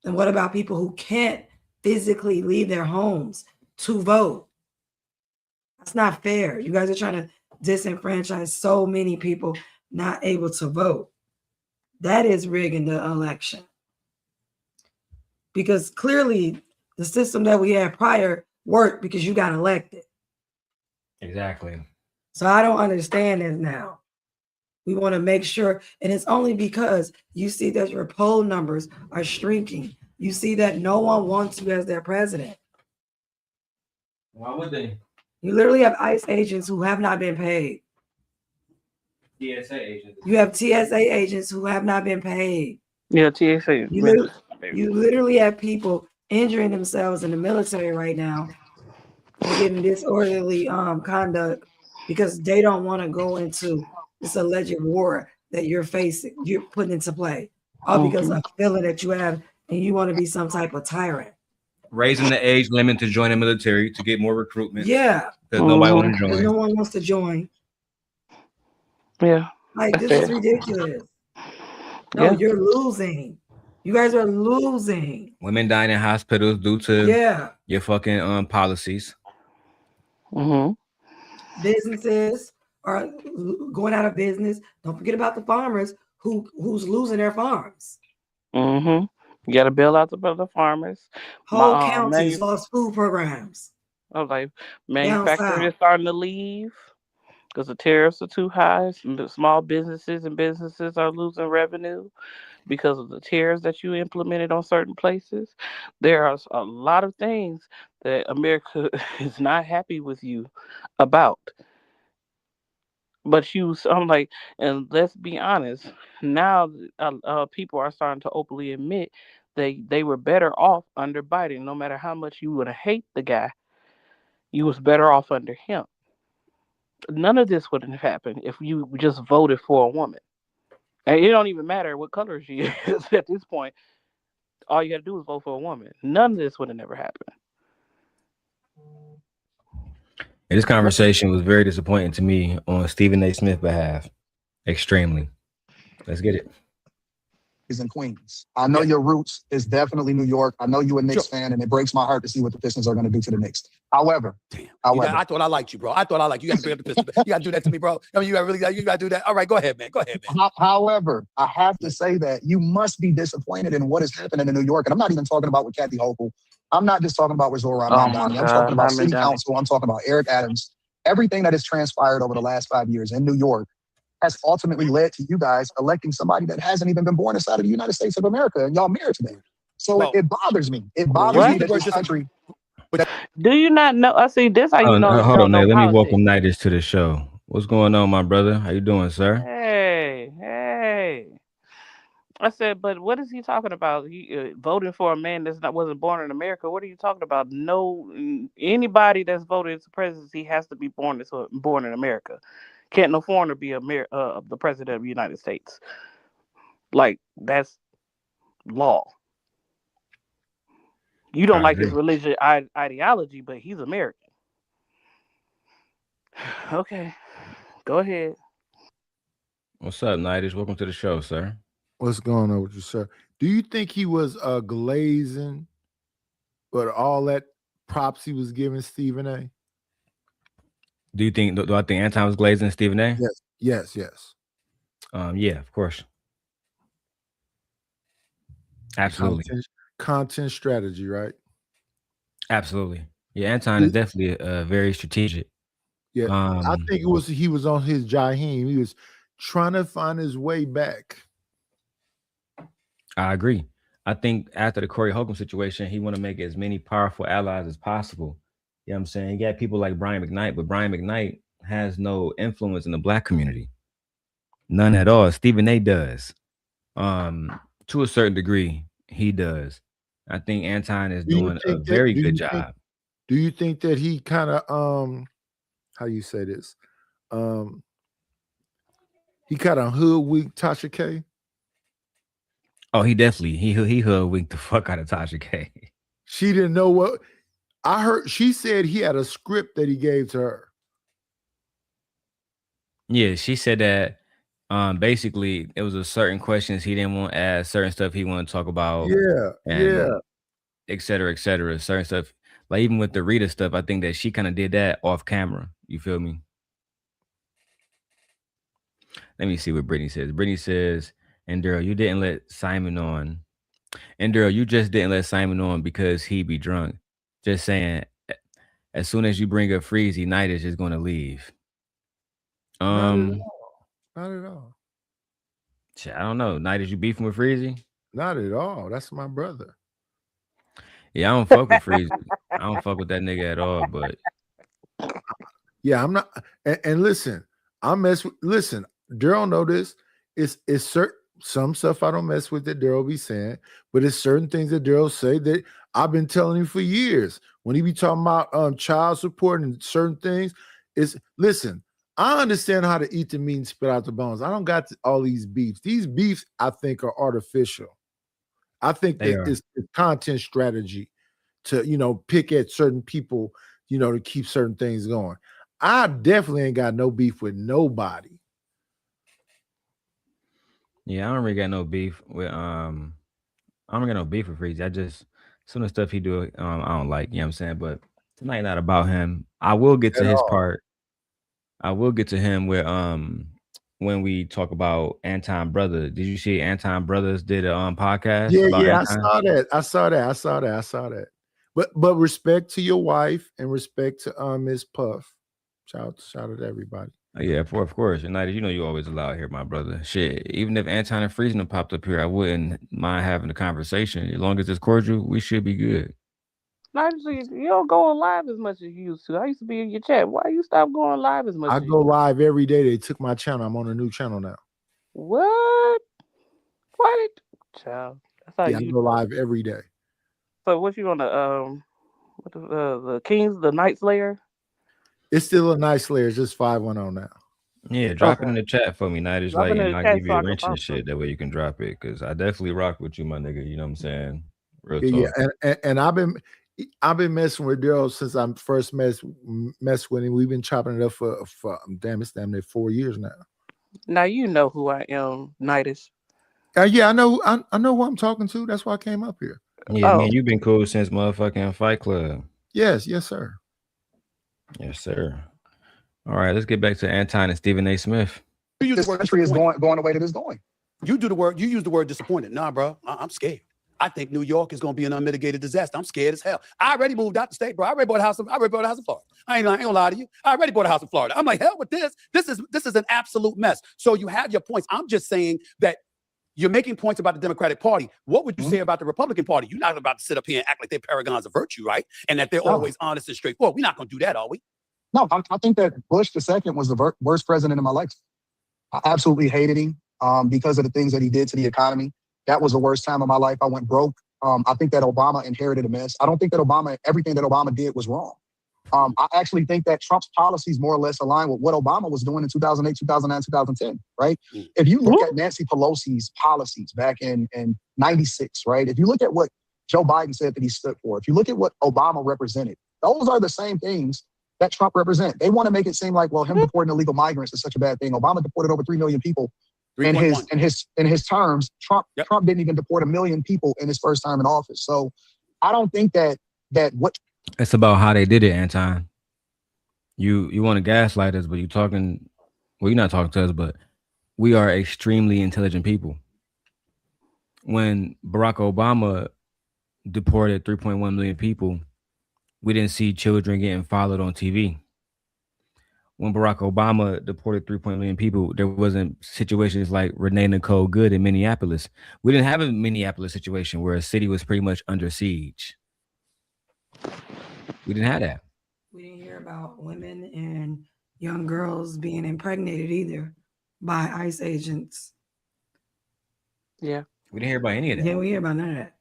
And what about people who can't physically leave their homes to vote. That's not fair. You guys are trying to disenfranchise so many people not able to vote. That is rigging the election. Because clearly the system that we had prior worked because you got elected. Exactly. So I don't understand this now. We want to make sure, and it's only because you see that your poll numbers are shrinking. You see that no one wants you as their president. Why would they? You literally have ICE agents who have not been paid. TSA agents. You have TSA agents who have not been paid. Yeah, TSA. You literally have people injuring themselves in the military right now for getting disorderly conduct because they don't want to go into this alleged war that you're putting into play, all because of a feeling that you have and you want to be some type of tyrant. Raising the age limit to join the military to get more recruitment. Yeah. Because nobody want to join. No one wants to join. Yeah. Like, this is ridiculous. No, you're losing. You guys are losing. Women dying in hospitals due to your fucking policies. Businesses are going out of business. Don't forget about the farmers who's losing their farms. You got to bail out the farmers. Whole counties lost food programs. I was like, manufacturers are starting to leave because the tariffs are too high. Small businesses are losing revenue because of the tariffs that you implemented on certain places. There are a lot of things that America is not happy with you about. But I'm like, and let's be honest, now people are starting to openly admit they were better off under Biden. No matter how much you would hate the guy, you was better off under him. None of this wouldn't have happened if you just voted for a woman. And it don't even matter what color she is at this point. All you got to do is vote for a woman. None of this would have never happened. And this conversation was very disappointing to me on Stephen A. Smith's behalf. Extremely. Let's get it. In Queens. I know your roots is definitely New York. I know you're a Knicks fan, and it breaks my heart to see what the Pistons are going to do to the Knicks. However, I thought I liked you, bro. I thought I liked you. You got to bring up the Pistons. You got to do that to me, bro. I mean, you got to do that. All right, go ahead, man. However, I have to say that you must be disappointed in what is happening in New York, and I'm not even talking about with Kathy Hochul. I'm not just talking about with Zoran Mamdani. I'm talking about City Council. I'm talking about Eric Adams. Everything that has transpired over the last 5 years in New York has ultimately led to you guys electing somebody that hasn't even been born inside of the United States of America, and y'all married today. So it bothers me. It bothers me that this country. Do you not know? I see this. How you know? Hold on, Nate. Let me welcome Nighters to the show. What's going on, my brother? How you doing, sir? Hey. I said, but what is he talking about? He voting for a man wasn't born in America. What are you talking about? No, anybody that's voted into presidency has to be born in America. Can't no foreigner be the president of the United States. Like, that's law. You don't like his religious ideology, but he's American. Okay, go ahead. What's up, Nighters? Welcome to the show, sir. What's going on with you, sir? Do you think he was glazing, but all that props he was giving Stephen A? Do I think Anton was glazing Stephen A? Yes. Yeah, of course. Absolutely. Content strategy, right? Absolutely. Yeah, Anton is definitely very strategic. Yeah, I think he was on his Jaheim. He was trying to find his way back. I agree. I think after the Corey Holcomb situation, he want to make as many powerful allies as possible. You know what I'm saying? You got people like Brian McKnight, but Brian McKnight has no influence in the Black community. None at all. Stephen A. does. To a certain degree, he does. I think Anton is doing a very good job. Do you think that he kind of how you say this? He kind of hoodwinked Tasha K? Oh, he definitely he hoodwinked the fuck out of Tasha K. She didn't know what I heard. She said he had a script that he gave to her. Yeah, she said that basically it was a certain questions he didn't want to ask, certain stuff he wanted to talk about. Yeah. Et cetera, certain stuff. Like even with the Rita stuff, I think that she kind of did that off camera. You feel me? Let me see what Brittany says. Brittany says, and Daryl, you didn't let Simon on. And Daryl, you just didn't let Simon on because he be drunk. Just saying, as soon as you bring up Freezy, Night is just gonna leave. Not at Um, all. Not at all. shit, I don't know. Night is you beefing with Freezy? Not at all. That's my brother. Yeah, I don't fuck with Freezy. I don't fuck with that nigga at all. But Yeah, I'm not. And listen, I mess with. Listen, Daryl know this. It's certain some stuff I don't mess with that Daryl be saying, but it's certain things that Daryl say that I've been telling him for years. When he be talking about child support and certain things, is listen. I understand how to eat the meat and spit out the bones. I don't got all these beefs. These beefs I think are artificial. I think they that are. it's the content strategy to pick at certain people, to keep certain things going. I definitely ain't got no beef with nobody. Yeah, I don't really got no beef with I don't got no beef with Freezy. I just some of the stuff he do I don't like, you know what I'm saying? But tonight not about him. I will get to At his all. part. I will get to him with when we talk about Anton Brother. Did you see Anton Brothers did a podcast Yeah, about yeah, I Anton? saw that. I saw that. I saw that. I saw that. But respect to your wife and respect to Miss Puff. Shout out to everybody. Oh, yeah, of course. United, you know you always allowed here, my brother. Shit, even if Anton and Friesen popped up here, I wouldn't mind having a conversation. As long as it's cordial, we should be good. Actually, you don't go on live as much as you used to. I used to be in your chat. Why you stop going live as much I as go you? live every day. They took my channel. I'm on a new channel now. What? Why did child? That's how Yeah, I you go know. live every day. So what you on what the Kings, the Knight Slayer? It's still a nice layer. It's just 510 now. Yeah, drop it Okay, in the chat for me, Night is drop like, it in and the I'll chat give so you a I can wrench and follow shit. them. That way you can drop it. Cause I definitely rock with you, my nigga. You know what I'm saying? Real Yeah, talk. and I've been messing with Daryl since I first messed with him. We've been chopping it up for it's damn near 4 years now. Now you know who I am, Knightish. Yeah, I know who I'm talking to. That's why I came up here. Yeah, Oh, man, you've been cool since motherfucking Fight Club. Yes, sir. Yes, sir. All right, let's get back to Anton and Stephen A. Smith. You use This the word country is disappointed. going the way that it's going. You do the word. You use the word disappointed. Nah, bro. I'm scared. I think New York is going to be an unmitigated disaster. I'm scared as hell. I already moved out the state, bro. I already bought a house. I already bought a house in Florida. I ain't gonna lie to you. I already bought a house in Florida. I'm like, hell with this. This is an absolute mess. So you have your points. I'm just saying that you're making points about the Democratic Party. What would you say about the Republican Party? You're not about to sit up here and act like they're paragons of virtue, right? And that they're No, always honest and straightforward. We're not going to do that, are we? no, I think that Bush the second was the worst president in my life. I absolutely hated him because of the things that he did to the economy. That was the worst time of my life. I went broke. I think that Obama inherited a mess. I don't think that everything that Obama did was wrong. I actually think that Trump's policies more or less align with what Obama was doing in 2008, 2009, 2010, right? If you look at Nancy Pelosi's policies back in 96, right? If you look at what Joe Biden said that he stood for, if you look at what Obama represented, those are the same things that Trump represent. They want to make it seem like, well, him deporting illegal migrants is such a bad thing. Obama deported over 3 million people in 3.1. his terms. Trump Yep. Trump didn't even deport 1 million people in his first time in office. So I don't think that what It's about how they did it, Anton. You want to gaslight us, but you talking. Well, you're not talking to us, but we are extremely intelligent people. When Barack Obama deported 3.1 million people, we didn't see children getting followed on TV. When Barack Obama deported 3.1 million people, there wasn't situations like Renee Nicole Good in Minneapolis. We didn't have a Minneapolis situation where a city was pretty much under siege. We didn't have that. We didn't hear about women and young girls being impregnated either by ICE agents. yeah. We didn't hear about any of Yeah, that. we hear about none of that.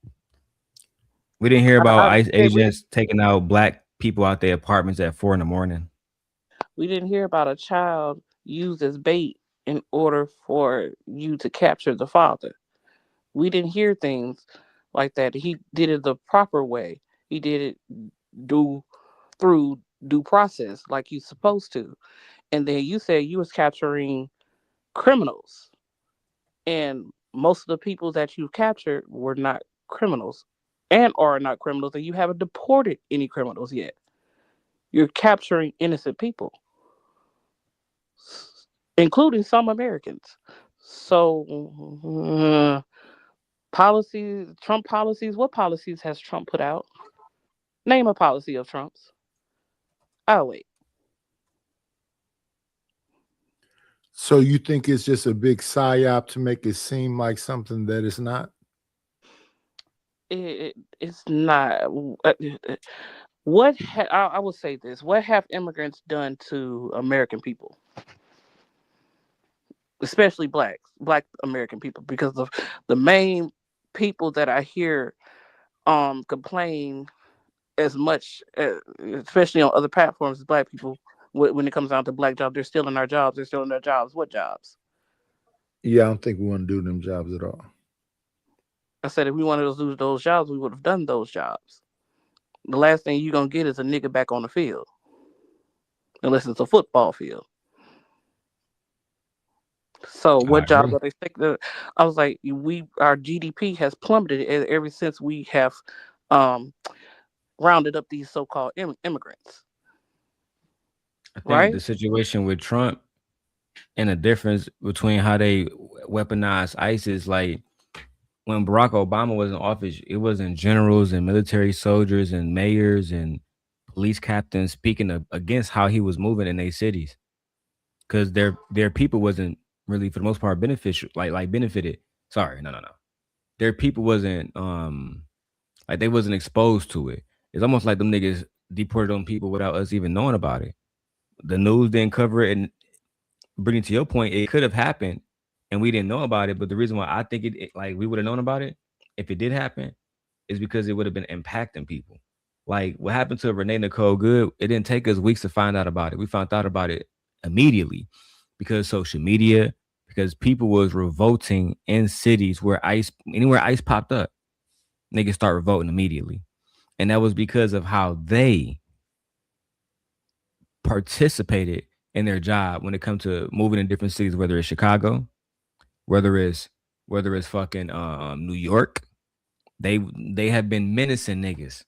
We didn't hear about ICE Hey, agents taking out black people out their apartments at 4 a.m. we didn't hear about a child used as bait in order for you to capture the father. We didn't hear things like that. He did it the proper way. He did it due through due process, like you're supposed to. And then you said you was capturing criminals, and most of the people that you captured were not criminals. and are not criminals, and you haven't deported any criminals yet. You're capturing innocent people, including some Americans. So, policies, Trump policies, what policies has Trump put out? Name a policy of Trump's. Oh, wait. So you think it's just a big psyop to make it seem like something that it's not? It's not. I will say this: what have immigrants done to American people, especially Black American people? Because of the main people that I hear complain as much, especially on other platforms, as Black people. When it comes down to Black jobs, they're still in our jobs. They're still in their jobs. What jobs? Yeah, I don't think we want to do them jobs at all. I said if we wanted to lose those jobs, we would have done those jobs. The last thing you're gonna get is a nigga back on the field, unless it's a football field. So I what jobs agree. are they taking? I was like, our GDP has plummeted ever since we have um, rounded up these so-called immigrants, I think right? the situation with Trump and the difference between how they weaponize ICE is like when Barack Obama was in office, it wasn't generals and military soldiers and mayors and police captains speaking against how he was moving in their cities because their people wasn't really for the most part beneficial, like benefited. Sorry, no. Their people wasn't like they wasn't exposed to it. It's almost like them niggas deported on people without us even knowing about it. The news didn't cover it, and bringing to your point, it could have happened, and we didn't know about it. But the reason why I think like we would have known about it if it did happen is because it would have been impacting people. Like what happened to Renee Nicole Good, it didn't take us weeks to find out about it. We found out about it immediately because social media, because people was revolting in cities where anywhere ICE popped up, niggas start revolting immediately. And that was because of how they participated in their job when it comes to moving in different cities, whether it's Chicago, whether it's fucking New York. They have been menacing niggas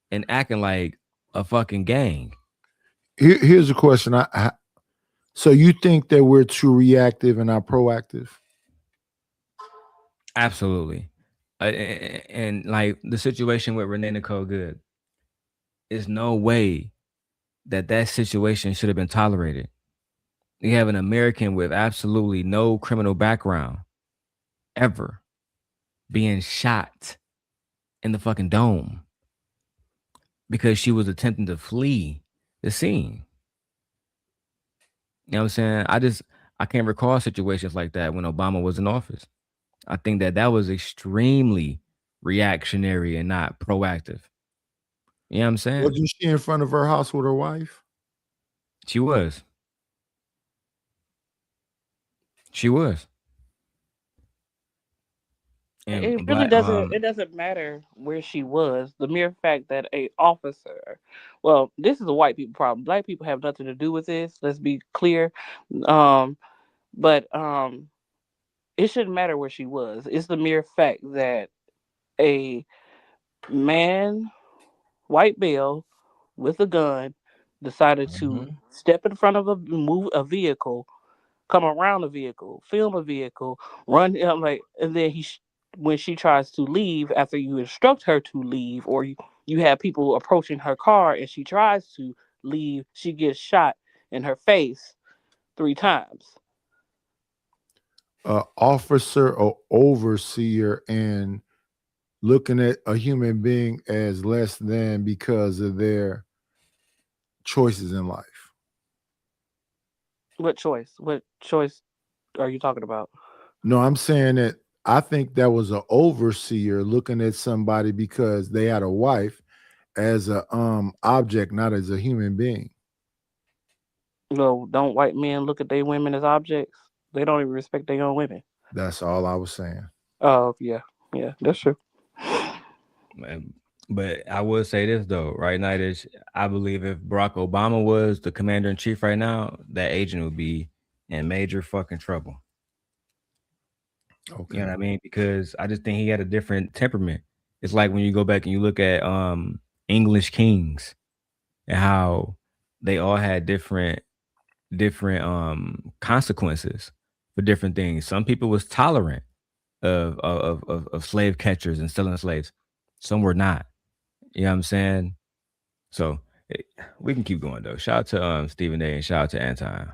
and acting like a fucking gang. Here's a question. So you think that we're too reactive and not proactive? Absolutely. And like the situation with Renee Nicole Good, there's no way that situation should have been tolerated. You have an American with absolutely no criminal background ever being shot in the fucking dome because she was attempting to flee the scene. You know what I'm saying? I can't recall situations like that when Obama was in office. I think that was extremely reactionary and not proactive. You know what I'm saying? Wasn't she in front of her house with her wife? She was. She was. And It really black doesn't. It doesn't matter where she was. The mere fact that a officer, well, this is a white people problem. Black people have nothing to do with this. Let's be clear. Um, but it shouldn't matter where she was. It's the mere fact that a man, white male, with a gun, decided to Mhm. step in front of a vehicle, come around a vehicle, film a vehicle, run. I'm like, and then when she tries to leave after you instruct her to leave, or you have people approaching her car and she tries to leave, she gets shot in her face 3 times. Officer or overseer and looking at a human being as less than because of their choices in life. What choice? What choice are you talking about? No, I'm saying that I think that was an overseer looking at somebody because they had a wife as a object, not as a human being. No, don't white men look at their women as objects? They don't even respect their own women. That's all I was saying. Oh yeah, yeah, that's true. But I will say this though, right now, I believe if Barack Obama was the commander in chief right now, that agent would be in major fucking trouble. Okay. You know what I mean? Because I just think he had a different temperament. It's like when you go back and you look at English kings and how they all had different consequences for different things. Some people was tolerant of slave catchers and selling slaves. Some were not. You know what I'm saying? So we can keep going though. Shout out to Stephen A and shout out to Anton.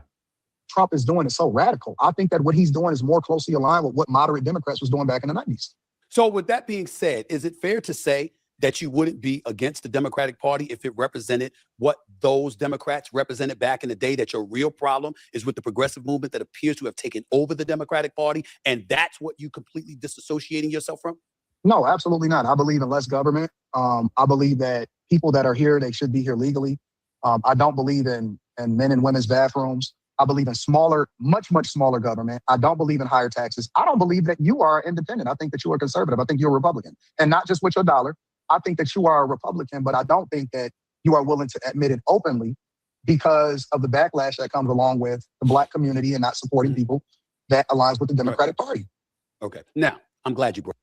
Trump is doing is so radical. I think that what he's doing is more closely aligned with what moderate Democrats was doing back in the 90s. So with that being said, is it fair to say that you wouldn't be against the Democratic Party if it represented what those Democrats represented back in the day, that your real problem is with the progressive movement that appears to have taken over the Democratic Party, and that's what you completely disassociating yourself from? No, absolutely not. I believe in less government. I believe that people that are here, they should be here legally. I don't believe in men and women's bathrooms. I believe in smaller, much, much smaller government. I don't believe in higher taxes. I don't believe that you are independent. I think that you are conservative. I think you're a Republican. And not just with your dollar. I think that you are a Republican, but I don't think that you are willing to admit it openly because of the backlash that comes along with the Black community and not supporting people that aligns with the Democratic Party. Okay. Now, I'm glad you brought.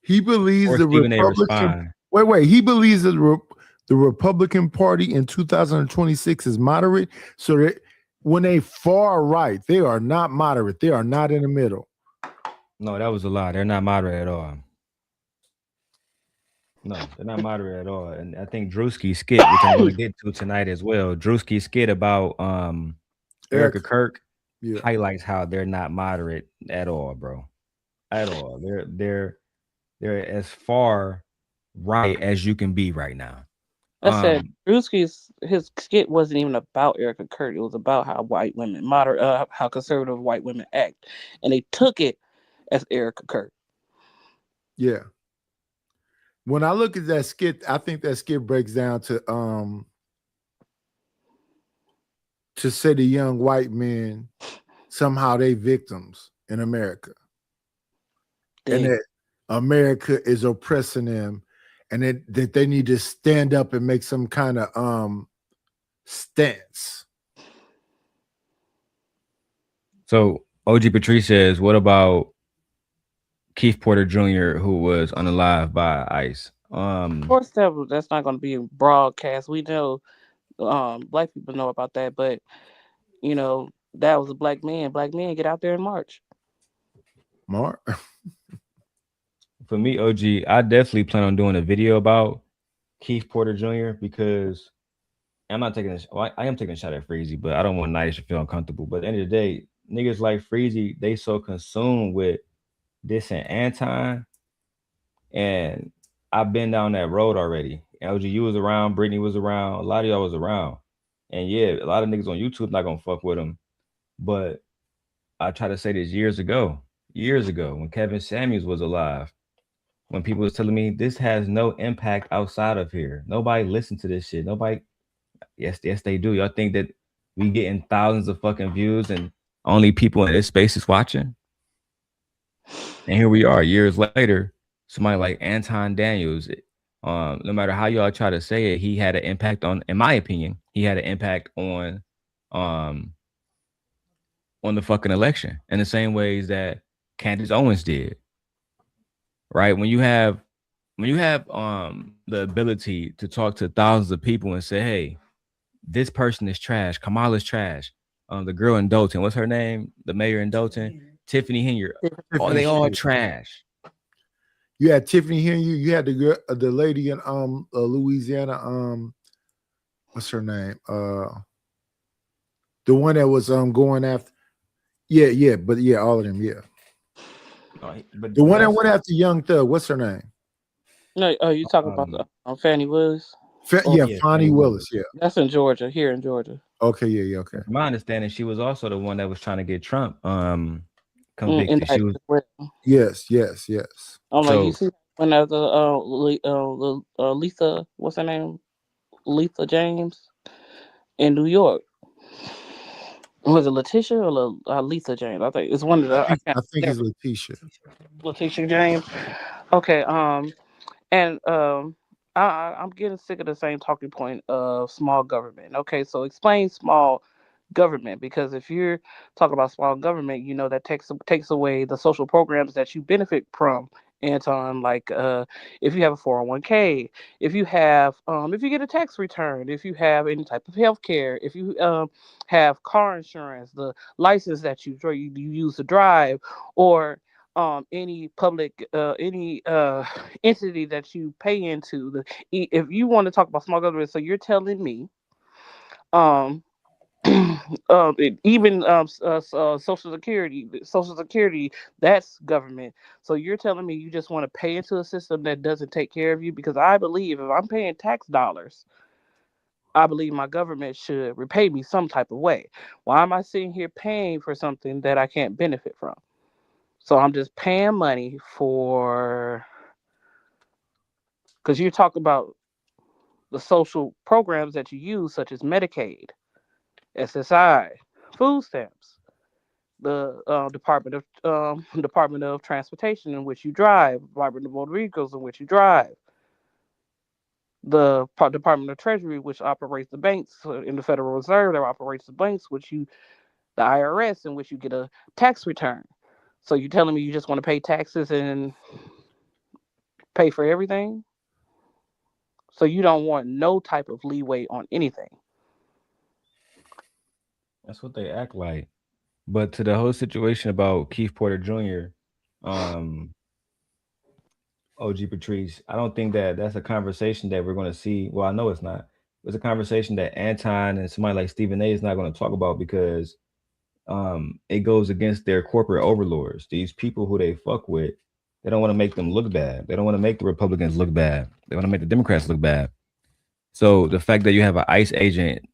He believes Or the Stephen A. Republican. respond. Wait. He believes that the Republican Party in 2026 is moderate. So that when they far right, they are not moderate. They are not in the middle. No, that was a lie. They're not moderate at all. No, they're not moderate at all. And I think Drewski's skit, which I'm going to get to tonight as well, Drewski's skit about Erica Kirk highlights how they're not moderate at all, bro. At all. They're as far right as you can be right now. I said Drewski's his skit wasn't even about Erica Kirk. It was about how white women how conservative white women act, and they took it as Erica Kirk. Yeah. When I look at that skit, I think that skit breaks down to say the young white men somehow they victims in America. And that America is oppressing them, and that they need to stand up and make some kind of stance. So OG Patrice says, what about Keith Porter Jr., who was unalived by ICE? Of course, that's not going to be broadcast. We know, Black people know about that, but you know that was a black man. Black men get out there and march. Mark. For me, OG, I definitely plan on doing a video about Keith Porter Jr. because I'm not taking this. Well, I am taking a shot at Freezy, but I don't want Nice to feel uncomfortable. But at the end of the day, niggas like Freezy, they so consumed with this and Anton, and I've been down that road already. LG, you was around, Brittany was around, a lot of y'all was around, and yeah, a lot of niggas on YouTube not gonna fuck with him. But I tried to say this years ago, when Kevin Samuels was alive, when people was telling me this has no impact outside of here. Nobody listen to this shit. Nobody. Yes, they do. Y'all think that we getting thousands of fucking views and only people in this space is watching? And here we are, years later. Somebody like Anton Daniels, no matter how y'all try to say it, he had an impact on, in my opinion, he had an impact on the fucking election in the same ways that Candace Owens did. Right? When you have the ability to talk to thousands of people and say, hey, this person is trash, Kamala's trash, the girl in Dalton, what's her name? The mayor in Dalton, Tiffany Henry. Oh, they all trash. You had Tiffany Henry. You had the lady in Louisiana. What's her name? The one that was going after. Yeah, but yeah, all of them. Yeah. But the one that went after Young Thug. What's her name? No, you talking about Fannie Willis? Fannie Willis. Yeah, that's in Georgia. Here in Georgia. Okay, yeah, okay. From my understanding, she was also the one that was trying to get Trump convicted. She was. Yes. I'm like, you see, when Lisa, what's her name? Lisa James in New York. Was it Letitia or Lisa James? I think it's one of the. I think it's Letitia. Letitia James. Okay. And I'm getting sick of the same talking point of small government. Okay, so explain small government, because if you're talking about small government, you know that takes away the social programs that you benefit from Anton, like if you have a 401k, if you get a tax return, if you have any type of health care, if you have car insurance, the license that you use to drive, or any public any entity that you pay into. If you want to talk about small government, so you're telling me um even social security, that's government. So you're telling me you just want to pay into a system that doesn't take care of you? Because I believe if I'm paying tax dollars, I believe my government should repay me some type of way. Why am I sitting here paying for something that I can't benefit from? So I'm just paying money for, because you talk about the social programs that you use, such as Medicaid, SSI, food stamps, the Department of Transportation in which you drive, Department of Motor Vehicles in which you drive, the Department of Treasury, which operates the banks, in the Federal Reserve that operates the banks, the IRS, in which you get a tax return. So you're telling me you just want to pay taxes and pay for everything? So you don't want no type of leeway on anything? That's what they act like. But to the whole situation about Keith Porter Jr., OG Patrice, I don't think that that's a conversation that we're going to see. Well, I know it's not. It's a conversation that Anton and somebody like Stephen A is not going to talk about because it goes against their corporate overlords. These people who they fuck with, they don't want to make them look bad. They don't want to make the Republicans look bad. They want to make the Democrats look bad. So the fact that you have an ICE agent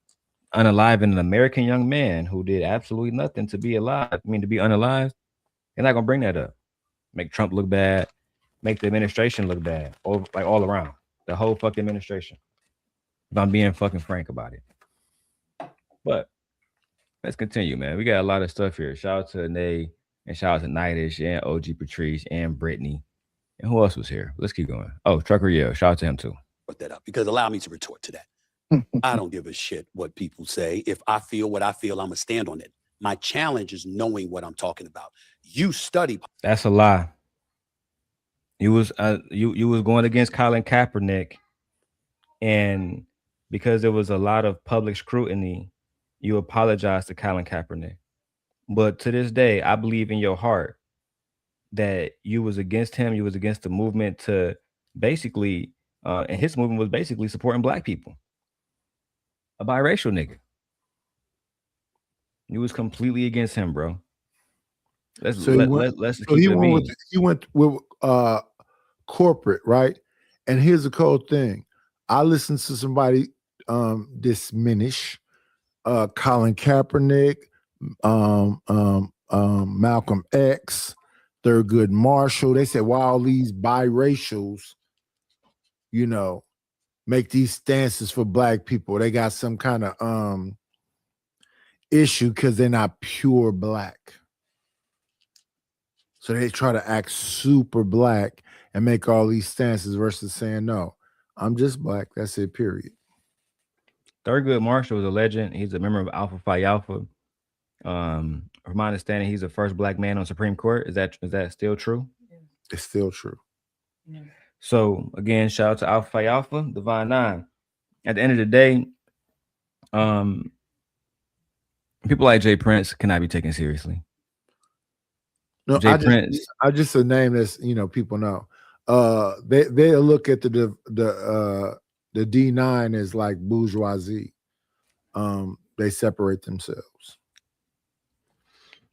unaliving an American young man who did absolutely nothing to be alive, to be unalived, they're not gonna bring that up. Make Trump look bad, make the administration look bad, all around. The whole fucking administration. If I'm being fucking frank about it. But let's continue, man. We got a lot of stuff here. Shout out to Nay and shout out to Nightish and OG Patrice and Brittany. And who else was here? Let's keep going. Oh, Trucker Yell. Shout out to him too. Put that up because allow me to retort to that. I don't give a shit what people say. If I feel what I feel, I'm going to stand on it. My challenge is knowing what I'm talking about. You study. That's a lie. You was you was going against Colin Kaepernick, and because there was a lot of public scrutiny, you apologized to Colin Kaepernick. But to this day, I believe in your heart that you was against him. You was against the movement to basically, and his movement was basically supporting black people. A biracial nigga. You was completely against him, bro. Let's keep it he went with corporate, right? And here's the cold thing. I listened to somebody diminish Colin Kaepernick, Malcolm X, Thurgood Marshall. They said, why all these biracials, make these stances for black people? They got some kind of issue because they're not pure black. So they try to act super black and make all these stances versus saying, no, I'm just black. That's it, period. Thurgood Marshall was a legend. He's a member of Alpha Phi Alpha. From my understanding, he's the first black man on Supreme Court. Is that still true? Yeah. It's still true. Yeah. So again, shout out to Alpha Phi Alpha, Divine Nine. At the end of the day, people like Jay Prince cannot be taken seriously. No, I just a name that's people know. They'll look at the D9 as like bourgeoisie. They separate themselves.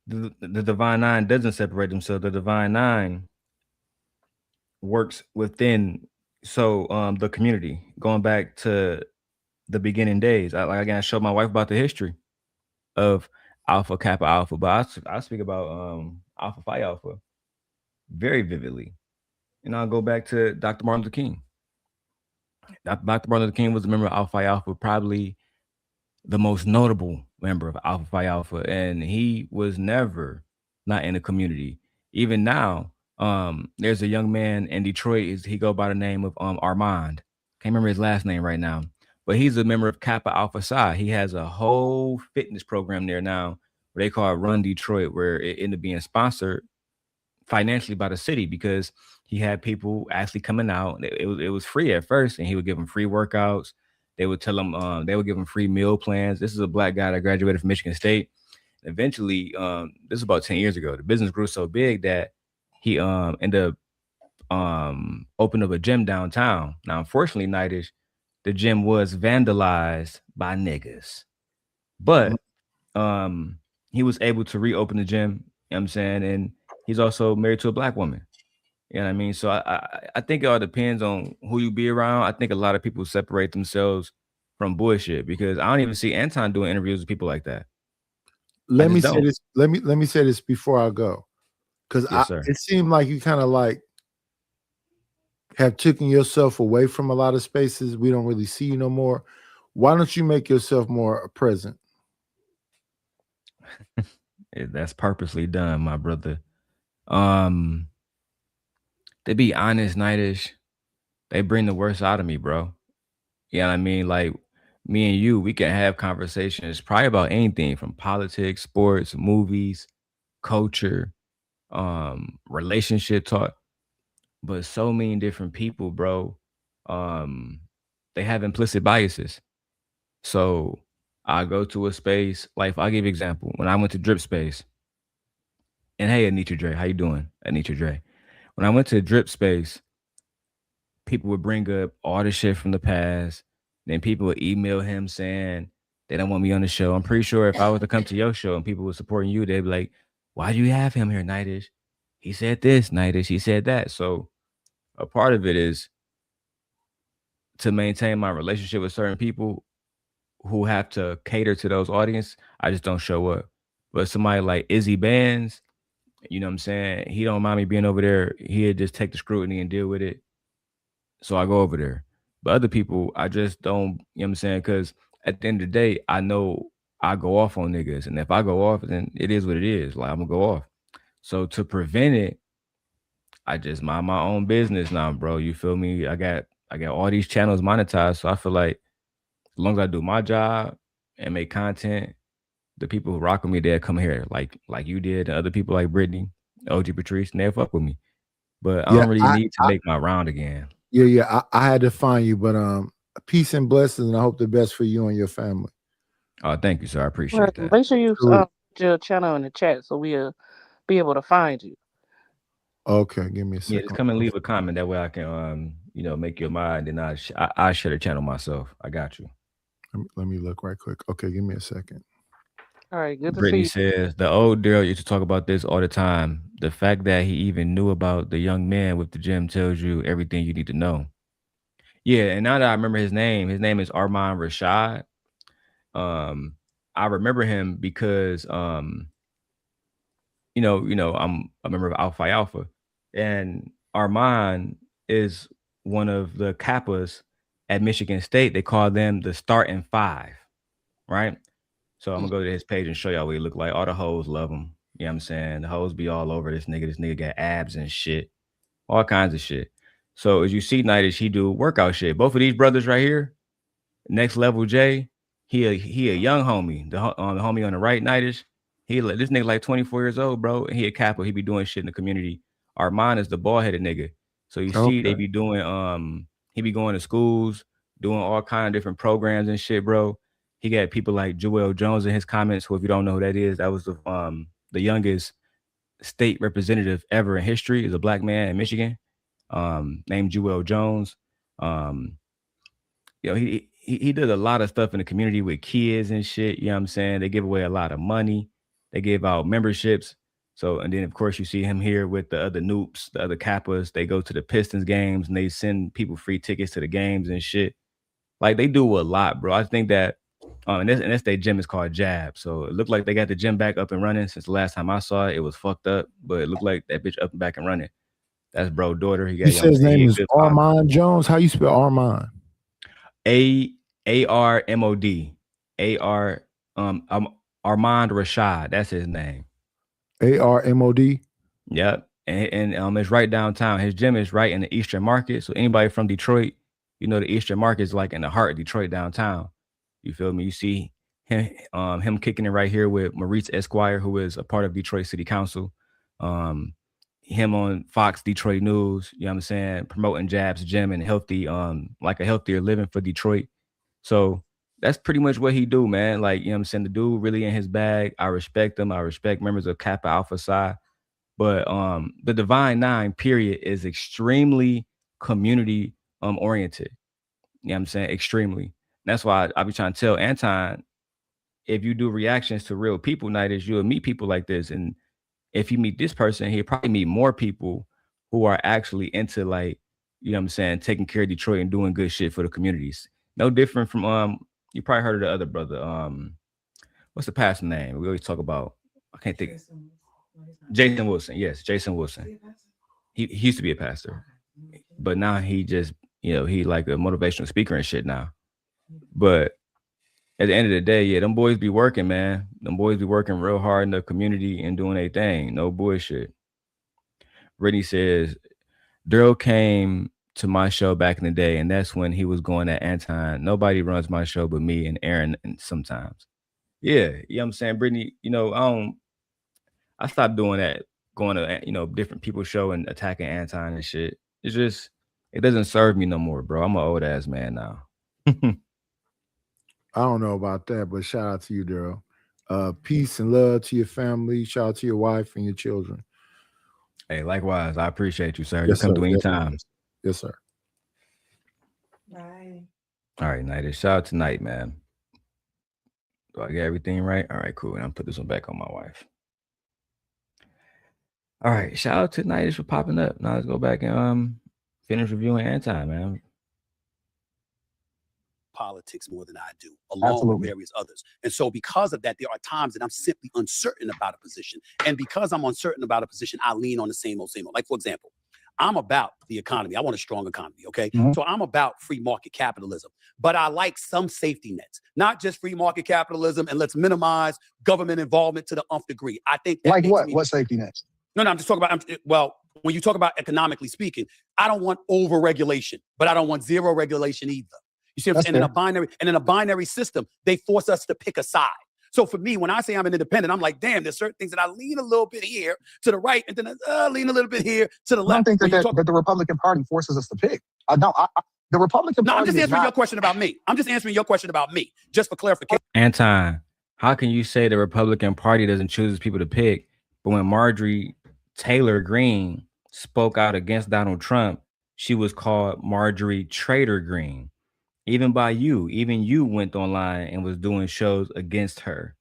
The Divine Nine doesn't separate themselves. The Divine Nine works within the community, going back to the beginning days. I showed my wife about the history of Alpha Kappa Alpha, but I speak about Alpha Phi Alpha very vividly. And I'll go back to Dr. Martin Luther King. Dr. Martin Luther King was a member of Alpha Phi Alpha, probably the most notable member of Alpha Phi Alpha, and he was never not in the community. Even now, there's a young man in Detroit. He go by the name of Armand. Can't remember his last name right now, but he's a member of Kappa Alpha Psi. He has a whole fitness program there now, where they call it Run Detroit, where it ended up being sponsored financially by the city because he had people actually coming out. It was free at first, and he would give them free workouts. They would tell him they would give him free meal plans. This is a black guy that graduated from Michigan State. Eventually, this is about 10 years ago. The business grew so big that he ended up opened up a gym downtown. Now, unfortunately, Nightish, the gym was vandalized by niggas. But he was able to reopen the gym, you know what I'm saying? And he's also married to a black woman. You know what I mean? So I think it all depends on who you be around. I think a lot of people separate themselves from bullshit because I don't even see Anton doing interviews with people like that. Let me say this. Let me say this before I go, because Yes, it seemed like you kind of like have taken yourself away from a lot of spaces. We don't really see you no more. Why don't you make yourself more present? That's purposely done, my brother. To be honest, Nightish, they bring the worst out of me, bro. You know what I mean? Like me and you, we can have conversations probably about anything from politics, sports, movies, culture, relationship talk. But so many different people, bro, they have implicit biases. So I go to a space, like I'll give you an example. When I went to Drip Space, and hey, Anitra Dre, how you doing? Anitra Dre. When I went to Drip Space, people would bring up all the shit from the past. Then people would email him saying they don't want me on the show. I'm pretty sure if I was to come to your show and people were supporting you, they'd be like, why do you have him here, Nightish? He said this, Nightish. He said that. So a part of it is to maintain my relationship with certain people who have to cater to those audience. I just don't show up. But somebody like Izzy Bands, you know what I'm saying? He don't mind me being over there. He'd just take the scrutiny and deal with it. So I go over there. But other people, I just don't, you know what I'm saying? Because at the end of the day, I know I go off on niggas. And if I go off, then it is what it is. Like I'm gonna go off. So to prevent it, I just mind my own business now, bro. You feel me? I got all these channels monetized. So I feel like as long as I do my job and make content, the people who rock with me, they'll come here, like you did, and other people like Brittany, OG Patrice, and they'll fuck with me. But I Yeah, don't really need to make my round again. Yeah. I had to find you, but peace and blessings, and I hope the best for you and your family. Oh, thank you, sir. I appreciate that. Make sure you put your channel in the chat so we'll be able to find you. Okay, give me a second. Yeah, just come and leave a comment. That way I can, make your mind, and I share the channel myself. I got you. Let me look right quick. Okay, give me a second. All right, good to Brittany see you. says the old Daryl used to talk about this all the time. The fact that he even knew about the young man with the gym tells you everything you need to know. Yeah, and now that I remember his name is Armand Rashad. I remember him because I'm a member of Alpha Alpha, and Armand is one of the Kappas at Michigan State. They call them the starting five, right? So I'm gonna go to his page and show y'all what he look like. All the hoes love him. You know what I'm saying? The hoes be all over this nigga. This nigga got abs and shit, all kinds of shit. So as you see, Nightish, he do workout shit. Both of these brothers right here, Next Level J, he a young homie. The homie on the right, Nightish, this nigga like 24 years old, bro. And he a capo. He be doing shit in the community. Armand is the bald headed nigga. So you see, they be doing he be going to schools, doing all kind of different programs and shit, bro. He got people like Joel Jones in his comments. Who, if you don't know who that is, that was the youngest state representative ever in history. Is a black man in Michigan, named Joel Jones. He did a lot of stuff in the community with kids and shit. You know what I'm saying? They give away a lot of money. They give out memberships. So, and then of course you see him here with the other Noops, the other Kappas. They go to the Pistons games and they send people free tickets to the games and shit. Like they do a lot, bro. I think that, and that's their gym is called Jab. So it looked like they got the gym back up and running since the last time I saw it. It was fucked up, but it looked like that bitch up and back and running. That's bro daughter. He got, You said his name is Armand Jones. How you spell Armand? Armod. Armand Rashad. That's his name. Armod. Yep. And it's right downtown. His gym is right in the Eastern Market. So anybody from Detroit, the Eastern Market is like in the heart of Detroit downtown. You feel me? You see him kicking it right here with Maurice Esquire, who is a part of Detroit City Council. him on Fox Detroit News, you know what I'm saying, promoting Jabs Gym and healthy, like a healthier living for Detroit. So that's pretty much what he do, man. Like, you know what I'm saying? The dude really in his bag. I respect him. I respect members of Kappa Alpha Psi. But the Divine Nine, period, is extremely community oriented. You know what I'm saying? Extremely. That's why I be trying to tell Anton, if you do reactions to real people night, is you'll meet people like this. And if you meet this person, he'll probably meet more people who are actually into, like, you know what I'm saying, taking care of Detroit and doing good shit for the communities. No different from you probably heard of the other brother. What's the pastor name? We always talk about, I can't think. Jason Wilson. Yes, Jason Wilson. He used to be a pastor. But now he just, he like a motivational speaker and shit now. But at the end of the day, yeah, them boys be working, man. Them boys be working real hard in the community and doing their thing. No bullshit. Brittany says, Daryl came to my show back in the day, and that's when he was going at Anton. Nobody runs my show but me and Aaron and sometimes. Yeah, you know what I'm saying? Brittany, I stopped doing that, going to, different people's show and attacking Anton and shit. It's just, it doesn't serve me no more, bro. I'm an old ass man now. I don't know about that, but shout out to you, Daryl. Peace and love to your family. Shout out to your wife and your children. Hey, likewise. I appreciate you, sir. Yes, You come sir. through anytime. Yes, sir. Bye. All right, Night. Shout out to Night, man. Do I get everything right? All right, cool. And I'll put this one back on my wife. All right. Shout out to Night for popping up. Now let's go back and finish reviewing Anton, man. Politics more than I do, along with various others. And so because of that, there are times that I'm simply uncertain about a position. And because I'm uncertain about a position, I lean on the same old. Like, for example, I'm about the economy. I want a strong economy, okay? Mm-hmm. So I'm about free market capitalism. But I like some safety nets, not just free market capitalism, and let's minimize government involvement to the nth degree. I think that like what safety nets? No, I'm just talking about, when you talk about economically speaking, I don't want over-regulation, but I don't want zero regulation either. You see what I'm saying? In a binary system, they force us to pick a side. So for me, when I say I'm an independent, I'm like, damn, there's certain things that I lean a little bit here to the right, and then lean a little bit here to the left. I don't think that the Republican Party forces us to pick. The Republican Party. No, I'm just answering your question about me. I'm just answering your question about me, just for clarification. Anton, how can you say the Republican Party doesn't choose people to pick, but when Marjorie Taylor Greene spoke out against Donald Trump, she was called Marjorie Traitor Greene? Even by you, even you went online and was doing shows against her.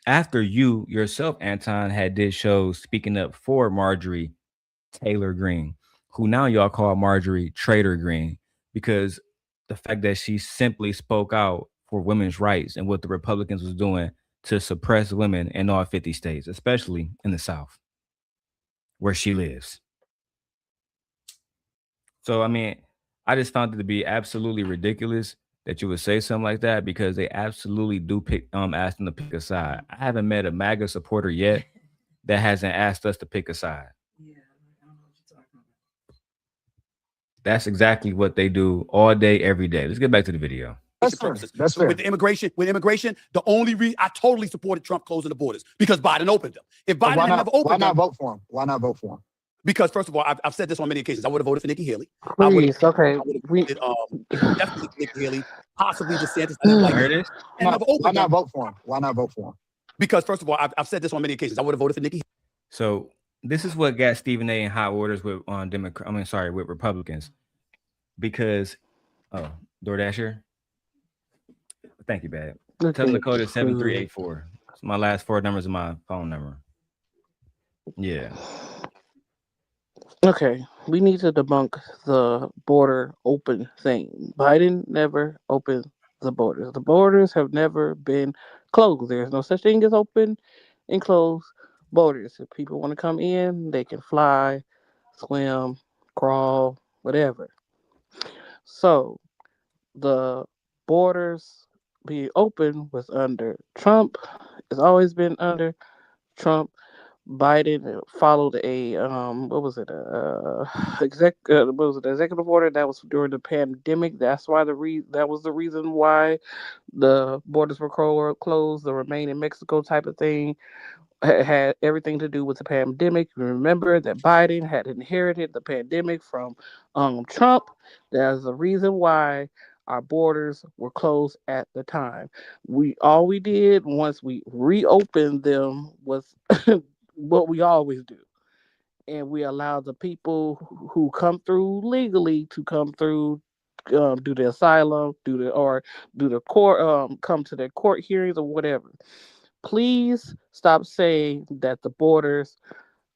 After you yourself, Anton, had did shows speaking up for Marjorie Taylor Greene, who now y'all call Marjorie Traitor Greene, because the fact that she simply spoke out for women's rights and what the Republicans was doing to suppress women in all 50 states, especially in the South, where she lives. So, I mean, I just found it to be absolutely ridiculous that you would say something like that, because they absolutely do ask them to pick a side. I haven't met a MAGA supporter yet that hasn't asked us to pick a side. Yeah, I don't know what you're talking about. That's exactly what they do all day, every day. Let's get back to the video. That's fair. With immigration, the only reason I totally supported Trump closing the borders, because Biden opened them. If Biden had never opened them, why not vote for him? Why not vote for him? Because first of all, I've said this on many occasions. I would have voted for Nikki Haley. Please, okay. Definitely Nikki Haley, possibly DeSantis. Why not vote for him? Why not vote for him? Because first of all, I've said this on many occasions. I would have voted for Nikki. So this is what got Stephen A. in hot waters with with Republicans. Because DoorDasher. Thank you, babe. Tell them the code is 7384. It's my last 4 numbers of my phone number. Yeah. Okay, we need to debunk the border open thing. Biden never opened the borders. The borders have never been closed. There's no such thing as open and closed borders. If people want to come in, they can fly, swim, crawl, whatever. So the borders being open was under Trump. It's always been under Trump. Biden followed a what was it what was it, executive order that was during the pandemic. That's why that was the reason why the borders were closed, the remain in Mexico type of thing. Had everything to do with the pandemic. Remember that Biden had inherited the pandemic from Trump. There's a reason why our borders were closed at the time. All we did once we reopened them was what we always do, and we allow the people who come through legally to come through, do the asylum, do the court, come to their court hearings or whatever. Please stop saying that the borders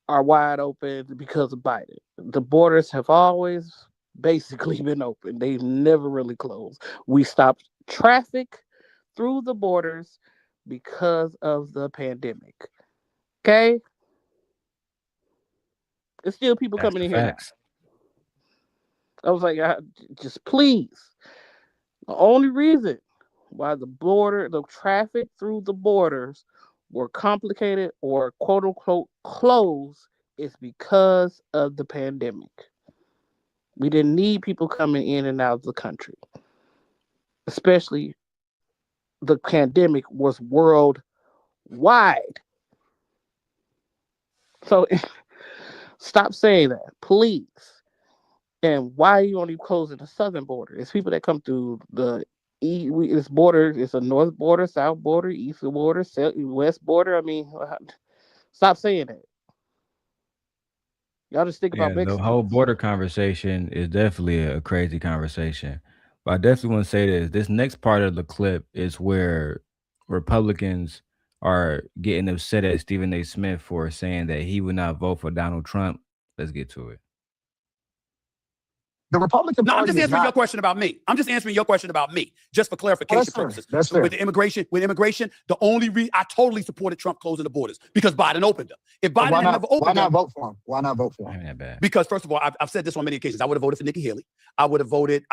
are wide open because of Biden. The borders have always basically been open. They've never really closed. We stopped traffic through the borders because of the pandemic. Okay? There's still people That's coming the in here now. facts. I was like, just please. The only reason why the traffic through the borders were complicated or quote unquote closed is because of the pandemic. We didn't need people coming in and out of the country. Especially the pandemic was worldwide. So stop saying that, please. And why are you only closing the southern border? It's people that come through it's border. It's a north border, south border, east border, west border. I mean, stop saying that. Y'all just think about Yeah, the whole Mexicans. border conversation is definitely a crazy conversation. But I definitely want to say this. This next part of the clip is where Republicans are getting upset at Stephen A. Smith for saying that he would not vote for Donald Trump. Let's get to it. The Republican No, I'm Party just is answering your not. question about me. I'm just answering your question about me, just for Oh, clarification that's fair. purposes. That's fair. With immigration, the only reason I totally supported Trump closing the borders because Biden opened them. If So Biden had never why opened not them, vote for him? Why not vote for him? Ain't that bad. because first of all, I've said this on many occasions. I would have voted for Nikki Haley. I would have voted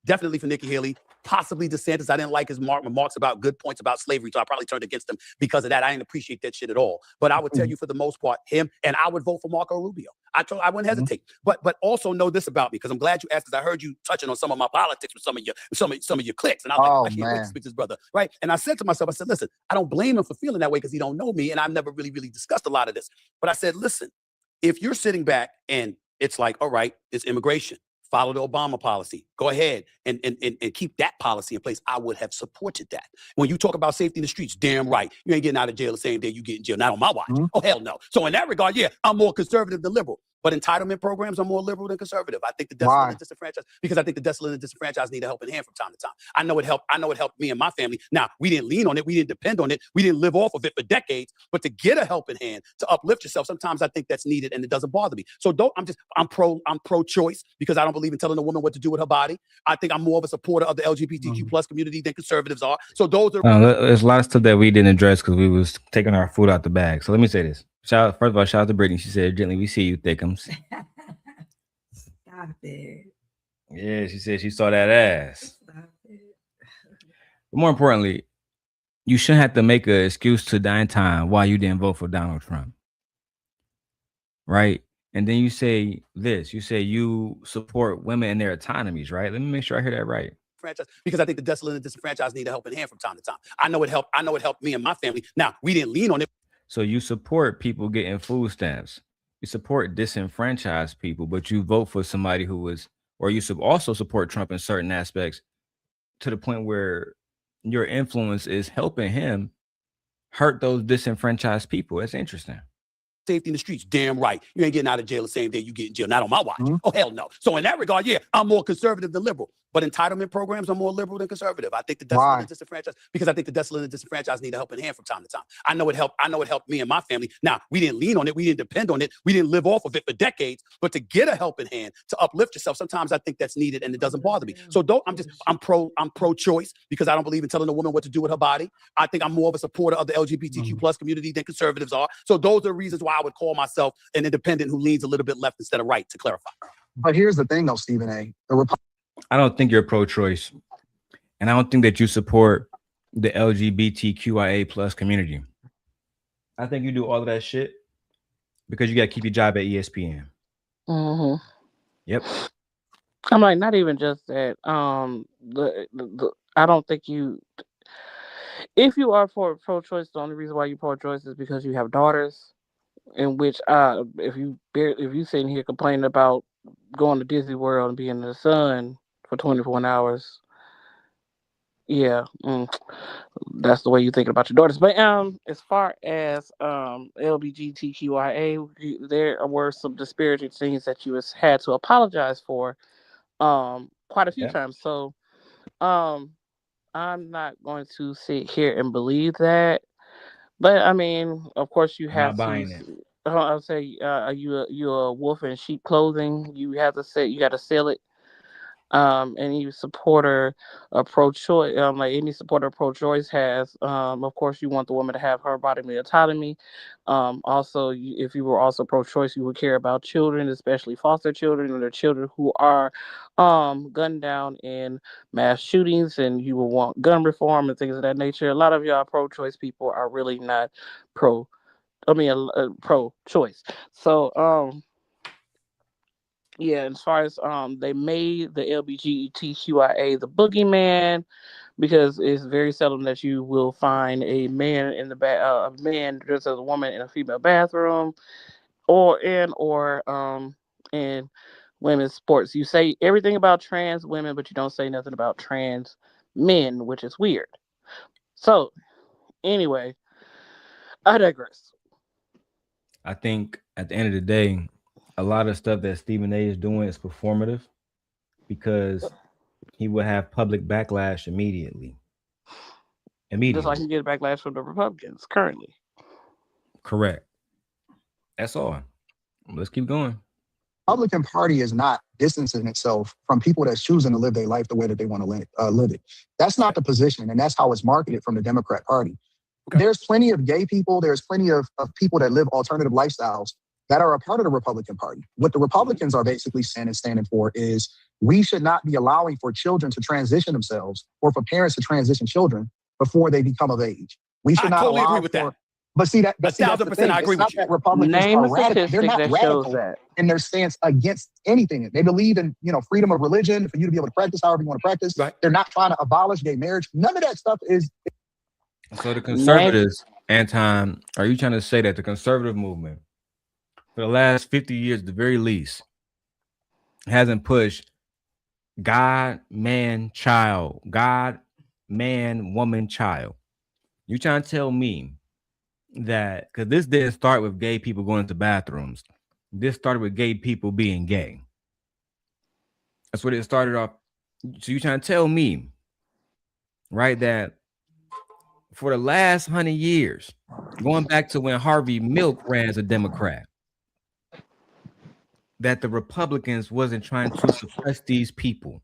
definitely for Nikki Haley, possibly DeSantis. I didn't like his remarks about good points about slavery, so I probably turned against him because of that. I didn't appreciate that shit at all. But I would tell you for the most part, him, and I would vote for Marco Rubio. I wouldn't hesitate. But also know this about me, because I'm glad you asked, because I heard you touching on some of my politics with some of your cliques. And I was like, I can't wait to speak to this brother. Right. And I said to myself, listen, I don't blame him for feeling that way because he don't know me. And I've never really discussed a lot of this. But I said, listen, if you're sitting back and it's like, all right, it's immigration. Follow the Obama policy. Go ahead and keep that policy in place. I would have supported that. When you talk about safety in the streets, damn right. You ain't getting out of jail the same day you get in jail. Not on my watch. Oh, hell no. So in that regard, yeah, I'm more conservative than liberal. But entitlement programs are more liberal than conservative. I think the desolate and disenfranchised, because I think the desolate and disenfranchised need a helping hand from time to time. I know it helped me and my family. Now, we didn't lean on it. We didn't depend on it. We didn't live off of it for decades. But to get a helping hand, to uplift yourself, sometimes I think that's needed, and it doesn't bother me. So I'm pro-choice, because I don't believe in telling a woman what to do with her body. I think I'm more of a supporter of the LGBTQ plus community than conservatives are. So those are There's a lot of stuff that we didn't address because we was taking our food out the bag. So let me say this. First of all, shout out to Brittany. She said, "Gently, we see you, thickums." Stop it. Yeah, she said she saw that ass. Stop it. But more importantly, you shouldn't have to make an excuse to die in time why you didn't vote for Donald Trump. Right? And then you say this. You say you support women in their autonomies, right? Let me make sure I hear that right. Franchise, because I think the desolate and disenfranchised need a helping hand from time to time. I know it helped me and my family. Now, we didn't lean on it. So you support people getting food stamps. You support disenfranchised people, but you vote for somebody who is, or you also support Trump in certain aspects to the point where your influence is helping him hurt those disenfranchised people. That's interesting. Safety in the streets, damn right. You ain't getting out of jail the same day you get in jail. Not on my watch. Oh, hell no. So in that regard, yeah, I'm more conservative than liberal. But entitlement programs are more liberal than conservative. I think the desolate and disenfranchised, because I think the desolate and disenfranchised need a helping hand from time to time. I know it helped me and my family. Now, we didn't lean on it. We didn't depend on it. We didn't live off of it for decades. But to get a helping hand, to uplift yourself, sometimes I think that's needed, and it doesn't bother me. So I'm pro-choice, because I don't believe in telling a woman what to do with her body. I think I'm more of a supporter of the LGBTQ plus community than conservatives are. So those are reasons why I would call myself an independent who leans a little bit left instead of right, to clarify. But here's the thing, though, Stephen A. I don't think you're pro-choice, and I don't think that you support the LGBTQIA plus community. I think you do all of that shit because you got to keep your job at ESPN. Mm-hmm. Yep. I'm like, not even just that. I don't think you. If you are for pro-choice, the only reason why you pro-choice is because you have daughters. In which, if you sitting here complaining about going to Disney World and being in the sun for 24 hours, yeah, that's the way you thinking about your daughters. But as far as LGBTQIA, there were some disparaging things that had to apologize for quite a few Yeah. times. So um I'm not going to sit here and believe that. But I mean, of course, you I'm have not to. buying it. I'll say, you a wolf in sheep clothing. You have to say you got to sell it. Any supporter of pro-choice, like any supporter of pro-choice has, of course, you want the woman to have her bodily autonomy. Also, if you were also pro-choice, you would care about children, especially foster children and the children who are gunned down in mass shootings, and you will want gun reform and things of that nature. A lot of y'all pro-choice people are really not pro. I mean, pro-choice. So, yeah, as far as they made the LGBTQIA the boogeyman, because it's very seldom that you will find a man in the a man dressed as a woman in a female bathroom, or in women's sports. You say everything about trans women, but you don't say nothing about trans men, which is weird. So anyway, I digress. I think at the end of the day, a lot of stuff that Stephen A is doing is performative because he will have public backlash immediately. Just like Immediately. you get backlash from the Republicans currently. Correct. That's all. Let's keep going. Republican Party is not distancing itself from people that's choosing to live their life the way that they want to live it. That's not the position, and that's how it's marketed from the Democrat Party. Okay. There's plenty of gay people. There's plenty of people that live alternative lifestyles that are a part of the Republican Party. What the Republicans are basically saying and standing for is we should not be allowing for children to transition themselves or for parents to transition children before they become of age. We should not totally agree allow with for. that. But see that. A But see that's thousand the percent, thing. I agree It's not with you. that Republicans Name are a radical. They're statistic not that shows radical that. in their stance against anything. They believe in freedom of religion for you to be able to practice however you want to practice. Right. They're not trying to abolish gay marriage. None of that stuff is. So the Name conservatives, Anton, are you trying to say that the conservative movement for the last 50 years, at the very least, hasn't pushed God, man, child, God, man, woman, child? You trying to tell me that because this didn't start with gay people going into bathrooms. This started with gay people being gay. That's what it started off. So you trying to tell me, right, that for the last 100 years, going back to when Harvey Milk ran as a Democrat, that the Republicans wasn't trying to suppress these people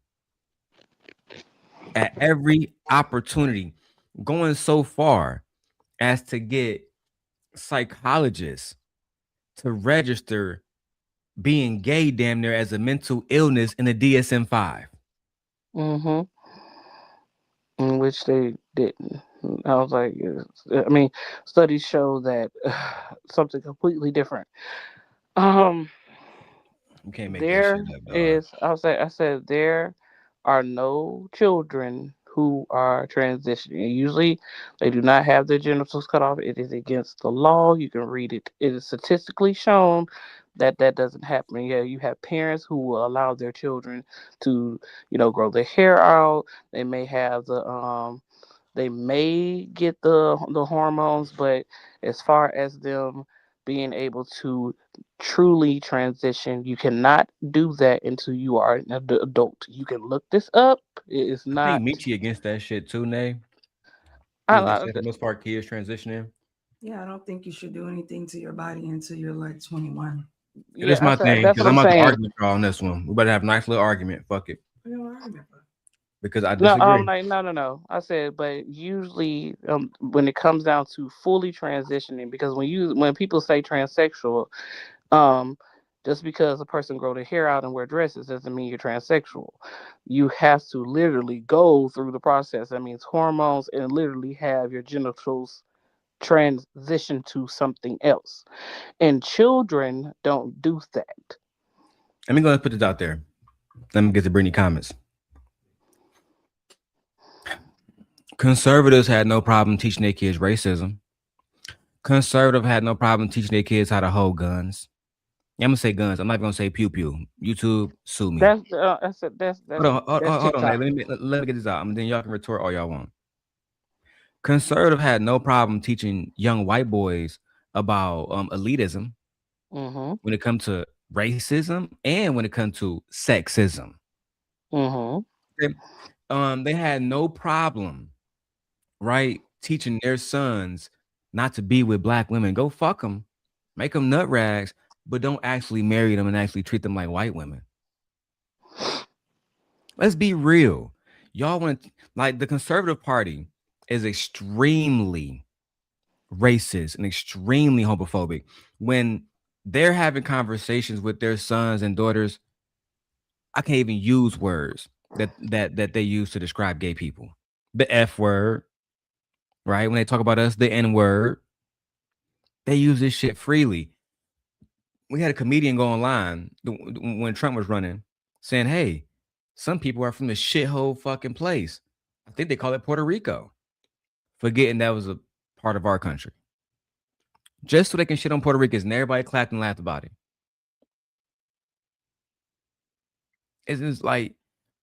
at every opportunity, going so far as to get psychologists to register being gay damn near as a mental illness in the DSM-5. Mm-hmm. In which they didn't. I was like, I mean, studies show that something completely different. Um, You can't make that shit there up, dog. is. I said there are no children who are transitioning. Usually, they do not have their genitals cut off. It is against the law. You can read it. It is statistically shown that that doesn't happen. Yeah, you have parents who will allow their children to, grow their hair out. They may have they may get the hormones, but as far as them being able to truly transition, you cannot do that until you are an adult. You can look this up. It is I think not. Michi against that shit too, Nay. I, He's against I, that for the most part, kids transitioning. Yeah, I don't think you should do anything to your body until you're like 21. It is yeah, my thing that's because what I'm I'm about to saying. argue with y'all on this one. We better have a nice little argument. Fuck it. What are you arguing for? Because I No, I'm disagree. like, no. I said, but usually, when it comes down to fully transitioning, because when people say transsexual, um, just because a person grow their hair out and wear dresses doesn't mean you're transsexual. You have to literally go through the process. That means hormones and literally have your genitals transition to something else. And children don't do that. Let me go ahead and put this out there. Let me get to Brittany comments. Conservatives had no problem teaching their kids racism. Conservative had no problem teaching their kids how to hold guns. Yeah, I'm gonna say guns. I'm not gonna say pew pew. YouTube, sue me. That's Hold on. TikTok. Let me get this out. And then y'all can retort all y'all want. Conservative had no problem teaching young white boys about elitism Mm-hmm. when it comes to racism and when it comes to sexism. Mm-hmm. Okay? They had no problem, right, teaching their sons not to be with black women. Go fuck them, make them nut rags, but don't actually marry them and actually treat them like white women. Let's be real. Y'all want, like, the conservative party is extremely racist and extremely homophobic. When they're having conversations with their sons and daughters, I can't even use words that they use to describe gay people. The F word, right? When they talk about us, the N word, they use this shit freely. We had a comedian go online when Trump was running saying, hey, some people are from the shithole fucking place. I think they call it Puerto Rico, forgetting that was a part of our country. Just so they can shit on Puerto Ricans, and everybody clapped and laughed about it. It's like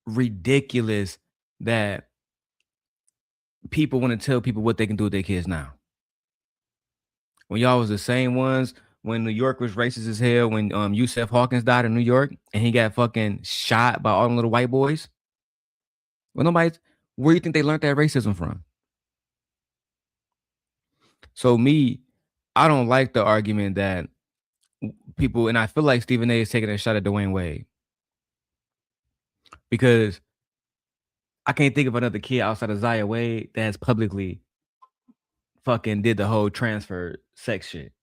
ridiculous that people want to tell people what they can do with their kids now. When y'all was the same ones when New York was racist as hell, when Yusef Hawkins died in New York and he got fucking shot by all them little white boys. Well, nobody's, where do you think they learned that racism from? So I don't like the argument that people, and I feel like Stephen A is taking a shot at Dwayne Wade, because I can't think of another kid outside of Zaya Wade that has publicly fucking did the whole transfer sex shit.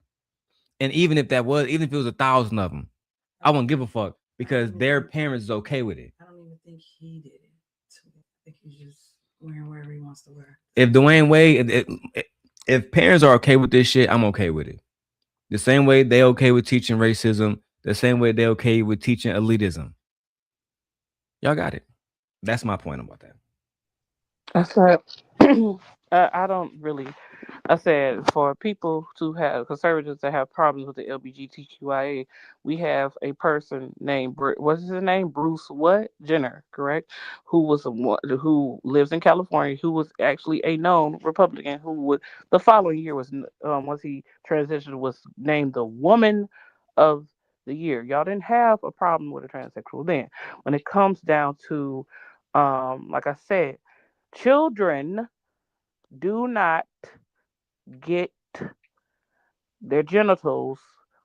And even if it was 1,000 of them, I wouldn't give a fuck because their parents is okay with it. I don't even think he did it. I think he's just wearing wherever he wants to wear. If Dwayne Wade, if parents are okay with this shit, I'm okay with it. The same way they okay with teaching racism, the same way they okay with teaching elitism. Y'all got it. That's my point about that. That's right. I don't really. I said for people to have conservatives that have problems with the LGBTQIA, we have a person named what's his name, Bruce what Jenner, correct? Who lives in California, who was actually a known Republican, who would the following year was once he transitioned was named the Woman of the Year. Y'all didn't have a problem with a transsexual then. When it comes down to, like I said, children do not get their genitals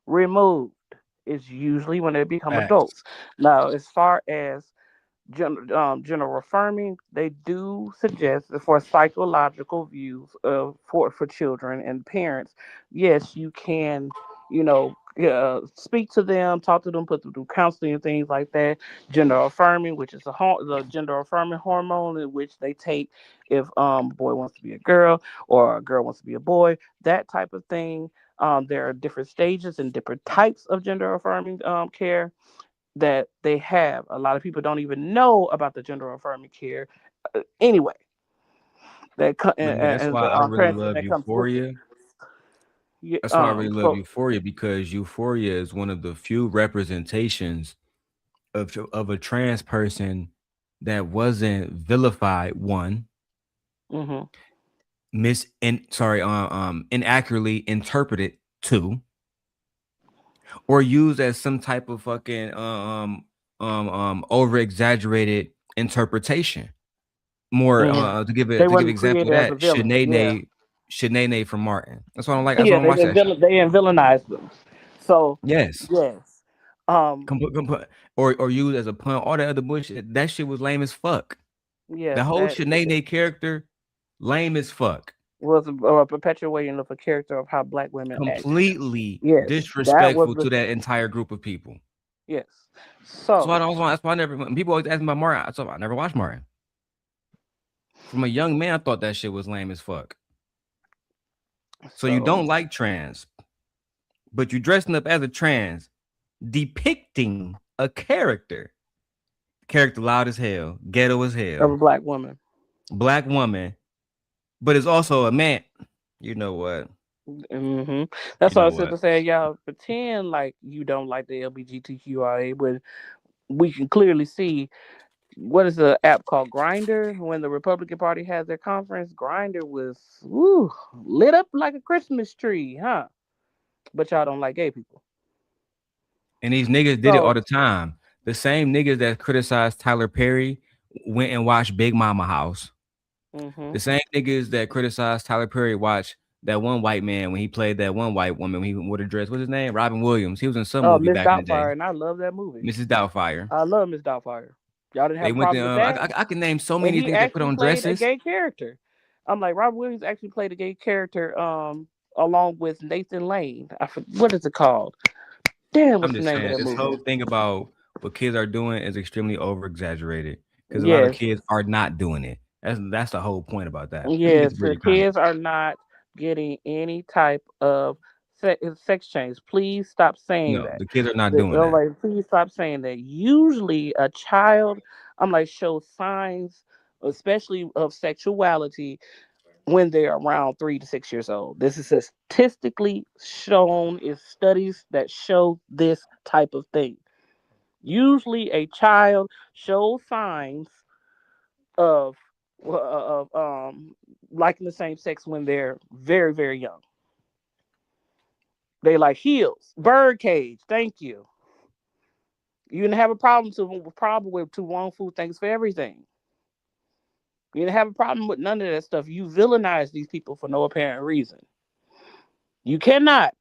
removed. It's usually when they become Facts. adults. Now, as far as gender affirming, they do suggest that for psychological views of for children and parents, yes, you can, speak to them, talk to them, put them through counseling and things like that. Gender affirming, which is the gender affirming hormone, in which they take if a boy wants to be a girl or a girl wants to be a boy, that type of thing. There are different stages and different types of gender affirming care that they have. A lot of people don't even know about the gender affirming care. Anyway, But yeah, that's and why the I really transition love that comes with it. Euphoria. Yeah, That's why I really love so Euphoria, because Euphoria is one of the few representations of a trans person that wasn't vilified, one, mhm. inaccurately interpreted, two, or used as some type of fucking over exaggerated interpretation. More Mhm. to They give wasn't example of created as a that, villain. Yeah, Shanae from Martin. That's what I don't like. That's why I yeah. don't watch that shit. They villainized them. So Yes. yes, um, Or used as a pun, all that other bullshit. That shit was lame as fuck. The yes, whole that Shanae character, lame as fuck. was a perpetuating of a character of how black women act. Completely Yes, that was disrespectful the to that entire group of people. yes. So I So don't want. That's why I never. When people always ask me about Martin, I never watched Martin. From a young man, I thought that shit was lame as fuck. So you don't like trans, but you're dressing up as a trans, depicting a character. Character loud as hell, ghetto as of hell, a black woman. black woman, but it's also a man. You know what? Hmm. That's You why I know said what? to say, y'all pretend like you don't like the LGBTQIA, when we can clearly see what is the app called Grinder. When the Republican Party has their conference, Grinder was lit up like a Christmas tree, huh? But y'all don't like gay people. And these niggas did it all So, the time. The same niggas that criticized Tyler Perry went and watched Big Mama House. hmm The same niggas that criticized Tyler Perry watched that one white man when he played that one white woman when he wore a dress. What's his name? Robin Williams. He was in some movie Miss back in the day. Doubtfire, and I love that movie. Mrs. Doubtfire. I love Miss Doubtfire. Y'all didn't They have a went to. problem with that? I can name so And many he things they put actually on played a dresses. gay character. I'm like, Robert Williams actually played a gay character along with Nathan Lane. What is it called? Damn, I'm what's the just name of saying that this movie? whole thing about what kids are doing is extremely over exaggerated because a lot of Yes. kids are not doing it. That's the whole point about that. We can get to Yes, the Brittany comment. kids are not getting any type of sex change. Please stop saying No, that. the kids are not doing that. Like, please stop saying that. Usually, a child, I'm like, shows signs, especially of sexuality, when they're around 3 to 6 years old. This is statistically shown in studies that show this type of thing. Usually, a child shows signs of liking the same sex when they're very, very young. They like heels, bird cage. Thank you. You didn't have a problem with to wrong food. Thanks for everything. You didn't have a problem with none of that stuff. You villainize these people for no apparent reason. You cannot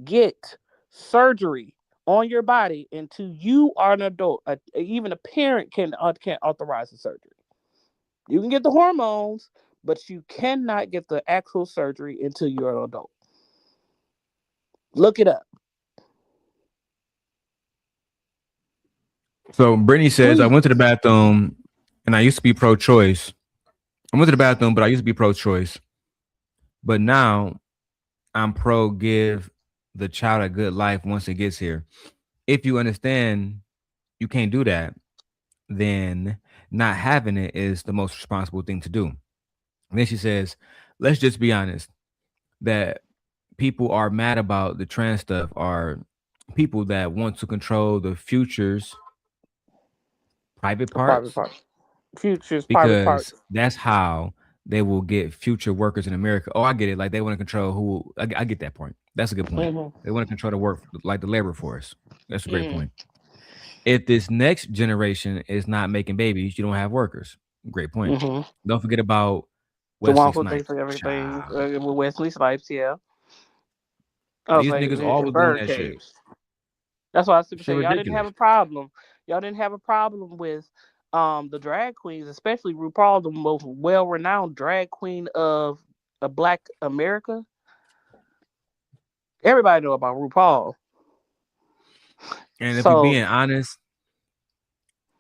get surgery on your body until you are an adult. Even a parent can't authorize the surgery. You can get the hormones, but you cannot get the actual surgery until you're an adult. Look it up, So Brittany says, I please. went to the bathroom and I used to be pro-choice. I went to the bathroom, but I used to be pro-choice. But now I'm pro give the child a good life once it gets here. If you understand you can't do that, then not having it is the most responsible thing to do. And then she says, let's just be honest that people are mad about the trans stuff are people that want to control the future's private Private parts parts, futures, private because parts. that's how they will get future workers in America. Oh, I get it. Like they want to control who. I get that point. That's a good point. Mm-hmm. They want to control the work, like the labor force. That's a great Mm-hmm. point. If this next generation is not making babies, you don't have workers. Great point. Mm-hmm. Don't forget about The Wesley one who thinks Snipes. of everything Child. with Wesley Snipes, yeah. I was These like, niggas all in was doing that Birdcage. shit. That's why I super Shit say y'all didn't have ridiculous. a problem. Y'all didn't have a problem with the drag queens, especially RuPaul, the most well renowned drag queen of Black America. Everybody know about RuPaul. And if we So being honest,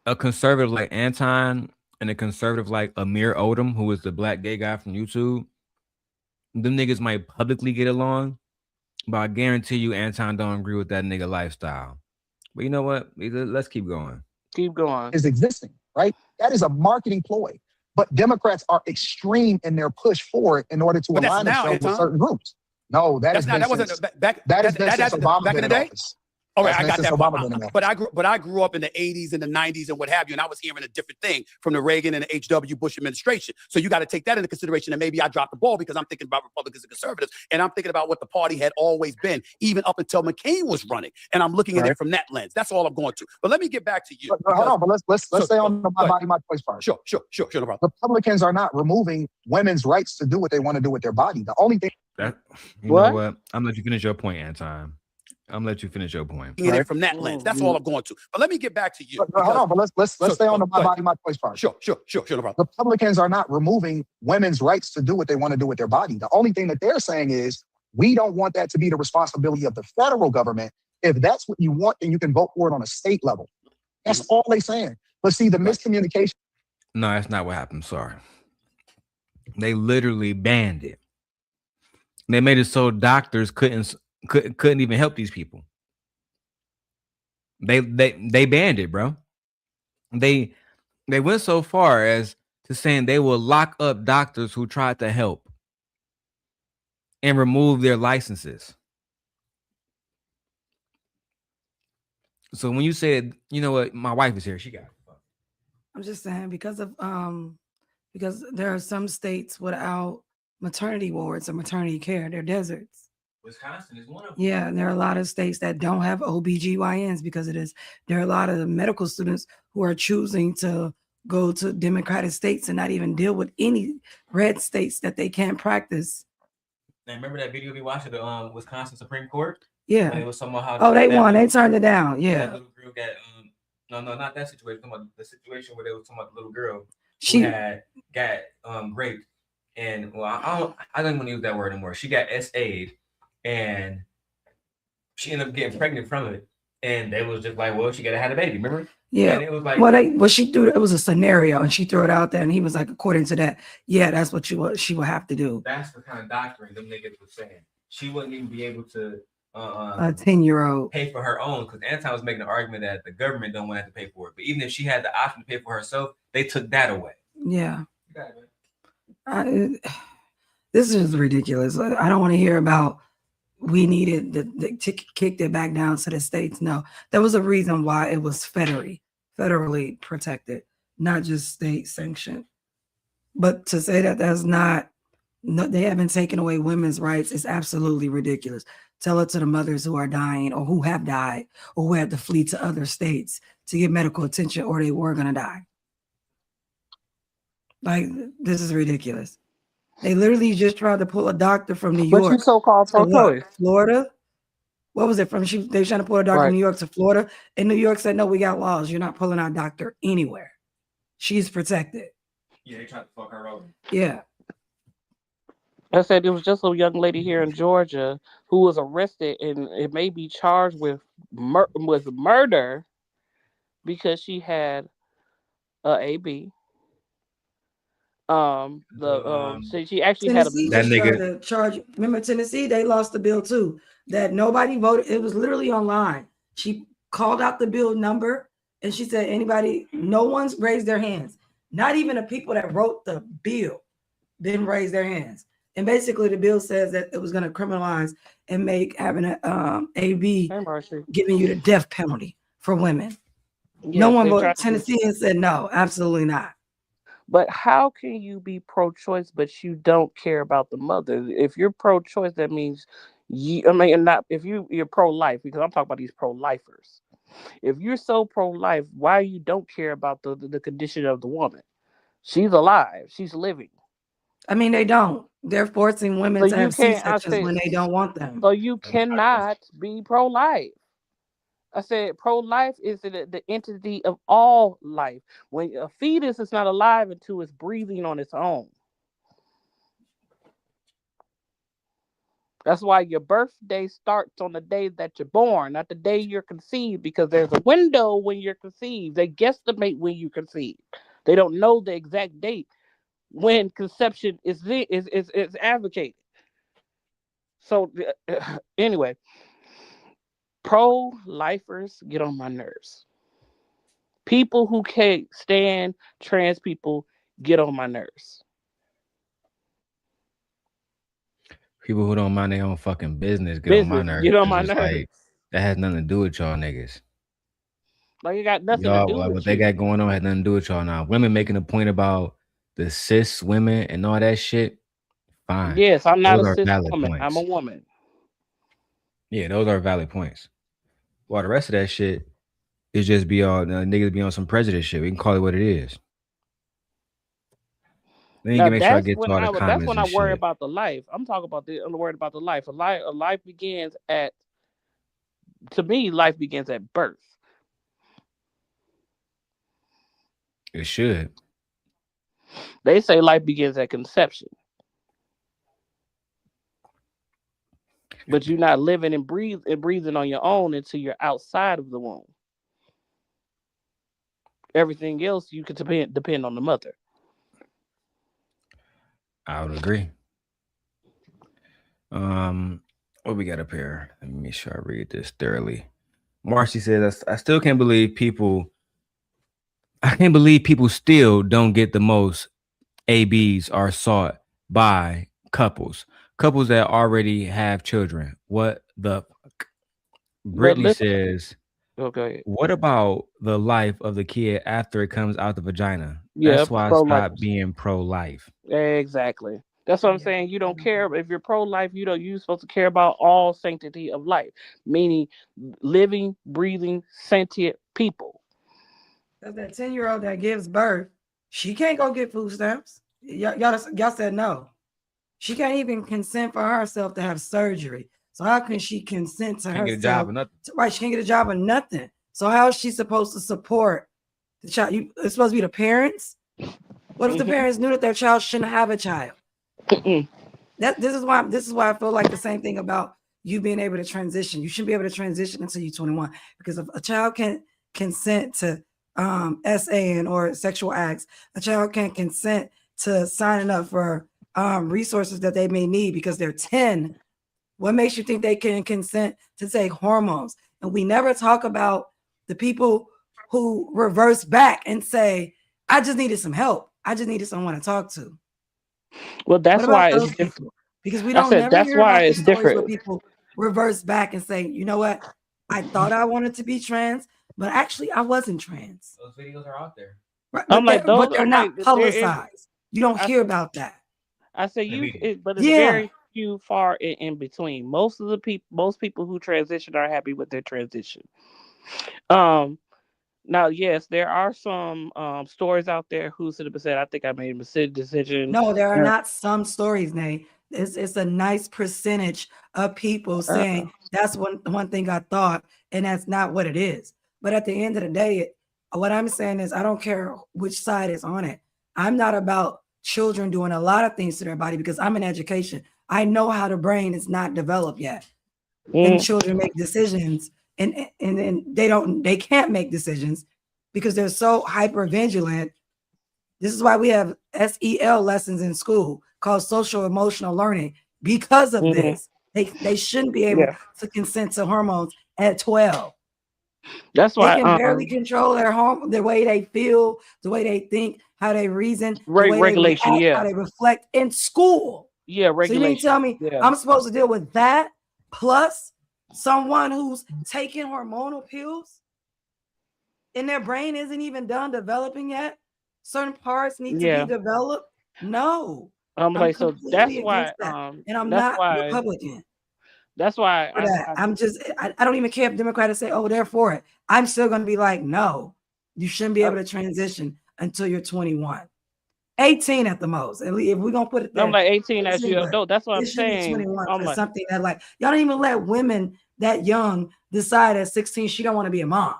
a conservative like Anton and a conservative like Amir Odom, who is the black gay guy from YouTube, them niggas might publicly get along, but I guarantee you Anton don't agree with that nigga lifestyle. But you know what? Let's keep going. keep going. Is existing, right? That is a marketing ploy. But Democrats are extreme in their push for it in order to But that's align now, themselves with Anton. certain groups. No, that That's has not. been That wasn't since back. that has been since Obama Back in been the in day. office. All right, That's I been got since that part. Obama been in office. But I grew up in the 80s and the 90s and what have you, and I was hearing a different thing from the Reagan and the H.W. Bush administration. So you got to take that into consideration. And maybe I dropped the ball because I'm thinking about Republicans and conservatives, and I'm thinking about what the party had always been, even up until McCain was running. And I'm looking at it from that lens. That's all I'm going to. But let me get back to you. But hold on, but let's stay on the my body, my choice part. Sure, no problem. Republicans are not removing women's rights to do what they want to do with their body. The only thing That you What? know what? I'm gonna let you finish your point, Anton. I'm gonna let you finish your point. Looking at it from that lens. That's all I'm going to. But let me get back to you. but hold on, but let's stay on the my body, my choice part. Sure, no problem. Republicans are not removing women's rights to do what they want to do with their body. The only thing that they're saying is we don't want that to be the responsibility of the federal government. If that's what you want, then you can vote for it on a state level. That's all they're saying. But see, the miscommunication. No, that's not what happened. Sorry. They literally banned it. They made it so doctors couldn't even help these people. They banned it, bro. They they went so far as to saying they will lock up doctors who tried to help and remove their licenses. So when you said, you know what, my wife is here, she got it. I'm just saying because there are some states without maternity wards or maternity care. They're deserts. Wisconsin is one of them. Yeah, and there are a lot of states that don't have OBGYNs because of this. There are a lot of medical students who are choosing to go to Democratic states and not even deal with any red states that they can't practice. And remember that video we watched at the Wisconsin Supreme Court? Yeah. When it was somehow how Oh, they that won. They little- turned it down. that Yeah. little girl got no, not that situation. I'm talking about the situation where they were talking about the little girl who She had got raped, and well, I don't even use that word anymore. She got SA'd, and she ended up getting pregnant from it. And they was just like, well, she gotta have a baby, remember? Yeah. And it was like, Well, she threw it was a scenario, and she threw it out there, and he was like, according to that, yeah, that's what she will have to do. that's the kind of doctrine them niggas was saying. She wouldn't even be able to A 10-year-old. pay for her own, because Anton was making an argument that the government don't want to have to pay for it. But even if she had the option to pay for herself, they took that away. Yeah. You got it, man. This is ridiculous. I don't want to hear about we needed to kick it back down to the states. No, there was a reason why it was federally protected, not just state sanctioned. But to say that they haven't taken away women's rights is absolutely ridiculous. Tell it to the mothers who are dying or who have died or who had to flee to other states to get medical attention or they were going to die. Like, this is ridiculous. They literally just tried to pull a doctor from New York. But you so-called pro-choice. Florida? What was it from? They were trying to pull a doctor from New York to Florida. And New York said, no, we got laws. You're not pulling our doctor anywhere. She's protected. Yeah, they tried to fuck her over. Yeah. I said there was just a young lady here in Georgia who was arrested and it may be charged with murder because she had a AB. So she actually Tennessee had just tried to charge. Remember Tennessee? They lost the bill too. That nobody voted. It was literally online. She called out the bill number and she said, no one's raised their hands. Not even the people that wrote the bill didn't raise their hands. And basically the bill says that it was going to criminalize and make having an AB giving you the death penalty for women. Yes, no one voted. Tennessee and said no, absolutely not. But how can you be pro-choice but you don't care about the mother? If you're pro-choice, that means if you're pro-life, because I'm talking about these pro-lifers. If you're so pro-life, why you don't care about the condition of the woman? She's alive. She's living. I mean, they don't. They're forcing women to have C-sections when they don't want them. So you cannot be pro-life. I said pro-life is the entity of all life. When a fetus is not alive until it's breathing on its own. That's why your birthday starts on the day that you're born, not the day you're conceived, because there's a window when you're conceived. They guesstimate when you conceive. They don't know the exact date when conception is advocated. So anyway, pro-lifers get on my nerves. People who can't stand trans people get on my nerves. People who don't mind their own fucking business get on my nerves. Get on my nerves. Like, that has nothing to do with y'all niggas. Like, it got nothing to do with what they got going on has nothing to do with y'all now. Women making a point about the cis women and all that shit. Fine. Yes, I'm not a cis woman. Points. I'm a woman. Yeah, those are valid points. Well, the rest of that shit is just niggas be on some prejudice shit. We can call it what it is. Let me make sure I get to all the comments. That's when I worry about the life. I'm talking about I'm worried about the life. A life begins at, to me, life begins at birth. It should. They say life begins at conception. But you're not living and breathing on your own until you're outside of the womb. Everything else you can depend on the mother. I would agree. What we got up here? Let me make sure I read this thoroughly. Marcy says, I still can't believe people. I can't believe people still don't get the most ABs are sought by couples that already have children. What the fuck? But Brittany listen, says, okay, what about the life of the kid after it comes out the vagina? yeah, That's why I pro life. stopped being pro-life. Exactly. That's what I'm saying. You don't care if you're pro-life. You're supposed to care about all sanctity of life, meaning living, breathing, sentient people. Because that 10-year-old that gives birth, she can't go get food stamps. Y'all said no. She can't even consent for herself to have surgery. So how can she consent to Can't get a job herself? or nothing. Right, she can't get a job or nothing. So how is she supposed to support the child? It's supposed to be the parents. What if the parents knew that their child shouldn't have a child? This is why I feel like the same thing about you being able to transition. You shouldn't be able to transition until you're 21, because if a child can't consent to SAing or sexual acts, a child can't consent to signing up for resources that they may need because they're 10. What makes you think they can consent to take hormones? And we never talk about the people who reverse back and say, I just needed some help. I just needed someone to talk to. Well, What that's about why it's those different. people? Because we I don't said never that's hear why about the it's stories where different. people reverse back and say, you know what? I thought I wanted to be trans, but actually I wasn't trans. Those videos are out there. Right? I'm like But those. they're I'm like not there is. publicized. You don't I hear said. about that. I say In the you, media. but it's Yeah. very few far in between. Most people who transition are happy with their transition. Um, Now, yes, there are some stories out there who should have said, "I think I made a decision." No, there are not some stories, Nate. It's a nice percentage of people saying that's one thing I thought, and that's not what it is. But at the end of the day, what I'm saying is I don't care which side is on it. I'm not about children doing a lot of things to their body because I'm in education. I know how the brain is not developed yet, and children make decisions, and they can't make decisions because they're so hyper vigilant. This is why we have SEL lessons in school called social emotional learning because of this. They shouldn't be able Yeah, to consent to hormones at 12. that's They why. can barely control the way they feel, the way they think, how they reason, the way they Regulation. react, how Yeah, they reflect in school. yeah, So you mean to regulation. tell me Yeah, I'm supposed to deal with that plus someone who's taking hormonal pills and their brain isn't even done developing yet? Certain parts need to be yeah. developed. No, I'm I'm like, so that's completely why. against that. And I'm not Republican That's why for that. I don't even care if Democrats say, oh, they're for it. I'm still going to be like, no, you shouldn't be able to transition until you're 21. 18 at the most. And if we're going to put it I'm there, like 18 as 18, you but adult. That's what it I'm should be saying. 21 I'm for like, something that like, y'all don't even let women that young decide at 16 she don't want to be a mom.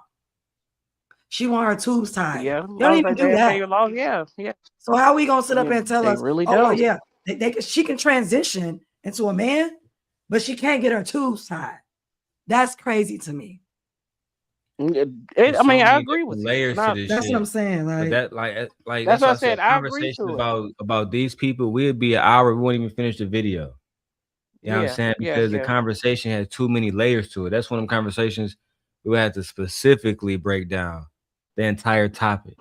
She want her tubes tied. yeah. You I don't was even like, do they have that. your law. Yeah, yeah. So how are we gonna sit up Yeah, and tell they us, really oh well, don't. yeah, she can transition into a man, but she can't get her tubes tied? That's crazy to me. There's I so mean, I many agree different with you. layers to Not, this That's what shit. I'm saying. But Like that that's that's what why I I said said. I agree conversation to it. about these people, we'd be an hour, we won't even finish the video. You know what I'm Yeah, saying? yeah, Because the yeah. conversation has too many layers to it. That's one of them conversations we have to specifically break down the entire topic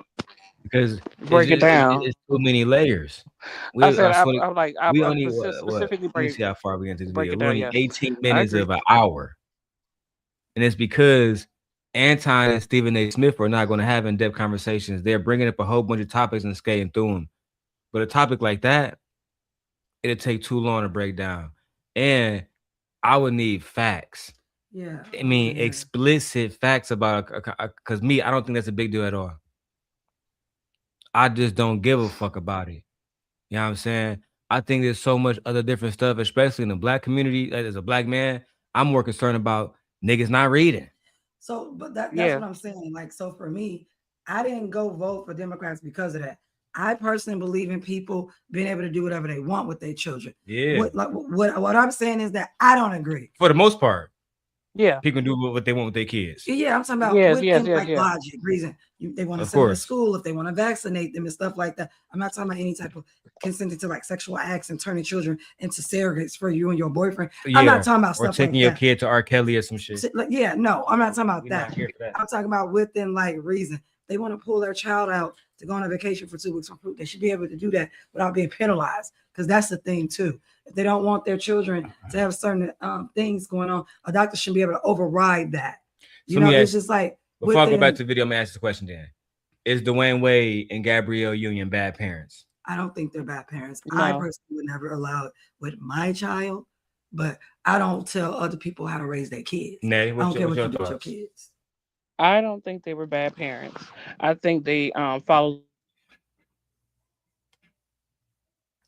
because Break it down. it's too many layers. I We said, I swear, I'm like, we I'm only what? specifically Let me see how far we get into this break video. it We're down. only Yeah, 18 I minutes agree. of an hour, and it's because Anton and Stephen A. Smith are not going to have in-depth conversations. They're bringing up a whole bunch of topics and skating through them. But a topic like that, it'll take too long to break down, and I would need facts. yeah, I mean, explicit facts about because me, I don't think that's a big deal at all. I just don't give a fuck about it. You know what I'm saying? I think there's so much other different stuff, especially in the black community. Like, as a black man, I'm more concerned about niggas not reading. So, but that's Yeah, what I'm saying. Like, so for me, I didn't go vote for Democrats because of that. I personally believe in people being able to do whatever they want with their children. Yeah, What I'm saying is that I don't agree. for the most part. Yeah. People do what they want with their kids. Yeah, I'm talking about within like logic, reason. They want to send them to school, if they want to vaccinate them and stuff like that. I'm not talking about any type of consenting to like sexual acts and turning children into surrogates for you and your boyfriend. Yeah, I'm not talking about or stuff taking like your that. kid to R. Kelly or some shit. Like, yeah, no, I'm not talking about We're not that. here for that. I'm talking about within like reason. They want to pull their child out to go on a vacation for 2 weeks on fruit. They should be able to do that without being penalized, because that's the thing too. If they don't want their children to have certain things going on, a doctor should be able to override that. You know, it's just like before I go back to the video, I'm gonna ask the question then. Is Dwayne Wade and Gabrielle Union bad parents? I don't think they're bad parents. No. I personally would never allow it with my child, but I don't tell other people how to raise their kids. Nay, I don't care what you do with your kids. I don't think they were bad parents. I think they followed.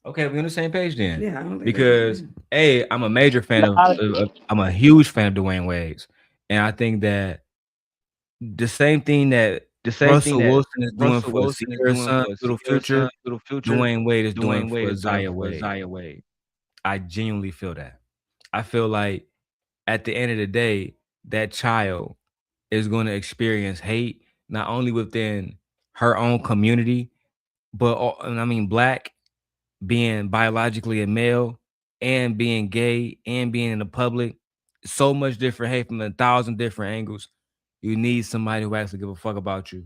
Okay, we're on the same page then. Yeah, I don't think because I'm a major fan I'm a huge fan of Dwayne Wade's, and I think that the same thing that Russell Wilson is doing for Sierra's son, Little Future, Dwayne Wade is doing for Zaya Wade. I genuinely feel that. I feel like at the end of the day, that child is going to experience hate not only within her own community, but Black, being biologically a male and being gay and being in the public. So much different hate from 1,000 different angles. You need somebody who actually give a fuck about you.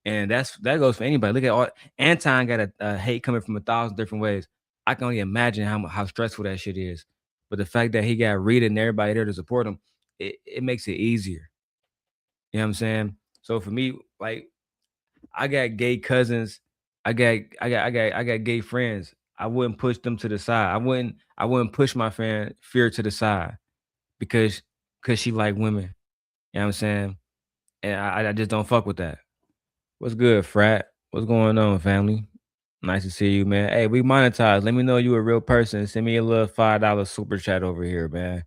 And that goes for anybody. Look at all Anton got a hate coming from 1,000 different ways. I can only imagine how stressful that shit is. But the fact that he got Rita and everybody there to support him, it makes it easier. You know what I'm saying? So for me, like, I got gay cousins, I got gay friends. I wouldn't push them to the side. I wouldn't push my friend Fear to the side because she like women. You know what I'm saying? And I just don't fuck with that. What's good, frat? What's going on, family? Nice to see you, man. Hey, we monetize. Let me know you a real person. Send me a little $5 super chat over here, man.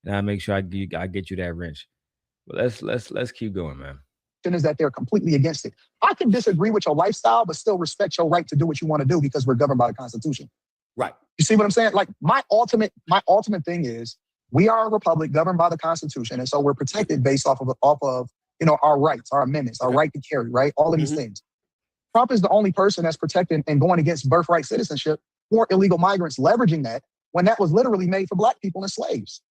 And I'll make sure I get you that wrench. But let's keep going, man. Is that they're completely against it. I can disagree with your lifestyle, but still respect your right to do what you want to do because we're governed by the Constitution. Right. You see what I'm saying? Like my ultimate thing is we are a republic governed by the Constitution, and so we're protected based off of our rights, our amendments, our right to carry, right? All of these things. Trump is the only person that's protecting and going against birthright citizenship for illegal migrants, leveraging that when that was literally made for Black people and slaves.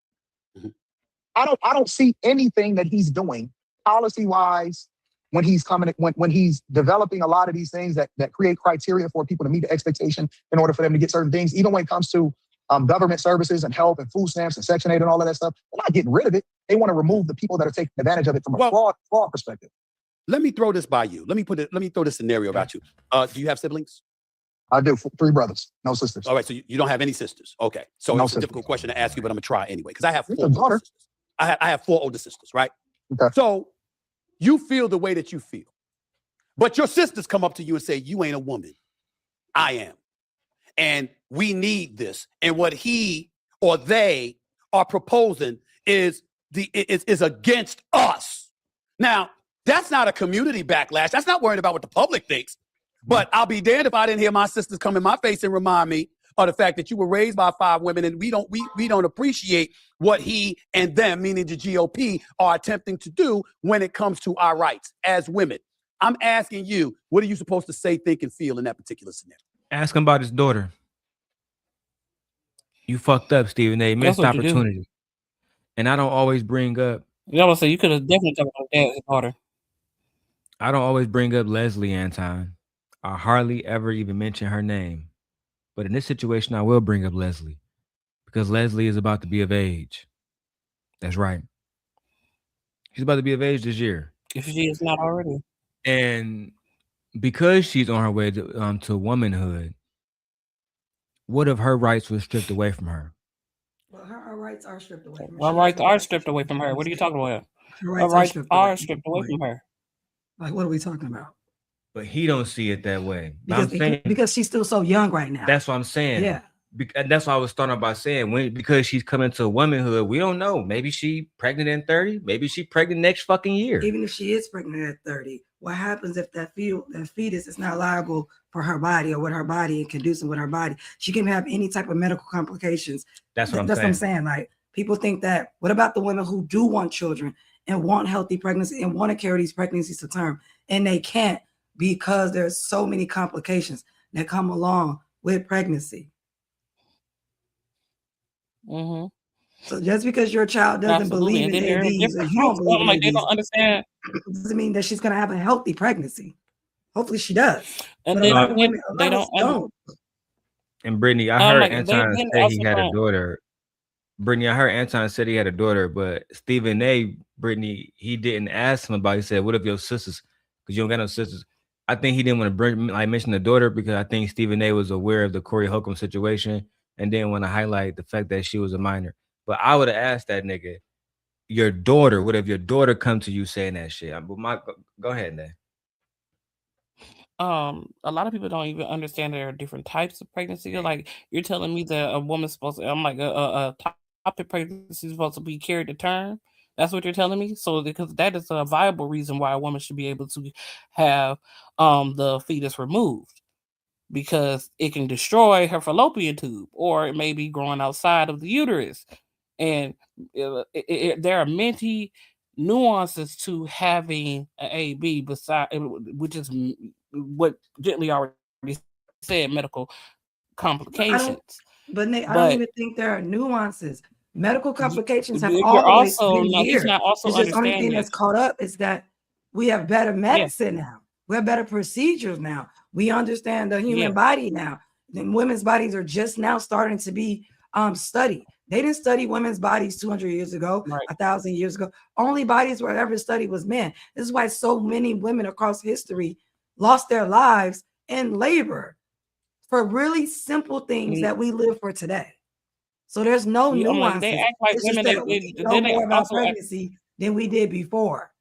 I don't see anything that he's doing policy-wise when he's when he's developing a lot of these things that create criteria for people to meet the expectation in order for them to get certain things, even when it comes to government services and help and food stamps and Section 8 and all of that stuff. They're not getting rid of it. They want to remove the people that are taking advantage of it from a fraud perspective. Let me throw this by you. Let me throw this scenario about you. Do you have siblings? I do. 3 brothers, no sisters. All right, so you don't have any sisters. Okay. So it's a difficult question to ask you, but I'm gonna try anyway, because I have 4 older sisters. I have 4 older sisters, right? Okay. So you feel the way that you feel. But your sisters come up to you and say, you ain't a woman. I am. And we need this. And what he or they are proposing is against us. Now, that's not a community backlash. That's not worrying about what the public thinks. But I'll be damned if I didn't hear my sisters come in my face and remind me of the fact that you were raised by 5 women, and we don't appreciate what he and them, meaning the GOP, are attempting to do when it comes to our rights as women. I'm asking you, what are you supposed to say, think, and feel in that particular scenario? Ask him about his daughter. You fucked up, Stephen A. Missed opportunity. And I don't always bring up. You know what I'm saying? You could have definitely talked about dad's daughter. I don't always bring up Leslie, Anton. I hardly ever even mention her name. But in this situation, I will bring up Leslie because Leslie is about to be of age. That's right. She's about to be of age this year. If she is not already. And because she's on her way to womanhood, what if her rights were stripped away from her? Well, her rights are stripped away from her. Her rights are stripped away from her. What are you talking about? Her rights are stripped away from her. Like, what are we talking about? But he don't see it that way. Because she's still so young right now. That's what I'm saying. Yeah. And that's why I was starting by saying because she's coming to womanhood, we don't know. Maybe she pregnant in 30. Maybe she pregnant next fucking year. Even if she is pregnant at 30, what happens if that fetus is not liable for her body or what her body and conducive with her body? She can have any type of medical complications. That's what I'm saying. That's what I'm saying. Like, People think that, what about the women who do want children and want healthy pregnancy and want to carry these pregnancies to term, and they can't because there's so many complications that come along with pregnancy. Mm-hmm. So just because your child doesn't Absolutely. believe And in then there are ABs or different you don't types. believe in Like they ABs, don't understand. doesn't mean that she's going to have a healthy pregnancy. Hopefully she does. And But then a lot of women, a they lot of us don't. don't. And Brittany, I I'm heard like they Anton then say also he had a don't. daughter. Brittany, I heard Anton said he had a daughter, but Stephen A. Brittany, he didn't ask him about it. He said, "What if your sisters? Because you don't got no sisters." I think he didn't want to bring like mention the daughter because I think Stephen A. was aware of the Corey Holcomb situation and didn't want to highlight the fact that she was a minor. But I would have asked that nigga, your daughter. What if your daughter come to you saying that shit? But go ahead, man. A lot of people don't even understand there are different types of pregnancy. Like you're telling me that a woman's supposed to, I'm like a topic pregnancy is supposed to be carried to term. That's what you're telling me. So because that is a viable reason why a woman should be able to have the fetus removed, because it can destroy her fallopian tube, or it may be growing outside of the uterus. And there are many nuances to having an AB, beside which is what Gently already said, medical complications. But Nick, I don't But even think there are nuances. Medical complications have you're always also been not. He's here. not also It's just the only thing understanding. that's caught up is that we have better medicine now. We have better procedures now. We understand the human body now. Then women's bodies are just now starting to be studied. They didn't study women's bodies 200 years ago, 1,000 years ago. Only bodies were ever studied was men. This is why so many women across history lost their lives in labor for really simple things that we live for today. So there's no nuances. Like, they act like it's women. just that we know more about pregnancy than we did before.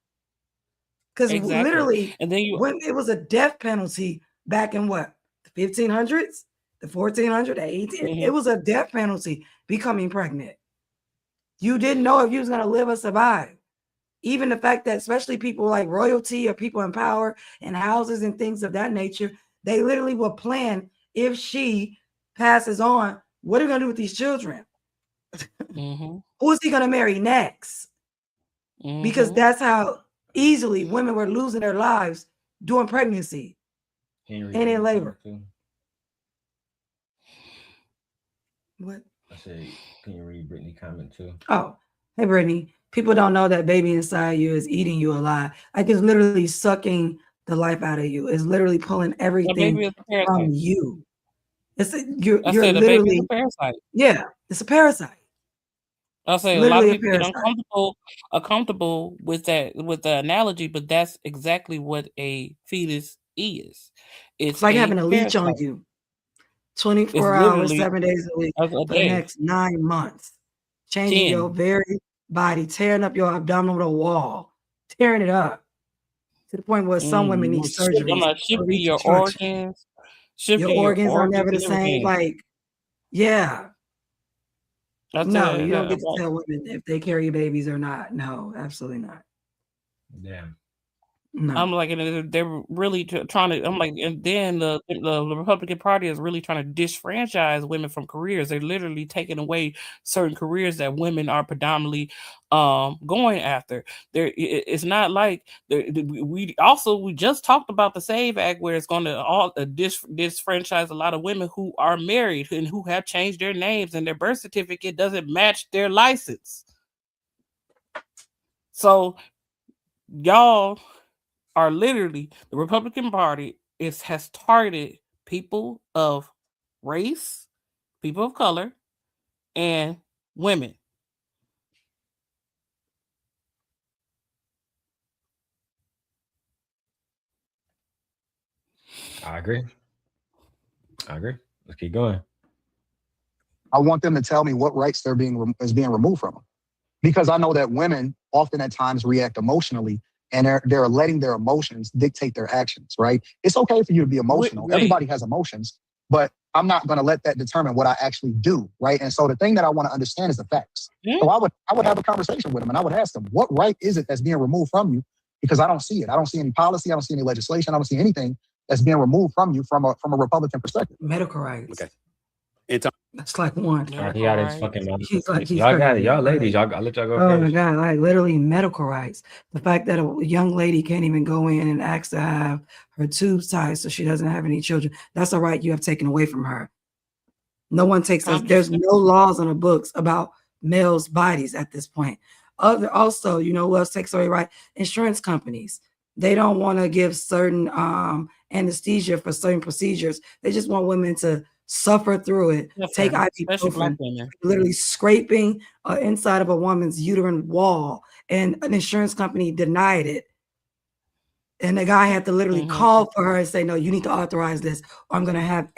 Because literally, and then when it was a death penalty back in what, the 1500s, the 1400s, the 1800s, it was a death penalty becoming pregnant. You didn't know if you was going to live or survive. Even the fact that especially people like royalty or people in power and houses and things of that nature, they literally will plan, if she passes on, what are we going to do with these children? Who is he going to marry next? Because that's how easily women were losing their lives during pregnancy and in labor. What? I said, can you read Brittany comment too? Oh, hey, Brittany. People don't know that baby inside you is eating you alive. Like it's literally sucking the life out of you. It's literally pulling everything from you. You're literally a parasite. Yeah, it's a parasite. I'll say a lot of people get uncomfortable with that, with the analogy, but that's exactly what a fetus is. It's like having a leech on you 24 hours, 7 days a week for the next 9 months, changing your very body, tearing up your abdominal wall, tearing it up to the point where some women need surgery. Shifting your organs. Your organs are never the same. Like, yeah. No, you don't get to tell women if they carry babies or not. No, absolutely not. Damn. No. I'm like, they're really trying to. I'm like, and then the Republican Party is really trying to disfranchise women from careers. They're literally taking away certain careers that women are predominantly going after. It's not like we just talked about the SAVE Act, where it's going to disfranchise a lot of women who are married and who have changed their names and their birth certificate doesn't match their license. So y'all are literally, the Republican Party has targeted people of race, people of color, and women. I agree. Let's keep going. I want them to tell me what rights is being removed from them, because I know that women often at times react emotionally, and they're letting their emotions dictate their actions, right? It's okay for you to be emotional. Everybody has emotions, but I'm not going to let that determine what I actually do, right? And so the thing that I want to understand is the facts. So I would have a conversation with them, and I would ask them, what right is it that's being removed from you? Because I don't see it. I don't see any policy. I don't see any legislation. I don't see anything that's being removed from you from a Republican perspective. Medical rights. Okay. in terms. That's like one. He got his fucking He's y'all got it. crazy. Y'all ladies, Like, I'll let y'all go oh my first. God, like literally medical rights. The fact that a young lady can't even go in and ask to have her tubes tied so she doesn't have any children, that's a right you have taken away from her. No one takes us. There's no laws on the books about males' bodies at this point. Also, you know who else takes away right? Insurance companies. They don't want to give certain anesthesia for certain procedures. They just want women to suffer through it, take ibuprofen, literally scraping inside of a woman's uterine wall, and an insurance company denied it. And the guy had to literally call for her and say, no, you need to authorize this, or I'm going to have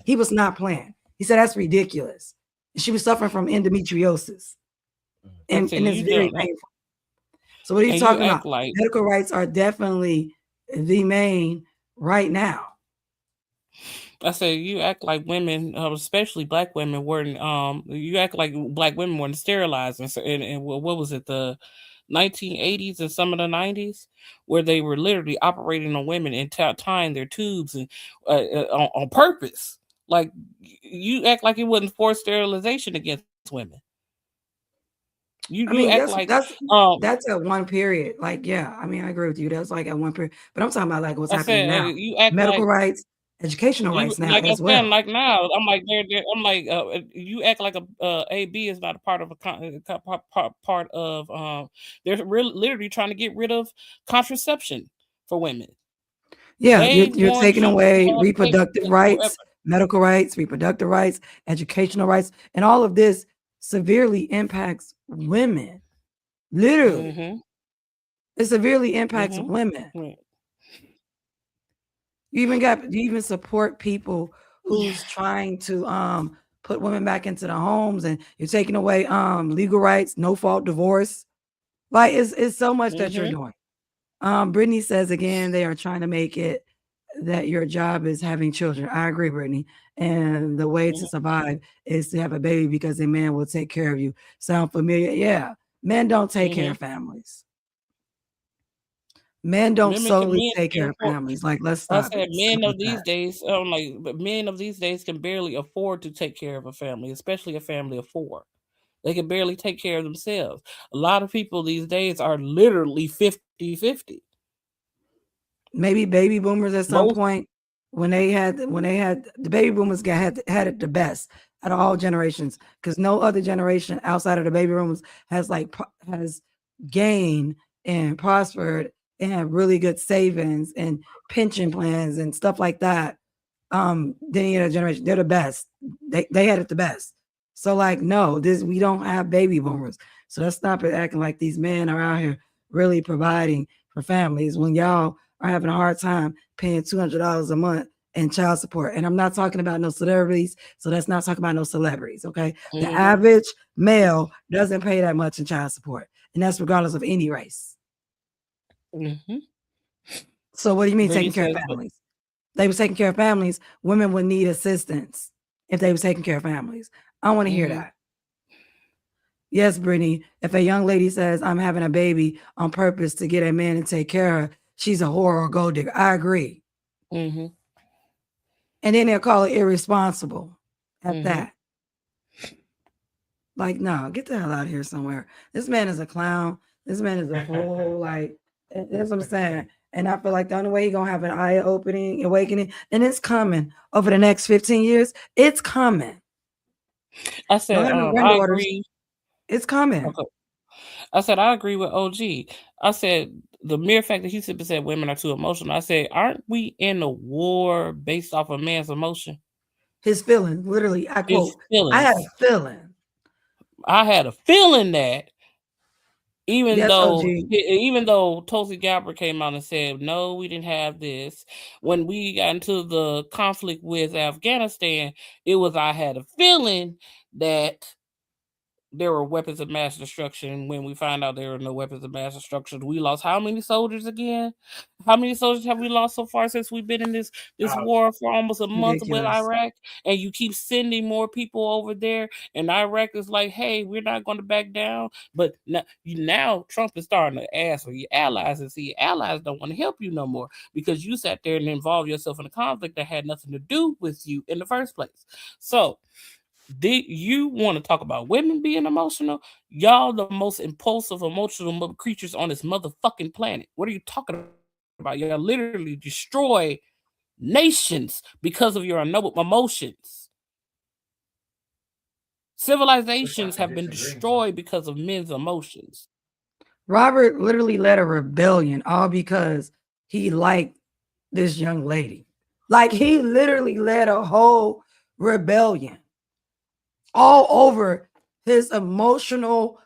he was not playing. He said, that's ridiculous. And she was suffering from endometriosis. And it's very painful. So what are you talking about? Medical rights are definitely the main right now. I said you act like women, especially black women, weren't. You act like black women weren't sterilized, and what was it, the 1980s and some of the 90s, where they were literally operating on women and tying their tubes and on purpose. Like you act like it wasn't forced sterilization against women. You act like that's at one period. Like, yeah, I mean, I agree with you. That's like at one period, but I'm talking about like what's happening now. You act medical like, rights, educational rights now like as I'm saying, well. like now, I'm like I'm like you act like a AB is not a part of part of they're literally trying to get rid of contraception for women. Yeah, you're taking away reproductive rights, medical rights, reproductive rights, educational rights, and all of this severely impacts women. Literally, it severely impacts women. You even support people who's trying to put women back into the homes, and you're taking away legal rights, no fault divorce. Like it's so much that you're doing. Brittany says again, they are trying to make it that your job is having children. I agree, Brittany. And the way to survive is to have a baby because a man will take care of you. Sound familiar? Yeah. Men don't take care of families. Men don't solely take care of families. Like, let's stop. I said men of these days, men of these days can barely afford to take care of a family, especially a family of 4. They can barely take care of themselves. A lot of people these days are literally 50-50. Maybe baby boomers at some point when they had the baby boomers had it the best out of all generations, because no other generation outside of the baby boomers has gained and prospered and have really good savings and pension plans and stuff like that. Than any other generation. They're the best. They had it the best. So like, no, we don't have baby boomers. So let's stop it acting like these men are out here really providing for families when y'all are having a hard time paying $200 a month in child support. And I'm not talking about no celebrities. So let's not talk about no celebrities. Okay. The average male doesn't pay that much in child support. And that's regardless of any race. So what do you mean taking care of families? They was taking care of families. Women would need assistance if they was taking care of families. I want to hear that. Yes, Brittany, if a young lady says, I'm having a baby on purpose to get a man to take care of her, she's a whore or gold digger. I agree. And then they'll call it irresponsible at that. Like, no, get the hell out of here somewhere. This man is a clown. This man is a fool. Like, that's what I'm saying. And I feel like the only way he's going to have an eye-opening, awakening, and it's coming over the next 15 years. It's coming. I said, I agree. It's coming. Okay. I said, I agree with OG. I said, the mere fact that he simply said women are too emotional. I said, aren't we in a war based off a man's emotion? His feeling, literally, I quote, I had a feeling. I had a feeling that even though Tulsi Gabbard came out and said, no, we didn't have this. When we got into the conflict with Afghanistan, it was, I had a feeling that there were weapons of mass destruction. When we find out there were no weapons of mass destruction, we lost how many soldiers again? How many soldiers have we lost so far since we've been in this war for almost a month with Ridiculous. Iraq? And you keep sending more people over there, and Iraq is like, hey, we're not going to back down. But now Trump is starting to ask for your allies, and see, allies don't want to help you no more because you sat there and involved yourself in a conflict that had nothing to do with you in the first place. So you want to talk about women being emotional? Y'all the most impulsive, emotional creatures on this motherfucking planet. What are you talking about? Y'all literally destroy nations because of your emotions. Civilizations have been destroyed because of men's emotions. Robert literally led a rebellion all because he liked this young lady. Like, he literally led a whole rebellion all over his emotional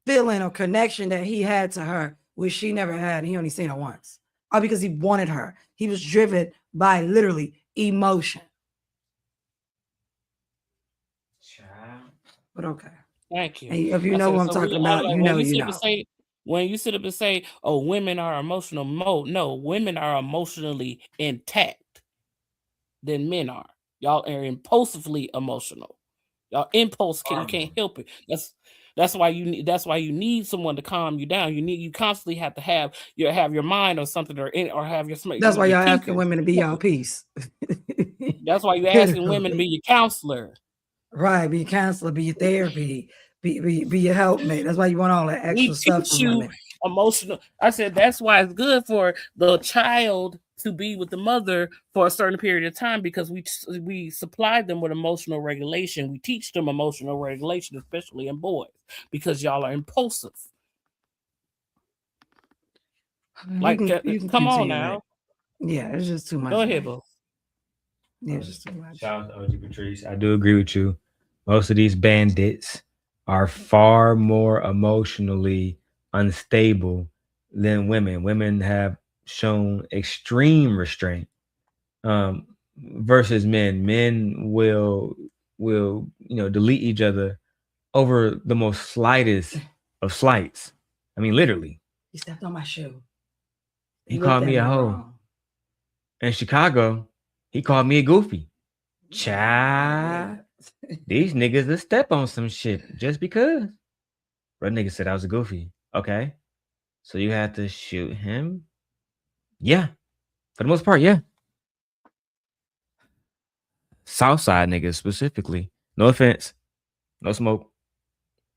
feeling or connection that he had to her, which she never had. He only seen her once. All because he wanted her. He was driven by literally emotion. But okay. Thank you. And if you know what I'm talking about, you know, you know. When you sit up and say, oh, women are emotional, no, women are emotionally intact than men are. Y'all are impulsively emotional. Y'all impulse you can't help it. That's why you need someone to calm you down. You constantly have to have your mind on something or have your. That's why y'all asking women to be y'all peace. That's why you're asking women to be your counselor. Right, be your counselor, be your therapy, be your helpmate. That's why you want all that extra stuff from women. Emotional. I said that's why it's good for the child to be with the mother for a certain period of time, because we supply them with emotional regulation. We teach them emotional regulation, especially in boys, because y'all are impulsive. Like, come on now. Yeah, it's just too much. Go ahead, Bo. Yeah, it's just too much. Shout out to OG Patrice. I do agree with you. Most of these bandits are far more emotionally unstable than women. Women have shown extreme restraint versus men. Men will delete each other over the most slightest of slights. I mean, literally. He stepped on my shoe. He called me a hoe. In Chicago, he called me a goofy. Child, these niggas will step on some shit just because. Red nigga said I was a goofy. Okay. So you had to shoot him? Yeah. For the most part, yeah. Southside niggas specifically. No offense. No smoke.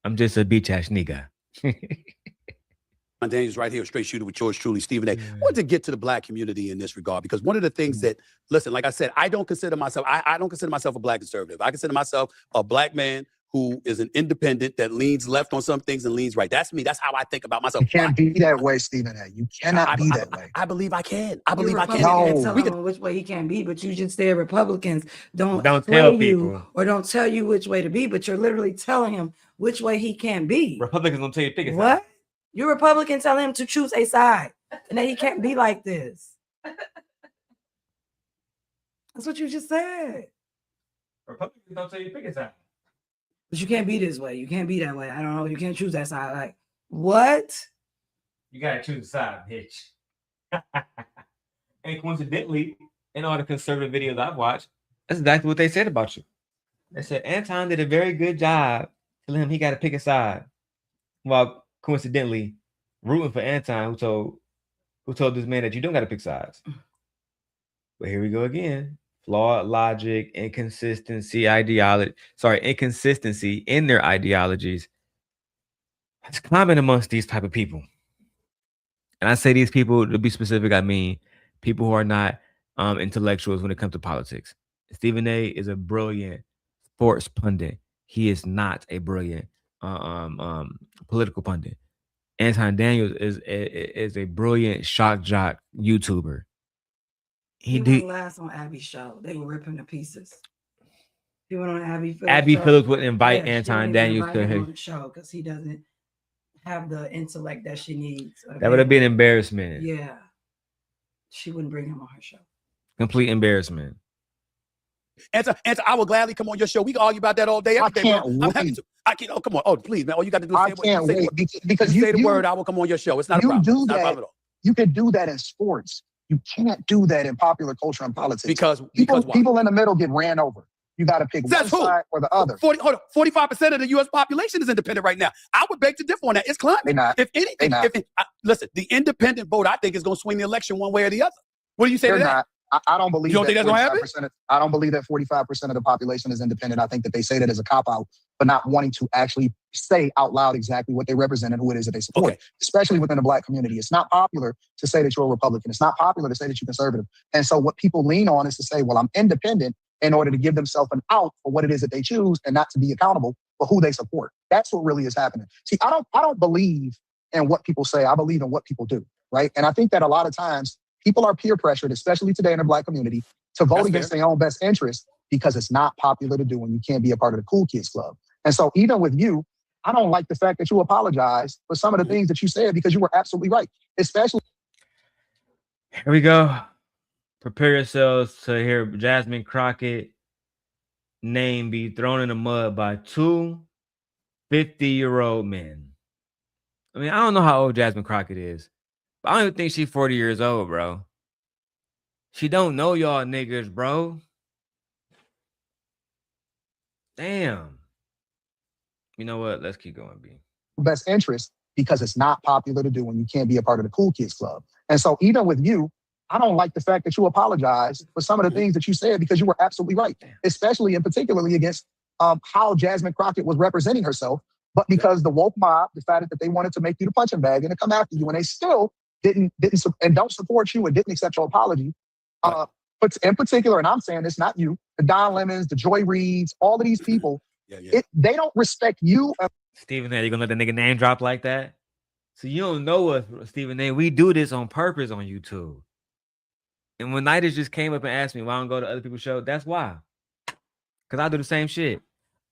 I'm just a beach ass nigga. Anton Daniels right here, straight shooter with yours truly, Stephen A. I want to get to the black community in this regard, because one of the things that, listen, like I said, I don't consider myself a black conservative. I consider myself a black man who is an independent that leans left on some things and leans right. That's me. That's how I think about myself. You can't be that way, Stephen A. You cannot be that way. I believe I can. I believe I can. No. We can which way he can be, but you just say Republicans don't tell people or don't tell you which way to be, but you're literally telling him which way he can be. Republicans don't tell you to pick a side. What? You're Republican telling him to choose a side, and that he can't be like this. That's what you just said. Republicans don't tell you to pick a side. But you can't be this way. You can't be that way. I don't know. You can't choose that side. Like, what? You gotta choose a side, bitch. And coincidentally, in all the conservative videos I've watched, that's exactly what they said about you. They said Anton did a very good job telling him he got to pick a side. While coincidentally, rooting for Anton, who told this man that you don't got to pick sides. But here we go again. Flawed logic, inconsistency in their ideologies. It's common amongst these type of people. And I say these people, to be specific, I mean people who are not intellectuals when it comes to politics. Stephen A. is a brilliant sports pundit. He is not a brilliant political pundit. Anton Daniels is a brilliant shock jock YouTuber. He wouldn't last on Abby's show. They would rip him to pieces. He went on Abby Phillips would invite Anton Daniels to his show because he doesn't have the intellect that she needs. That would have been embarrassment. Yeah. She wouldn't bring him on her show. Complete embarrassment. Answer, I will gladly come on your show. We can argue about that all day, every day, bro. I'm happy to. I can't. Oh, come on. Oh, please, man. All you got to do is say can't wait because you say the word. I will come on your show. It's not a problem. It's not a problem at all. You can do that in sports. You can't do that in popular culture and politics. Because people in the middle get ran over. You got to pick one side or the other. 45% of the U.S. population is independent right now. I would beg to differ on that. It's climbing. They're not. If anything, listen, the independent vote, I think, is going to swing the election one way or the other. What do you say to that? Not. I don't believe. You don't think that's going to happen? I don't believe that 45% of the population is independent. I think that they say that as a cop out, but not wanting to actually say out loud exactly what they represent and who it is that they support, especially within the Black community. It's not popular to say that you're a Republican. It's not popular to say that you're conservative. And so what people lean on is to say, well, I'm independent, in order to give themselves an out for what it is that they choose and not to be accountable for who they support. That's what really is happening. See, I don't believe in what people say. I believe in what people do, right? And I think that a lot of times people are peer pressured, especially today in the Black community, to vote against their own best interest because it's not popular to do and you can't be a part of the cool kids club. And so even with you, I don't like the fact that you apologize for some of the things that you said because you were absolutely right, especially. Here we go. Prepare yourselves to hear Jasmine Crockett name be thrown in the mud by two 50-year-old men. I mean, I don't know how old Jasmine Crockett is, but I don't even think she's 40 years old, bro. She don't know y'all niggas, bro. Damn. You know what? Let's keep going, B. Best interest because it's not popular to do and you can't be a part of the cool kids club. And so even with you, I don't like the fact that you apologize for some of the things that you said because you were absolutely right, especially and particularly against how Jasmine Crockett was representing herself. But because the woke mob decided that they wanted to make you the punching bag and to come after you, and they still didn't and don't support you and didn't accept your apology. But in particular, and I'm saying this, not you, the Don Lemons, the Joy Reids, all of these people, they don't respect you. Stephen A., you gonna let the nigga name drop like that? So you don't know us, Stephen A. We do this on purpose on YouTube. And when Nighters just came up and asked me why I don't go to other people's show, that's why. Because I do the same shit.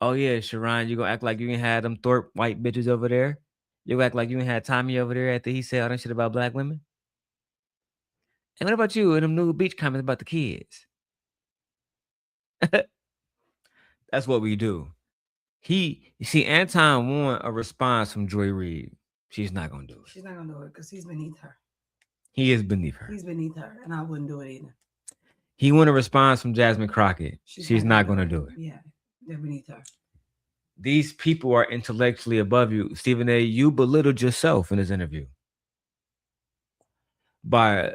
Oh, yeah, Sharon, you gonna act like you ain't had them Thorpe white bitches over there? You gonna act like you ain't had Tommy over there after he said all that shit about Black women? And what about you and them Nude Beach comments about the kids? That's what we do. You see, Anton want a response from Joy Reid. She's not gonna do it. She's not gonna do it because he's beneath her. He is beneath her. He's beneath her, and I wouldn't do it either. He want a response from Jasmine Crockett. She's not gonna do it. Yeah, they're beneath her. These people are intellectually above you. Stephen A., you belittled yourself in this interview by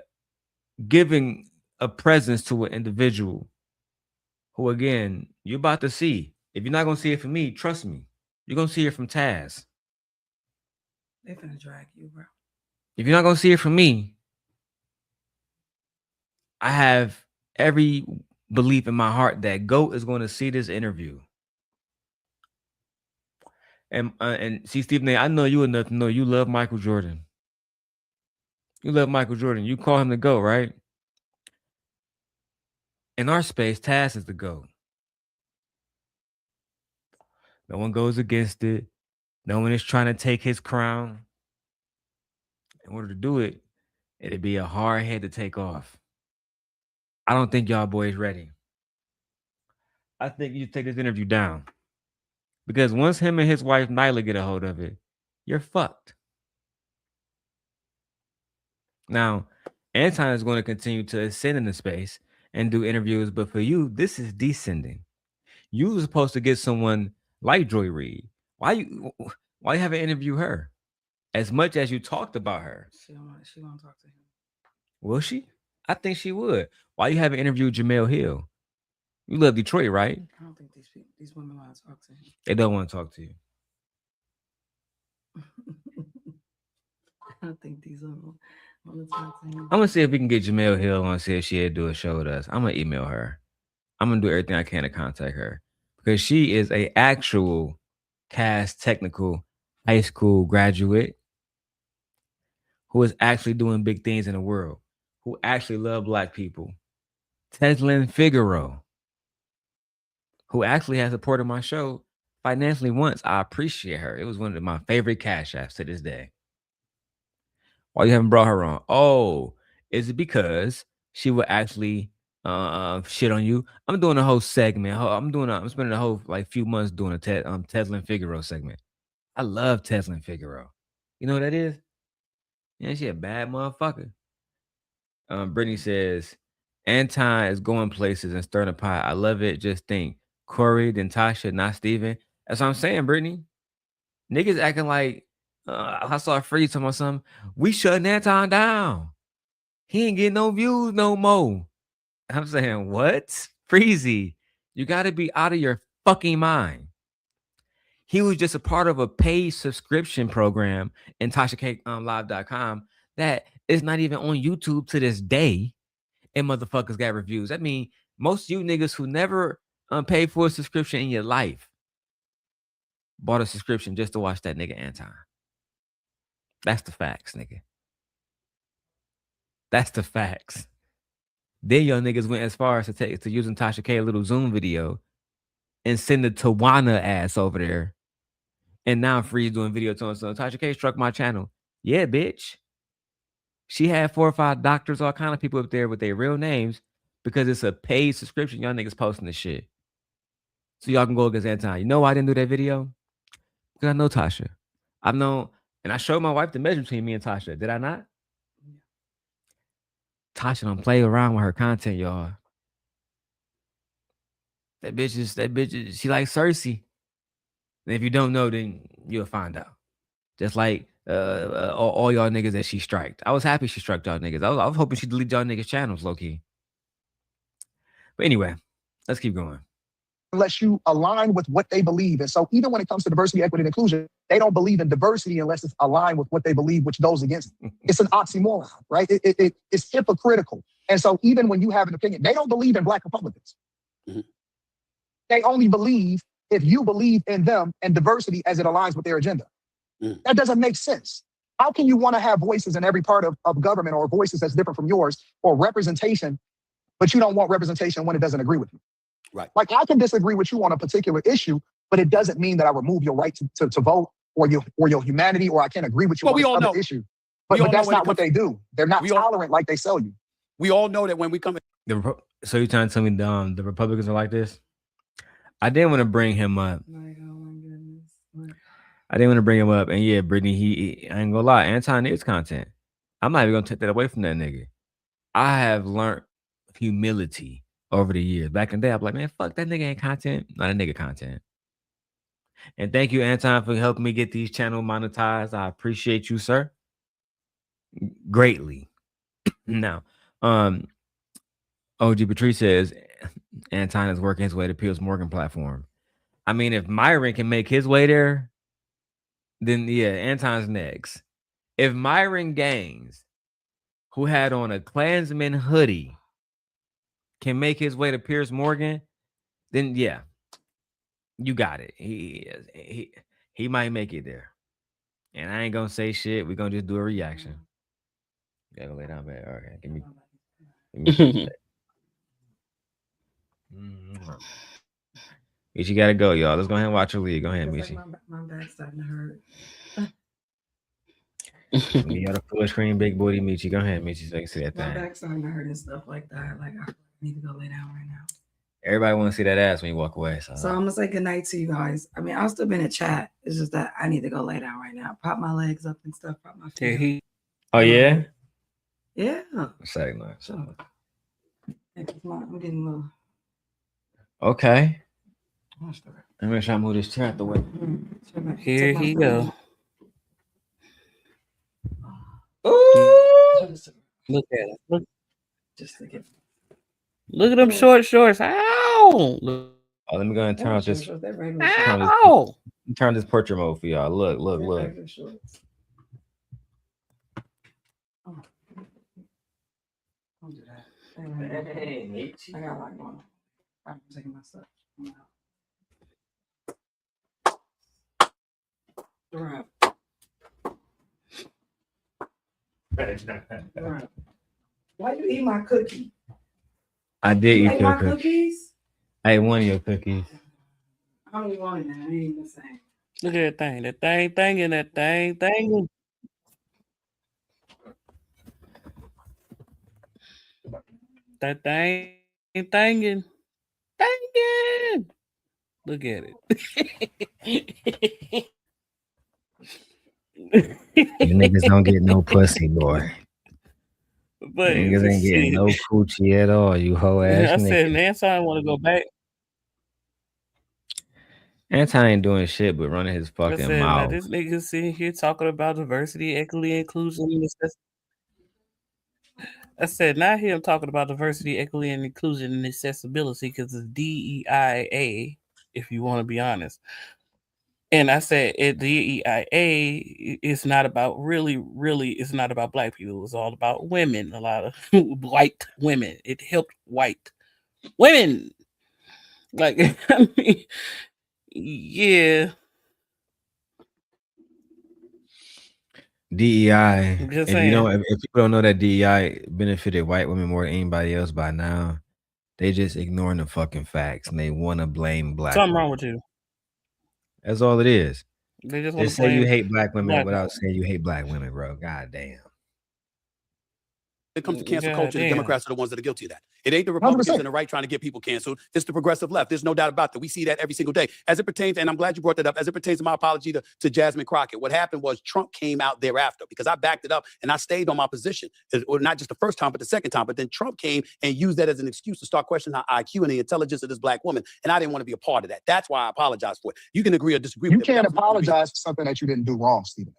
giving a presence to an individual who, again, you're about to see. If you're not going to see it from me, trust me, you're going to see it from Taz. They're finna drag you, bro. If you're not going to see it from me, I have every belief in my heart that GOAT is going to see this interview. And see, Stephen A., I know you enough to know you love Michael Jordan. You love Michael Jordan. You call him the GOAT, right? In our space, Taz is the GOAT. No one goes against it. No one is trying to take his crown. In order to do it, it'd be a hard head to take off. I don't think y'all boys ready. I think you take this interview down. Because once him and his wife Nyla get a hold of it, you're fucked. Now, Anton is going to continue to ascend in the space and do interviews, but for you, this is descending. You were supposed to get someone like Joy Reid. Why you haven't interviewed her? As much as you talked about her. She won't talk to him. Will she? I think she would. Why you haven't interviewed Jamel Hill? You love Detroit, right? I don't think these women want to talk to him. They don't want to talk to you. I don't think these women want to talk to him. I'm gonna see if we can get Jamel Hill on, see if she'll do a show with us. I'm gonna email her. I'm gonna do everything I can to contact her because she is a actual cast technical high school graduate who is actually doing big things in the world, who actually love Black people. Teslyn Figaro, who actually has supported my show financially once. I appreciate her. It was one of my favorite cash apps to this day. Why you haven't brought her on? Oh, is it because she will actually shit on you. I'm doing a whole segment. I'm spending a whole like few months doing a Tesla and Figaro segment. I love Tesla and Figaro. You know what that is? Yeah, she a bad motherfucker. Brittany says, Anton is going places and stirring a pot. I love it. Just think, Corey, then Tasha, not Steven. That's what I'm saying, Brittany. Niggas acting like I saw Free talking about something. We shutting Anton down. He ain't getting no views no more. I'm saying, what? Freezy, you got to be out of your fucking mind. He was just a part of a paid subscription program in TashaKlive.com that is not even on YouTube to this day. And motherfuckers got reviews. I mean, most of you niggas who never paid for a subscription in your life bought a subscription just to watch that nigga Anton. That's the facts, nigga. That's the facts. Then y'all niggas went as far as to using Tasha K a little Zoom video and send the Tawana ass over there. And now Free's doing video telling so Tasha K struck my channel. Yeah, bitch. She had 4 or 5 doctors, all kind of people up there with their real names because it's a paid subscription. Y'all niggas posting this shit. So y'all can go against Anton. You know why I didn't do that video? Because I know Tasha. I've known, and I showed my wife the measure between me and Tasha. Did I not? Tasha don't play around with her content, y'all. That bitch is, she like Cersei. And if you don't know, then you'll find out. Just like all y'all niggas that she striked. I was happy she struck y'all niggas. I was hoping she deleted y'all niggas' channels, low-key. But anyway, let's keep going. Unless you align with what they believe. And so even when it comes to diversity, equity, and inclusion, they don't believe in diversity unless it's aligned with what they believe, which goes against it. It's an oxymoron, right? It's hypocritical. And so even when you have an opinion, they don't believe in Black Republicans. Mhm. They only believe if you believe in them and diversity as it aligns with their agenda. Mm. That doesn't make sense. How can you want to have voices in every part of government or voices that's different from yours or representation, but you don't want representation when it doesn't agree with you? Right. Like I can disagree with you on a particular issue, but it doesn't mean that I remove your right to vote or your humanity, or I can't agree with you Well, we on all other know. issue. But all know that's when it not what comes- they do. They're not we all- tolerant like they sell you. We all know that when we come So you're trying to tell me the Republicans are like this? I didn't want to bring him up. Like, oh my goodness. What? I didn't want to bring him up. And yeah, Brittany, I ain't gonna lie, Anton is content. I'm not even gonna take that away from that nigga. I have learned humility over the years. Back in the day, I'm like, man, fuck that nigga ain't content. Not a nigga content. And thank you, Anton, for helping me get these channels monetized. I appreciate you, sir. Greatly. Now, OG Patrice says Anton is working his way to Piers Morgan platform. I mean, if Myron can make his way there, then yeah, Anton's next. If Myron Gaines, who had on a Klansman hoodie, can make his way to Piers Morgan, then yeah, you got it. He might make it there. And I ain't gonna say shit. We're gonna just do a reaction. Gotta lay down, man. All right, give me Michi gotta go, y'all. Let's go ahead and watch your league. Go ahead, Michi. My back's starting to hurt. You got a full screen, big booty, Michi. Go ahead, Michi, so I can see that My thing. back's starting to hurt and stuff like that. Like I need to go lay down right now. Everybody want to see that ass when you walk away. So I'm gonna say goodnight to you guys. I mean, I'll still be in the chat. It's just that I need to go lay down right now. Prop my legs up and stuff. Prop my feet. Oh yeah? Yeah. Say no. So, I'm getting a little. Okay. Let me try to move this chair out the way. Here he go. Ooh. Look at it. Look. Just to get. Look at them short shorts. Ow! Look. Oh, let me go ahead and turn off this. Ow! Turn this portrait mode for y'all. Look. Don't do that. I got a lot going on. I'm taking my stuff. Right. Why you eat my cookie? I did You eat ate your my cookies? I ate one of your cookies. I don't even want it now. It ain't the same. Look at that thing. That thing, and that thing. That thing Thanking. Look at it. You niggas don't get no pussy, boy. But Niggas ain't getting no coochie at all, you hoe ass I niggas. said, Anton want to go back. Anton ain't doing shit but running his I fucking said, now mouth. this nigga sitting here talking about diversity, equity, inclusion, and accessibility. I said, not him talking about diversity, equity, and inclusion and accessibility because it's DEIA, if you want to be honest. And I said, DEIA is not about really, it's not about black people. It's all about women, a lot of white women. It helped white women. Like, I mean, yeah. DEI. Just If you don't, saying. if people don't know that DEI benefited white women more than anybody else by now, they just ignoring the fucking facts and they want to blame black Something women. wrong with you. That's all it is. They just want to say you blame hate black women black without women. saying you hate black women, bro. God damn. When it comes to cancel culture, the damn. Democrats are the ones that are guilty of that. It ain't the Republicans 100%. and the right trying to get people canceled. It's the progressive left. There's no doubt about that. We see that every single day. As it pertains, and I'm glad you brought that up, as it pertains to my apology to Jasmine Crockett, what happened was Trump came out thereafter because I backed it up and I stayed on my position. Or not just the first time, but the second time. But then Trump came and used that as an excuse to start questioning our IQ and the intelligence of this black woman. And I didn't want to be a part of that. That's why I apologize for it. You can agree or disagree You with it. can't apologize for something that you didn't do wrong, Stephen.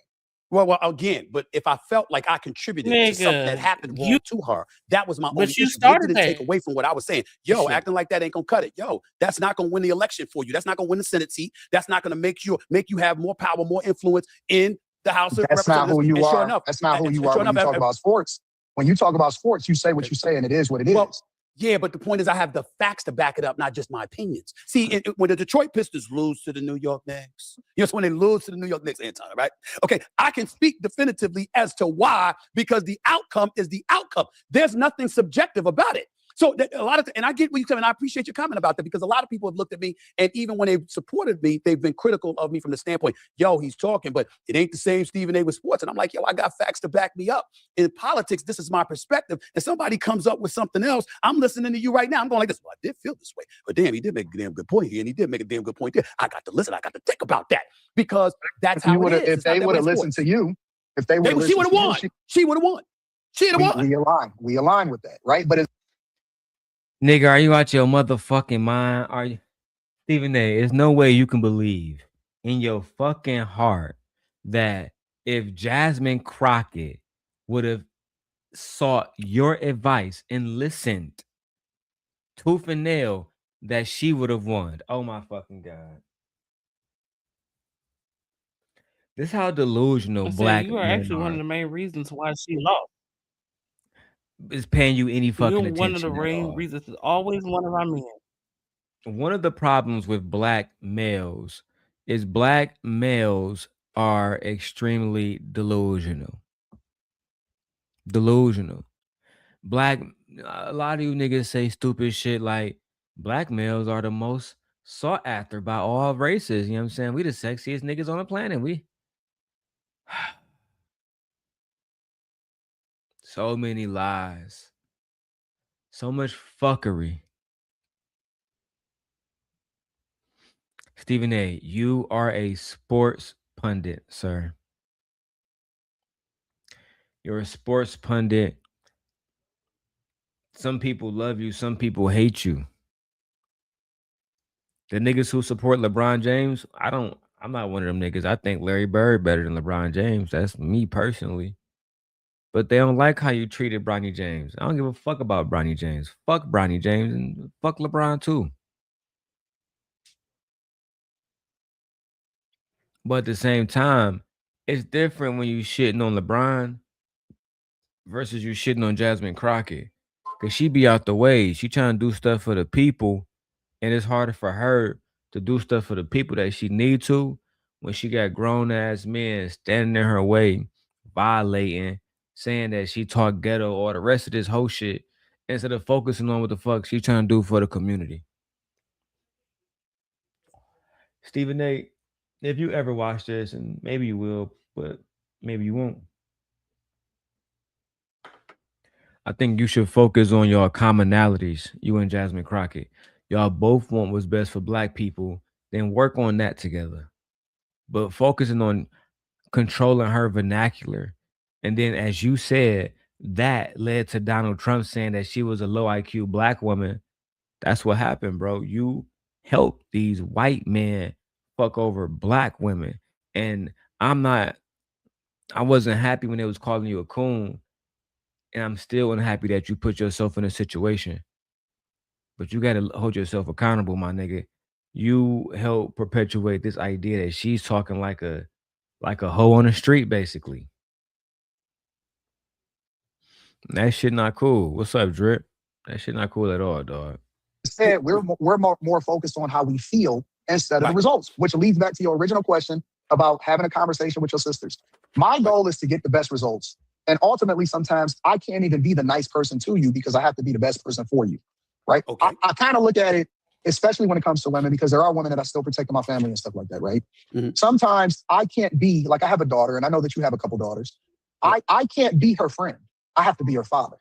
Well, again, but if I felt like I contributed to something that happened wrong to her, that was my only issue. It didn't take away from what I was saying. Yo, acting like that ain't gonna cut it. Yo, that's not gonna win the election for you. That's not gonna win the Senate seat. That's not gonna make you have more power, more influence in the House of That's not Representatives. who you And sure are. enough, That's not who you and are sure when you enough, talk about sports. When you talk about sports, you say what you say, and it is what it is. Well, yeah, but the point is I have the facts to back it up, not just my opinions. See, when the Detroit Pistons lose to the New York Knicks, yes, when they lose to the New York Knicks, Anton, right? Okay, I can speak definitively as to why, because the outcome is the outcome. There's nothing subjective about it. So a lot of, and I get what you're saying, and I appreciate your comment about that because a lot of people have looked at me, and even when they've supported me, they've been critical of me from the standpoint, yo, he's talking, but it ain't the same Stephen A. with sports. And I'm like, yo, I got facts to back me up. In politics, this is my perspective. And somebody comes up with something else, I'm listening to you right now. I'm going like this. Well, I did feel this way, but damn, he did make a damn good point here, and he did make a damn good point there. I got to listen. I got to think about that because that's how it is. If they would have listened to you, if they would have she listened would have to you, won. She would have won. She'd have won. We align with that, right? But Nigga, are you out your motherfucking mind? Are you, Stephen A? There's no way you can believe in your fucking heart that if Jasmine Crockett would have sought your advice and listened tooth and nail, that she would have won. Oh my fucking God. This is how delusional black you are men actually one of are. the main reasons why she lost. Is paying you any fucking You're one of the attention at all. reasons. It's always one of our men. One of the problems with black males is black males are extremely delusional. Black, a lot of you niggas say stupid shit like black males are the most sought after by all races. You know what I'm saying? We the sexiest niggas on the planet. We so many lies. So much fuckery. Stephen A., you are a sports pundit, sir. You're a sports pundit. Some people love you, some people hate you. The niggas who support LeBron James, I'm not one of them niggas. I think Larry Bird better than LeBron James. That's me personally. But they don't like how you treated Bronny James. I don't give a fuck about Bronny James. Fuck Bronny James and fuck LeBron too. But at the same time, it's different when you shitting on LeBron versus you shitting on Jasmine Crockett. Cause she be out the way. She trying to do stuff for the people. And it's harder for her to do stuff for the people that she need to when she got grown ass men standing in her way, violating, saying that she talk ghetto or the rest of this whole shit, instead of focusing on what the fuck she trying to do for the community. Stephen A., if you ever watch this, and maybe you will, but maybe you won't. I think you should focus on your commonalities, you and Jasmine Crockett. Y'all both want what's best for black people, then work on that together. But focusing on controlling her vernacular. And then, as you said, that led to Donald Trump saying that she was a low IQ black woman. That's what happened, bro. You helped these white men fuck over black women. And I'm not, I wasn't happy when they was calling you a coon. And I'm still unhappy that you put yourself in a situation. But you got to hold yourself accountable, my nigga. You help perpetuate this idea that she's talking like a hoe on the street, basically. That shit not cool. What's up, Drip? That shit not cool at all, dog. Instead, we're more focused on how we feel instead of the Right. results, which leads back to your original question about having a conversation with your sisters. My goal is to get the best results. And ultimately, sometimes I can't even be the nice person to you because I have to be the best person for you. Right? Okay. I kind of look at it, especially when it comes to women, because there are women that I still protect in my family and stuff like that, right? Mhm. Sometimes I can't be, like I have a daughter, and I know that you have a couple daughters. I can't be her friend. I have to be her father.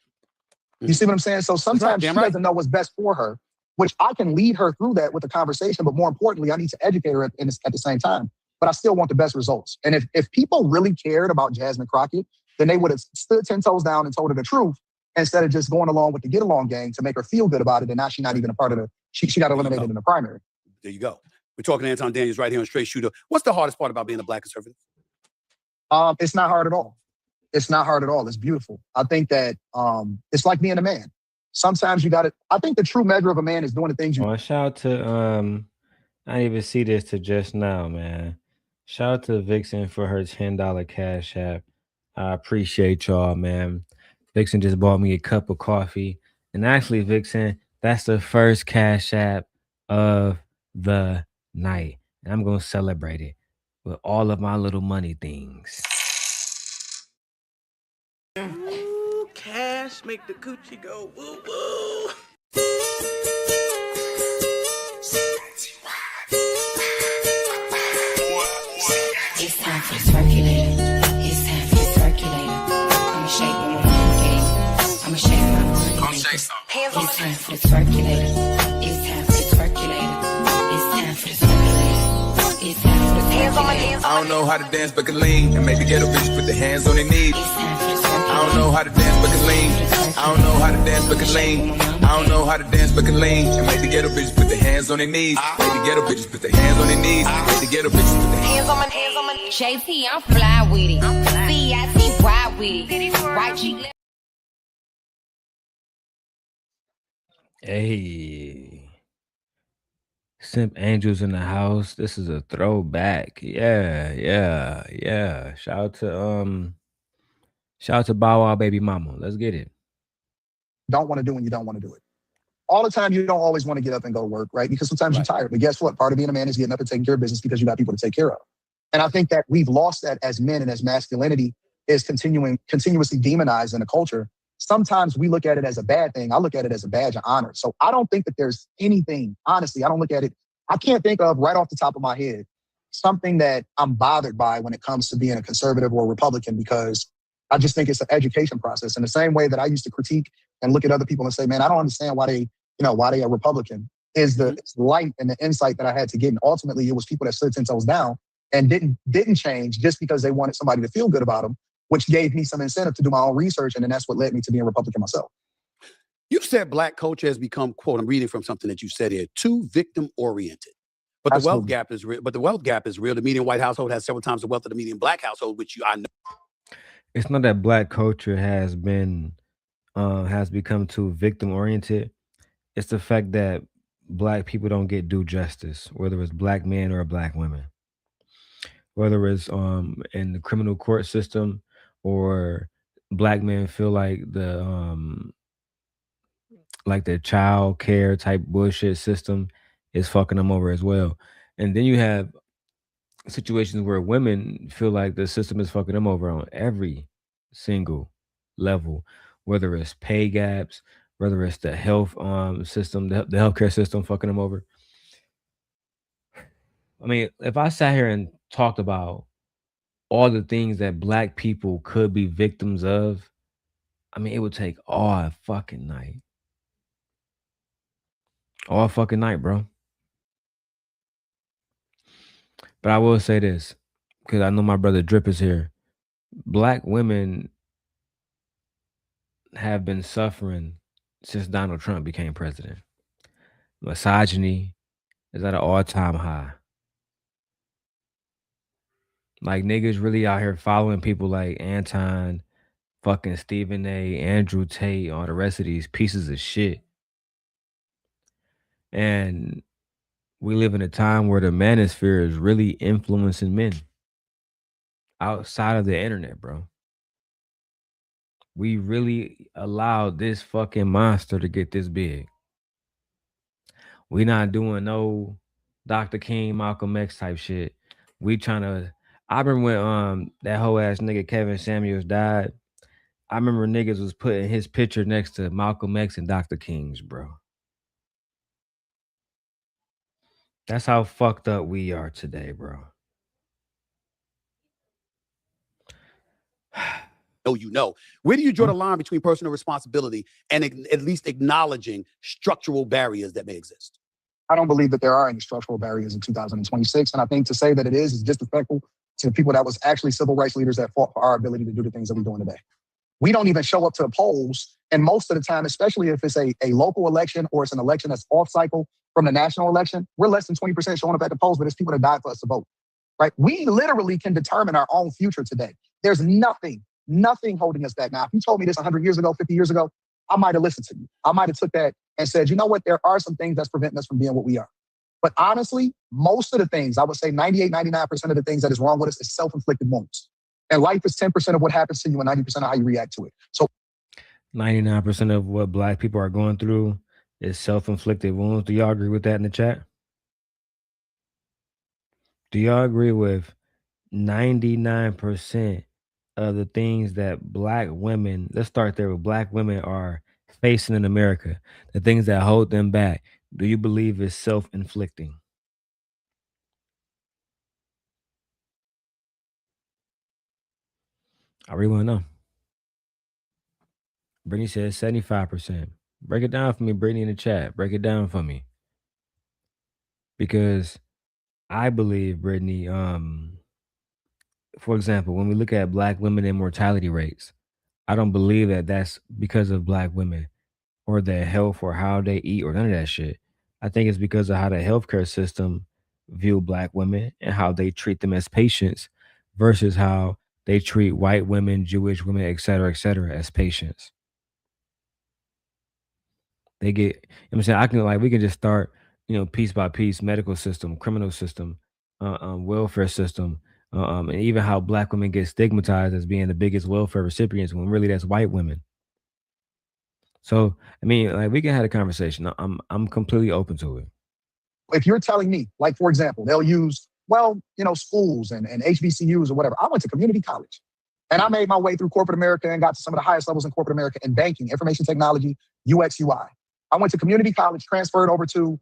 You see what I'm saying? So sometimes damn she right. doesn't know what's best for her, which I can lead her through that with a conversation. But more importantly, I need to educate her at the same time. But I still want the best results. And if people really cared about Jasmine Crockett, then they would have stood 10 toes down and told her the truth instead of just going along with the get along gang to make her feel good about it. And now she's not even a part of she got eliminated in the primary. There you go. We're talking to Anton Daniels right here on Straight Shooter. What's the hardest part about being a black conservative? It's not hard at all. It's not hard at all. It's beautiful. I think that it's like being a man. Sometimes you got to, I think the true measure of a man is doing the things you. Well, shout out to I didn't even see this to just now, man. Shout out to Vixen for her $10 cash app. I appreciate y'all, man. Vixen just bought me a cup of coffee. And actually, Vixen, that's the first cash app of the night. And I'm gonna celebrate it with all of my little money things. Ooh, cash make the coochie go woo woo. It's time for the circulator. It's time for the circulator. I'ma shake my money. I'ma shake my money. It's time for the circulator. It's time for the circulator. It's time for the circulator. It's time for the circulator. I don't know how to dance but can lean and make the ghetto bitch put their hands on their knees. I don't know how to dance but can lean. I don't know how to dance but can lean. I don't know how to dance but can lean and make the ghetto bitches put their hands on their knees. Make the ghetto bitches put their hands on their knees. Make the ghetto bitches put their hands on my hands on my knees. JT, I'm fly with it. CIT, with it. Right cheek. Hey. Simp Angels in the house. This is a throwback. Yeah. Shout out to Bow Wow Baby Mama. Let's get it. Don't want to do when you don't want to do it. All the time, you don't always want to get up and go to work, right? Because sometimes you're tired. But guess what? Part of being a man is getting up and taking care of business because you got people to take care of. And I think that we've lost that as men, and as masculinity is continuously demonized in the culture. Sometimes we look at it as a bad thing. I look at it as a badge of honor. So I don't think that there's anything, honestly, I don't look at it. I can't think of right off the top of my head something that I'm bothered by when it comes to being a conservative or a Republican, because I just think it's an education process. In the same way that I used to critique and look at other people and say, man, I don't understand why they are Republican, is the light and the insight that I had to get. And ultimately, it was people that stood 10 toes down and didn't change just because they wanted somebody to feel good about them, which gave me some incentive to do my own research. And then that's what led me to being a Republican myself. You said black culture has become, quote, I'm reading from something that you said here, too victim oriented. But the wealth gap is real. The median white household has several times the wealth of the median black household, which I know. It's not that black culture has become too victim oriented. It's the fact that black people don't get due justice, whether it's black men or black women. Whether it's in the criminal court system, or black men feel like the child care type bullshit system is fucking them over as well. And then you have situations where women feel like the system is fucking them over on every single level, whether it's pay gaps, whether it's the health system, the healthcare system fucking them over. I mean, if I sat here and talked about all the things that black people could be victims of, I mean, it would take all fucking night. All fucking night, bro. But I will say this, because I know my brother Drip is here. Black women have been suffering since Donald Trump became president. Misogyny is at an all-time high. Like, niggas really out here following people like Anton, fucking Stephen A, Andrew Tate, all the rest of these pieces of shit. And we live in a time where the manosphere is really influencing men outside of the internet, bro. We really allowed this fucking monster to get this big. We not doing no Dr. King, Malcolm X type shit. We trying to. I remember when that whole ass nigga Kevin Samuels died. I remember niggas was putting his picture next to Malcolm X and Dr. King's, bro. That's how fucked up we are today, bro. You know. Where do you draw the line between personal responsibility and at least acknowledging structural barriers that may exist? I don't believe that there are any structural barriers in 2026. And I think to say that it is disrespectful to the people that was actually civil rights leaders that fought for our ability to do the things that we're doing today. We don't even show up to the polls. And most of the time, especially if it's a local election or it's an election that's off cycle from the national election, we're less than 20% showing up at the polls, but it's people that died for us to vote, right? We literally can determine our own future today. There's nothing holding us back. Now, if you told me this 100 years ago, 50 years ago, I might have listened to you. I might have took that and said, you know what? There are some things that's preventing us from being what we are. But honestly, most of the things, I would say 98, 99% of the things that is wrong with us is self-inflicted wounds. And life is 10% of what happens to you and 90% of how you react to it. So 99% of what black people are going through is self-inflicted wounds. Do y'all agree with that in the chat? Do y'all agree with 99% of the things that black women, let's start there with black women are facing in America, the things that hold them back, do you believe is self-inflicting? I really want to know. Brittany says 75%. Break it down for me, Brittany, in the chat. Break it down for me. Because I believe, Brittany, for example, when we look at black women and mortality rates, I don't believe that that's because of black women or their health or how they eat or none of that shit. I think it's because of how the healthcare system view black women and how they treat them as patients versus how they treat white women, Jewish women, et cetera, as patients. They get, you know what I'm saying? I can like we can just start, piece by piece, medical system, criminal system, welfare system, and even how black women get stigmatized as being the biggest welfare recipients when really that's white women. So I mean, like we can have a conversation. I'm completely open to it. if you're telling me, like, for example, they'll use, schools and HBCUs or whatever. I went to community college and I made my way through corporate America and got to some of the highest levels in corporate America in banking, information technology, UX, UI. I went to community college, transferred over to,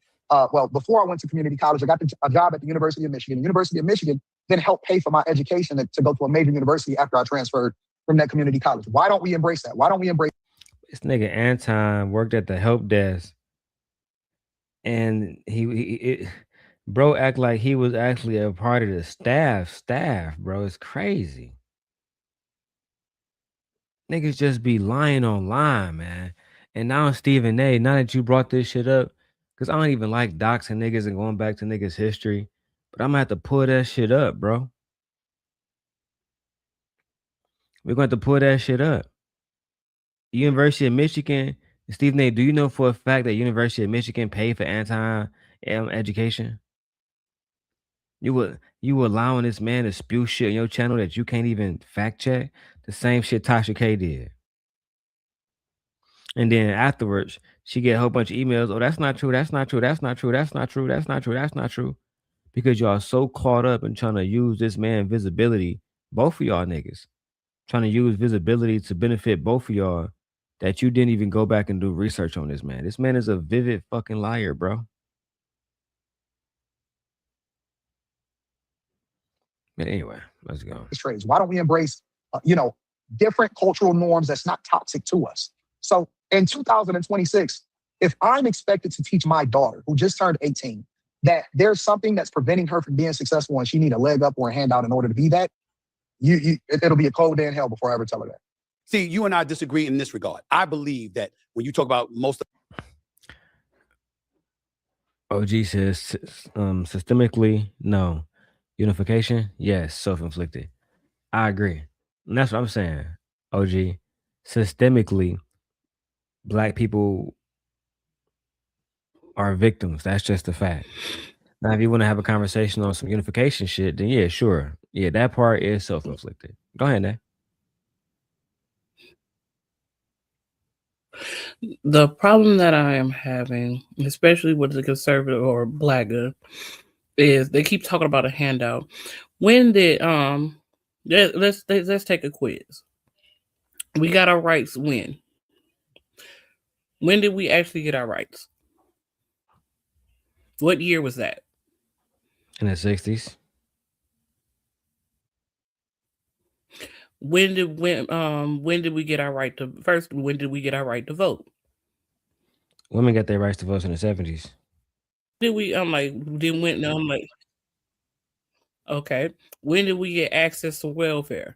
before I went to community college, I got a job at the University of Michigan. The University of Michigan then helped pay for my education to go to a major university after I transferred from that community college. Why don't we embrace that? Why don't we embrace This nigga Anton worked at the help desk and bro act like he was actually a part of the staff, bro. It's crazy. Niggas just be lying online, man. And now Stephen A, now that you brought this shit up, because I don't even like doxing niggas and going back to niggas' history, but I'm gonna have to pull that shit up, bro. We're going to pull that shit up. University of Michigan, Stephen A, do you know for a fact that University of Michigan paid for Anton education? You allowing this man to spew shit on your channel that you can't even fact check? The same shit Tasha K did. And then afterwards, she get a whole bunch of emails. Oh, that's not true. That's not true. That's not true. That's not true. That's not true. That's not true. Because y'all so caught up in trying to use this man visibility, both of y'all niggas, trying to use visibility to benefit both of y'all, that you didn't even go back and do research on this man. This man is a vivid fucking liar, bro. But anyway, let's go. trades? Why don't we embrace, different cultural norms that's not toxic to us. So in 2026, if I'm expected to teach my daughter, who just turned 18, that there's something that's preventing her from being successful and she need a leg up or a handout in order to be that, it'll be a cold day in hell before I ever tell her that. See, you and I disagree in this regard. I believe that when you talk about most of OG says systemically, no. Unification, yes. Self-inflicted. I agree. And that's what I'm saying. OG, systemically, black people are victims. That's just a fact. Now, if you want to have a conversation on some unification shit, then yeah, sure. Yeah, that part is self-inflicted. Go ahead, Nate. The problem that I am having, especially with the conservative or blagger, is they keep talking about a handout. When did let's take a quiz. We got our rights when? When did we actually get our rights? What year was that? In the 60s. When did we get our right to first? When did we get our right to vote? Women got their rights to vote in the 70s. Did we? Okay. When did we get access to welfare?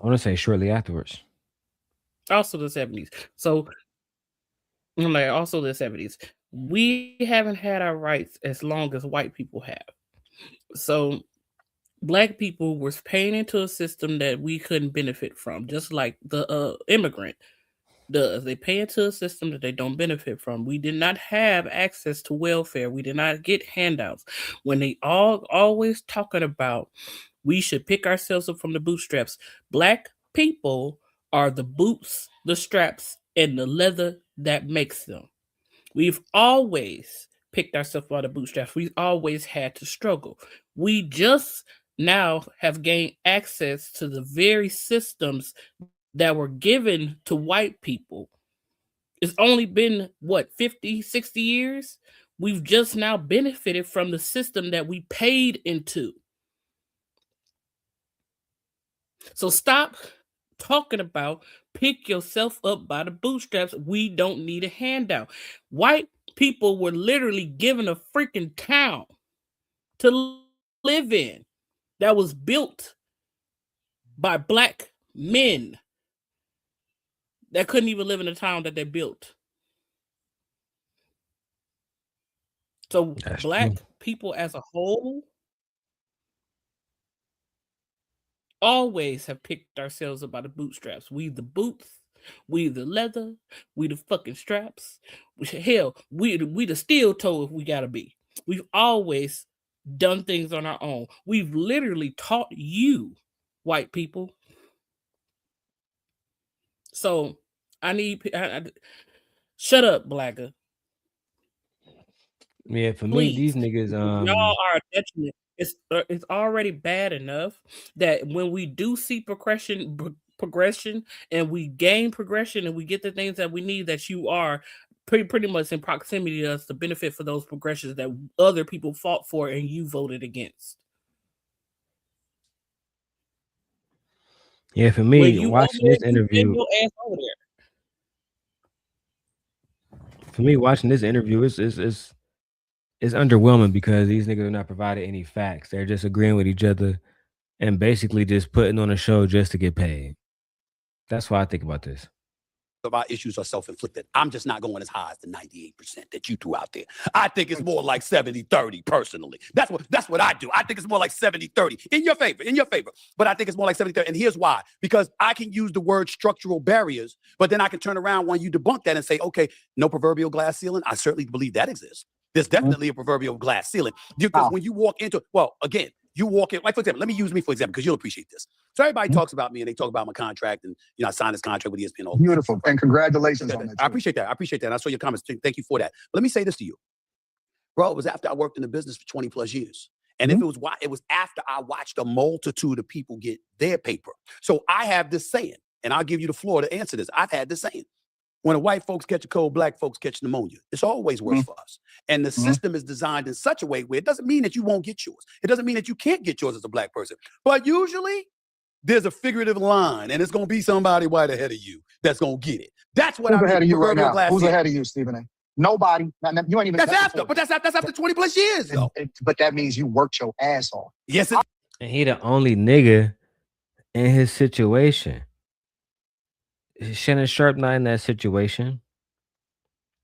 I want to say shortly afterwards. Also the 70s. So I'm like, also the 70s. We haven't had our rights as long as white people have. So black people were paying into a system that we couldn't benefit from, just like the immigrant does. They pay into a system that they don't benefit from. We did not have access to welfare. We did not get handouts. When they always talking about we should pick ourselves up from the bootstraps, black people are the boots, the straps, and the leather that makes them. We've always picked ourselves out of bootstraps. We've always had to struggle. We just now have gained access to the very systems that were given to white people. It's only been, 50, 60 years? We've just now benefited from the system that we paid into. So stop talking about pick yourself up by the bootstraps. We don't need a handout. White people were literally given a freaking town to live in that was built by black men that couldn't even live in the town that they built. So That's black true. people as a whole always have picked ourselves up by the bootstraps. We the boots, we the leather, we the fucking straps. Hell, we the steel toe if we gotta be. We've always done things on our own. We've literally taught you, white people. So I need shut up, blagger. Yeah, for me, Please. these niggas, Y'all are a detriment. It's already bad enough that when we do see progression and we gain progression and we get the things that we need, that you are pretty much in proximity to us to benefit for those progressions that other people fought for and you voted against. Yeah, for me, watching this interview, it's underwhelming because these niggas are not providing any facts. They're just agreeing with each other and basically just putting on a show just to get paid. That's why I think about this. Of our issues are self-inflicted. I'm just not going as high as the 98% that you threw out there. I think it's more like 70-30 personally. That's what I do. I think it's more like 70-30 in your favor. But I think it's more like 70-30. And here's why. Because I can use the word structural barriers, but then I can turn around when you debunk that and say, okay, no proverbial glass ceiling. I certainly believe that exists. There's definitely a proverbial glass ceiling. Because when you walk into, again, you walk in, like, for example, let me use me for example, because you'll appreciate this. So everybody talks about me and they talk about my contract and, I signed this contract with ESPN. All Beautiful. And congratulations on that. I appreciate that. And I saw your comments. Thank you for that. But let me say this to you. Bro, it was after I worked in the business for 20 plus years. And if it was after I watched a multitude of people get their paper. So I have this saying, and I'll give you the floor to answer this. I've had this saying. When the white folks catch a cold, black folks catch pneumonia. It's always worse for us. And the system is designed in such a way where it doesn't mean that you won't get yours. It doesn't mean that you can't get yours as a black person. But usually, there's a figurative line, and it's gonna be somebody white ahead of you that's gonna get it. That's what Who's I mean. ahead of you right Proverbial now? glass Who's ceiling. ahead of you, Stephen A? Nobody. You ain't even. That's after, but that's after 20 plus years though. But that means you worked your ass off. Yes, And he the only nigga in his situation. Shannon Sharp not in that situation.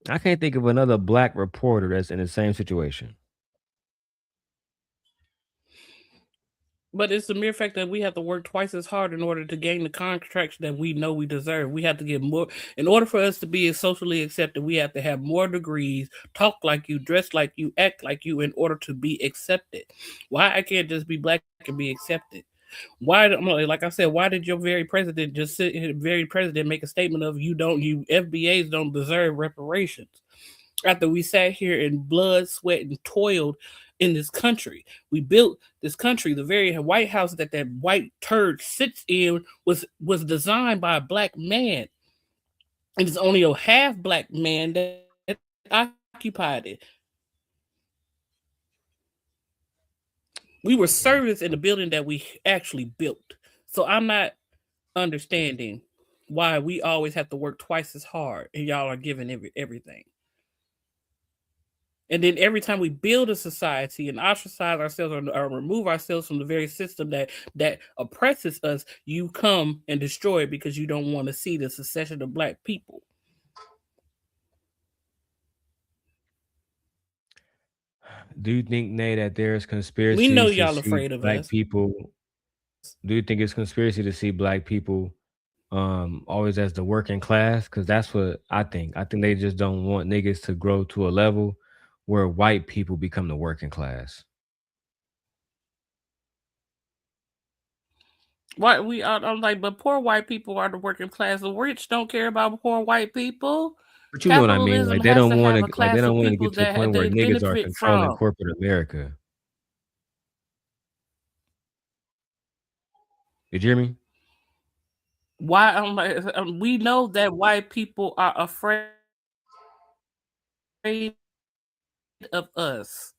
I can't think of another black reporter that's in the same situation. But it's the mere fact that we have to work twice as hard in order to gain the contracts that we know we deserve. We have to get more. In order for us to be socially accepted, we have to have more degrees, talk like you, dress like you, act like you in order to be accepted. Why I can't just be black and be accepted? Why, like I said, why did your very president make a statement of you FBAs don't deserve reparations? After we sat here in blood, sweat, and toiled in this country. We built this country. The very White House that white turd sits in was designed by a black man. And it's only a half black man that occupied it. We were servants in the building that we actually built. So I'm not understanding why we always have to work twice as hard and y'all are giving everything. And then every time we build a society and ostracize ourselves or remove ourselves from the very system that oppresses us, you come and destroy it because you don't want to see the secession of black people. Do you think, Nay, that there's conspiracies We know to y'all see afraid of black us. people? Do you think it's conspiracy to see black people always as the working class? Because that's what I think. I think they just don't want niggas to grow to a level where white people become the working class. Why I'm like, but poor white people are the working class. The rich don't care about poor white people. But you know what I mean? Capitalism Like they has don't to want have to a class of people get to the that point where they niggas are benefit controlling from. corporate America. Did you hear me? Why I'm like, we know that white people are afraid of us.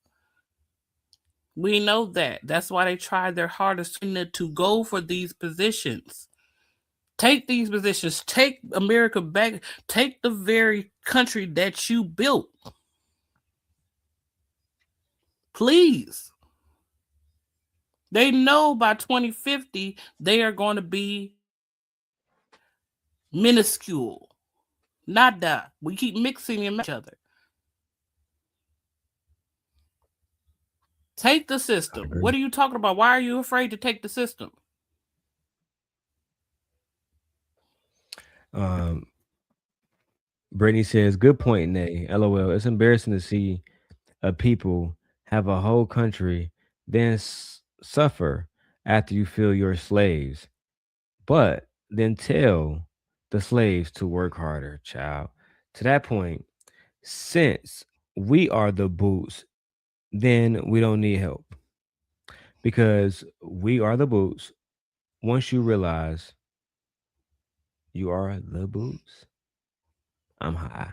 We know that. That's why they tried their hardest to go for these positions. Take these positions. Take America back. Take the very country that you built. Please. They know by 2050 they are going to be minuscule. Nada. We keep mixing in each other. Take the system. What are you talking about? Why are you afraid to take the system? Brittany says, "Good point, Nay. LOL. It's embarrassing to see a people have a whole country, then suffer after you feel you're slaves, but then tell the slaves to work harder, child. To that point, since we are the boots, then we don't need help because we are the boots. Once you realize you are the boots, I'm high.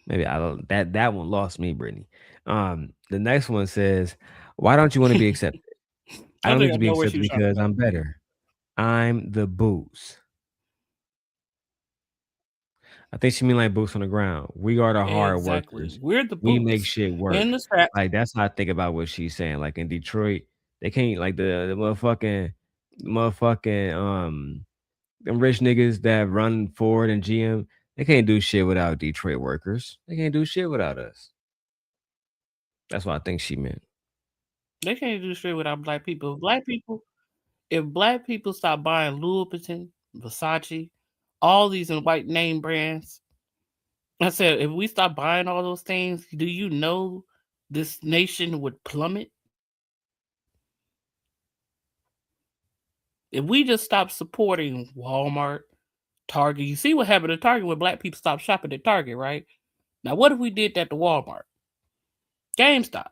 Maybe I don't that one lost me, Brittany. The next one says, why don't you want to be accepted? I don't need to be accepted because I'm better. I'm the boots. I think she mean like boots on the ground. We are the hard workers. We're the boots. We make shit work. In the scrap. Like that's how I think about what she's saying. Like in Detroit, they can't like the motherfucking them rich niggas that run Ford and GM. They can't do shit without Detroit workers. They can't do shit without us. That's what I think she meant. They can't do shit without black people. If black people stop buying Louis Vuitton, Versace, all these white name brands, I said, if we stop buying all those things, do you know this nation would plummet? If we just stop supporting Walmart, Target, you see what happened to Target when black people stopped shopping at Target, right? Now, what if we did that to Walmart? GameStop.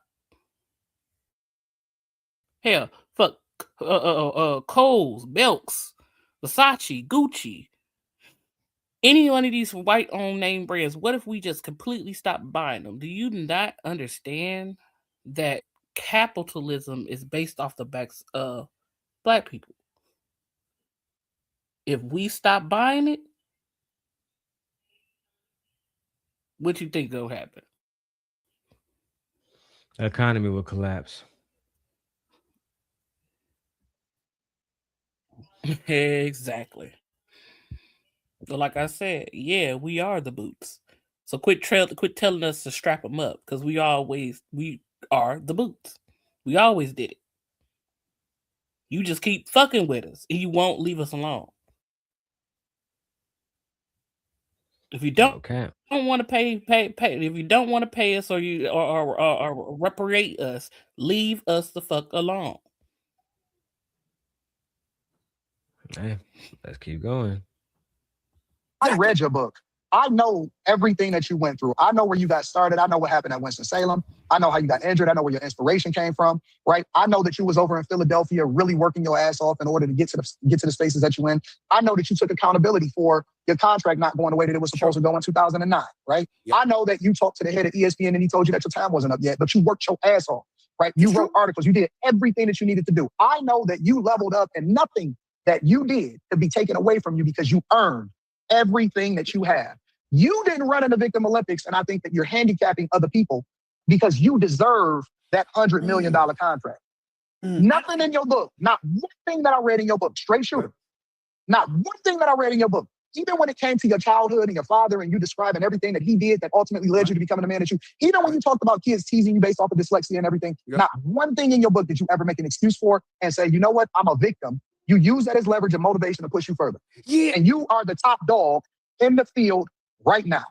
Hell, fuck, Kohl's, Belks, Versace, Gucci, any one of these white-owned name brands. What if we just completely stop buying them? Do you not understand that capitalism is based off the backs of black people? If we stop buying it, what you think gonna happen? The economy will collapse. Exactly. So like I said, yeah, we are the boots. So quit telling us to strap them up, because we are the boots. We always did it. You just keep fucking with us and you won't leave us alone. If you don't want to pay. If you don't want to pay us or reparate us, leave us the fuck alone. Hey, let's keep going. I read your book. I know everything that you went through. I know where you got started. I know what happened at Winston-Salem. I know how you got injured. I know where your inspiration came from, right? I know that you was over in Philadelphia really working your ass off in order to get to the spaces that you in. I know that you took accountability for your contract not going the way that it was supposed to go in 2009, right? Yep. I know that you talked to the head of ESPN and he told you that your time wasn't up yet, but you worked your ass off, right? You wrote articles. You did everything that you needed to do. I know that you leveled up and nothing that you did could be taken away from you because you earned everything that you have. You didn't run in the Victim Olympics, and I think that you're handicapping other people because you deserve that $100 million contract. Nothing in your book, not one thing that I read in your book, straight shooter, not one thing that I read in your book, even when it came to your childhood and your father and you describing everything that he did that ultimately led you to becoming the man that you, even when you talked about kids teasing you based off of dyslexia and everything, not one thing in your book did you ever make an excuse for and say, you know what, I'm a victim. You use that as leverage and motivation to push you further. Yeah. And you are the top dog in the field right now.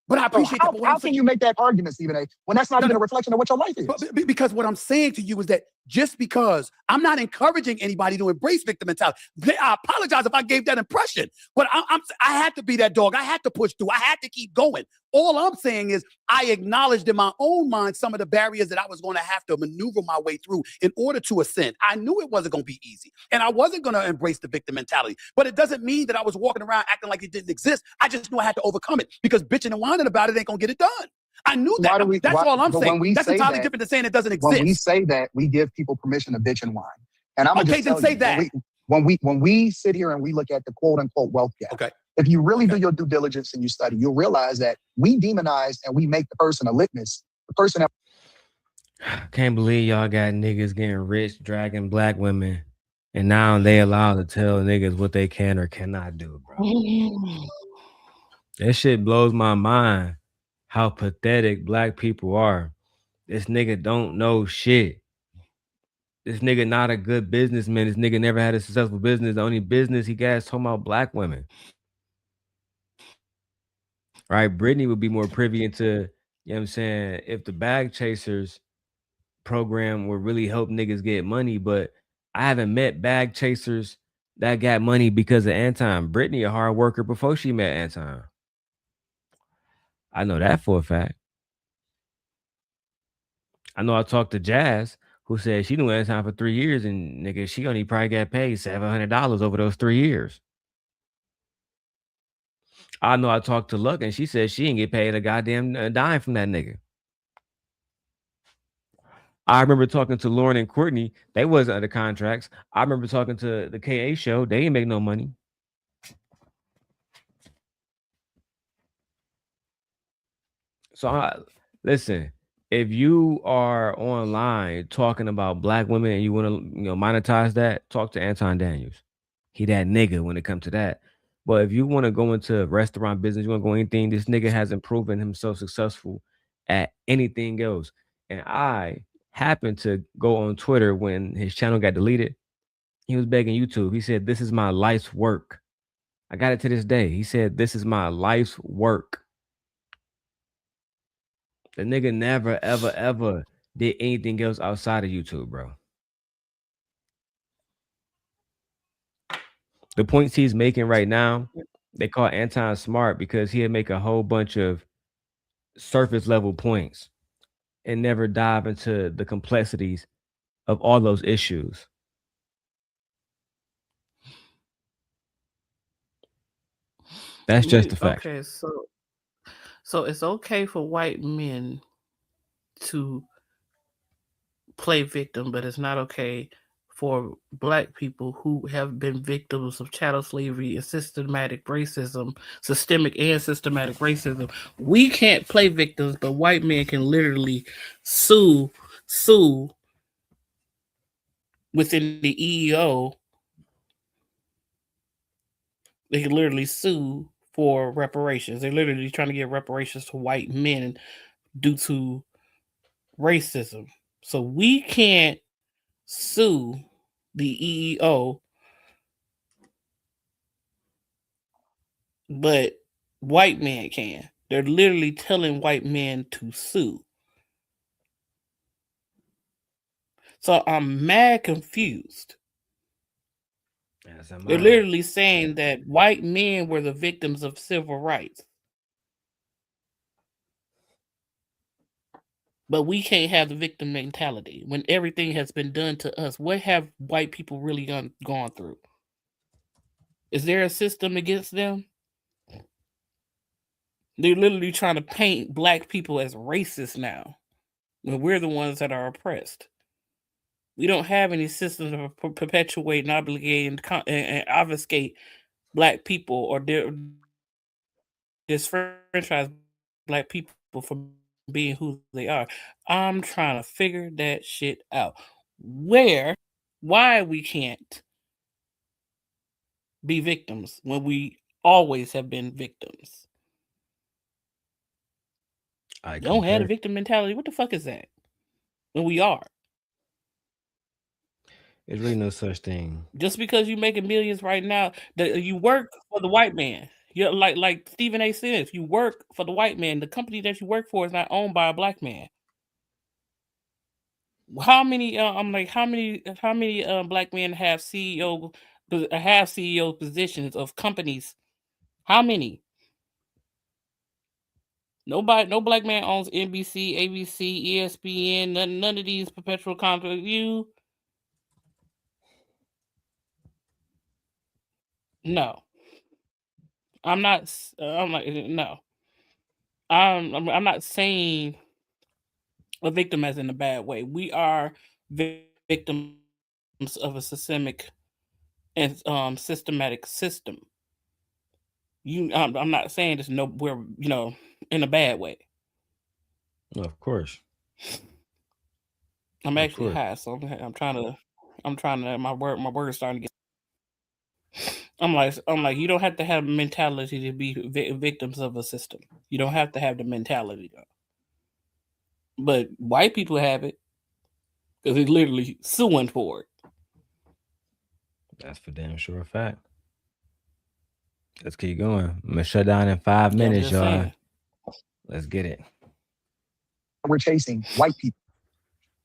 But I appreciate that. But how can you make that argument, Stephen A., when that's not even a reflection of what your life is? Because what I'm saying to you is that just because I'm not encouraging anybody to embrace victim mentality, I apologize if I gave that impression, but I had to be that dog. I had to push through. I had to keep going. All I'm saying is I acknowledged in my own mind some of the barriers that I was going to have to maneuver my way through in order to ascend. I knew it wasn't going to be easy, and I wasn't going to embrace the victim mentality, but it doesn't mean that I was walking around acting like it didn't exist. I just knew I had to overcome it because bitching and whining about it ain't going to get it done. I knew that. That's all I'm saying. That's entirely different than saying it doesn't exist. When we say that, we give people permission to bitch and whine. And I'm okay, then say that. When we sit here and we look at the quote unquote wealth gap, if you really do your due diligence and you study, you'll realize that we demonize and we make the person a litmus. The person that can't believe y'all got niggas getting rich, dragging black women, and now they allowed to tell niggas what they can or cannot do, bro. That shit blows my mind. How pathetic black people are. This nigga don't know shit. This nigga not a good businessman. This nigga never had a successful business. The only business he got is talking about black women. Right? Brittany would be more privy into, you know what I'm saying, if the bag chasers program would really help niggas get money, but I haven't met bag chasers that got money because of Anton. Brittany a hard worker before she met Anton. I know that for a fact. I know I talked to Jazz, who said she knew Anton for 3 years, and nigga, she only probably got paid $700 over those 3 years. I know I talked to Luck, and she said she didn't get paid a goddamn dime from that nigga. I remember talking to Lauren and Courtney. They wasn't under contracts. I remember talking to the KA show. They didn't make no money. So listen, if you are online talking about black women and you want to, monetize that, talk to Anton Daniels. He that nigga when it comes to that. But if you want to go into restaurant business, you want to go anything, this nigga hasn't proven himself successful at anything else. And I happened to go on Twitter when his channel got deleted. He was begging YouTube. He said, "This is my life's work." I got it to this day. He said, "This is my life's work." The nigga never, ever, ever did anything else outside of YouTube, bro. The points he's making right now, they call Anton smart because he'll make a whole bunch of surface level points and never dive into the complexities of all those issues. That's just the fact. Okay, so it's okay for white men to play victim, but it's not okay for Black people who have been victims of chattel slavery and systematic racism, systemic and systematic racism. We can't play victims, but white men can literally sue within the EEO. They can literally sue for reparations. They're literally trying to give reparations to white men due to racism. So we can't sue the EEO, but white men can. They're literally telling white men to sue. So I'm mad confused. Yes, am They're I. literally saying that white men were the victims of civil rights. But we can't have the victim mentality when everything has been done to us. What have white people really gone through? Is there a system against them? They're literally trying to paint Black people as racist now, when we're the ones that are oppressed. We don't have any systems to perpetuate and obligate and obfuscate Black people or disfranchise Black people from being who they are. I'm trying to figure that shit out. Why we can't be victims when we always have been victims. You don't have a victim mentality. What the fuck is that? When we are. There's really no such thing. Just because you making millions right now, that you work for the white man. You're like Stephen A. says, you work for the white man. The company that you work for is not owned by a Black man. How many? I'm like, how many Black men have CEO positions of companies? How many? Nobody, no Black man owns NBC, ABC, ESPN. None of these perpetual contracts. No, I'm not. I'm like no. I'm not saying a victim as in a bad way. We are victims of a systemic and systematic system. I'm not saying this we're in a bad way. Of course. I'm Of actually course. high, so I'm trying to my word's starting to get. I'm like you don't have to have a mentality to be victims of a system. You don't have to have the mentality, but white people have it because they're literally suing for it. That's for damn sure a fact. Let's keep going. I'm gonna shut down in 5 Yeah, I'm minutes, just y'all. saying. Let's get it. We're chasing white people.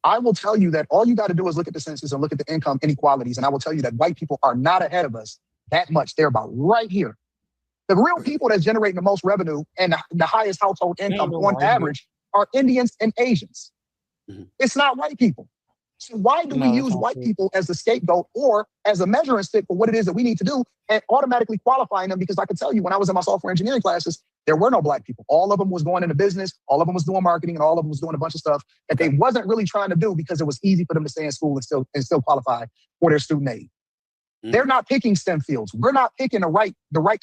I will tell you that all you got to do is look at the census and look at the income inequalities. And I will tell you that white people are not ahead of us that much. They're about right here. The real people that's generating the most revenue and the highest household income on average are Indians and Asians. It's not white people. So why do we use white people as the scapegoat or as a measuring stick for what it is that we need to do and automatically qualifying them? Because I can tell you when I was in my software engineering classes, there were no Black people. All of them was going into business. All of them was doing marketing, and all of them was doing a bunch of stuff that they wasn't really trying to do because it was easy for them to stay in school and still qualify for their student aid. They're not picking STEM fields. We're not picking the right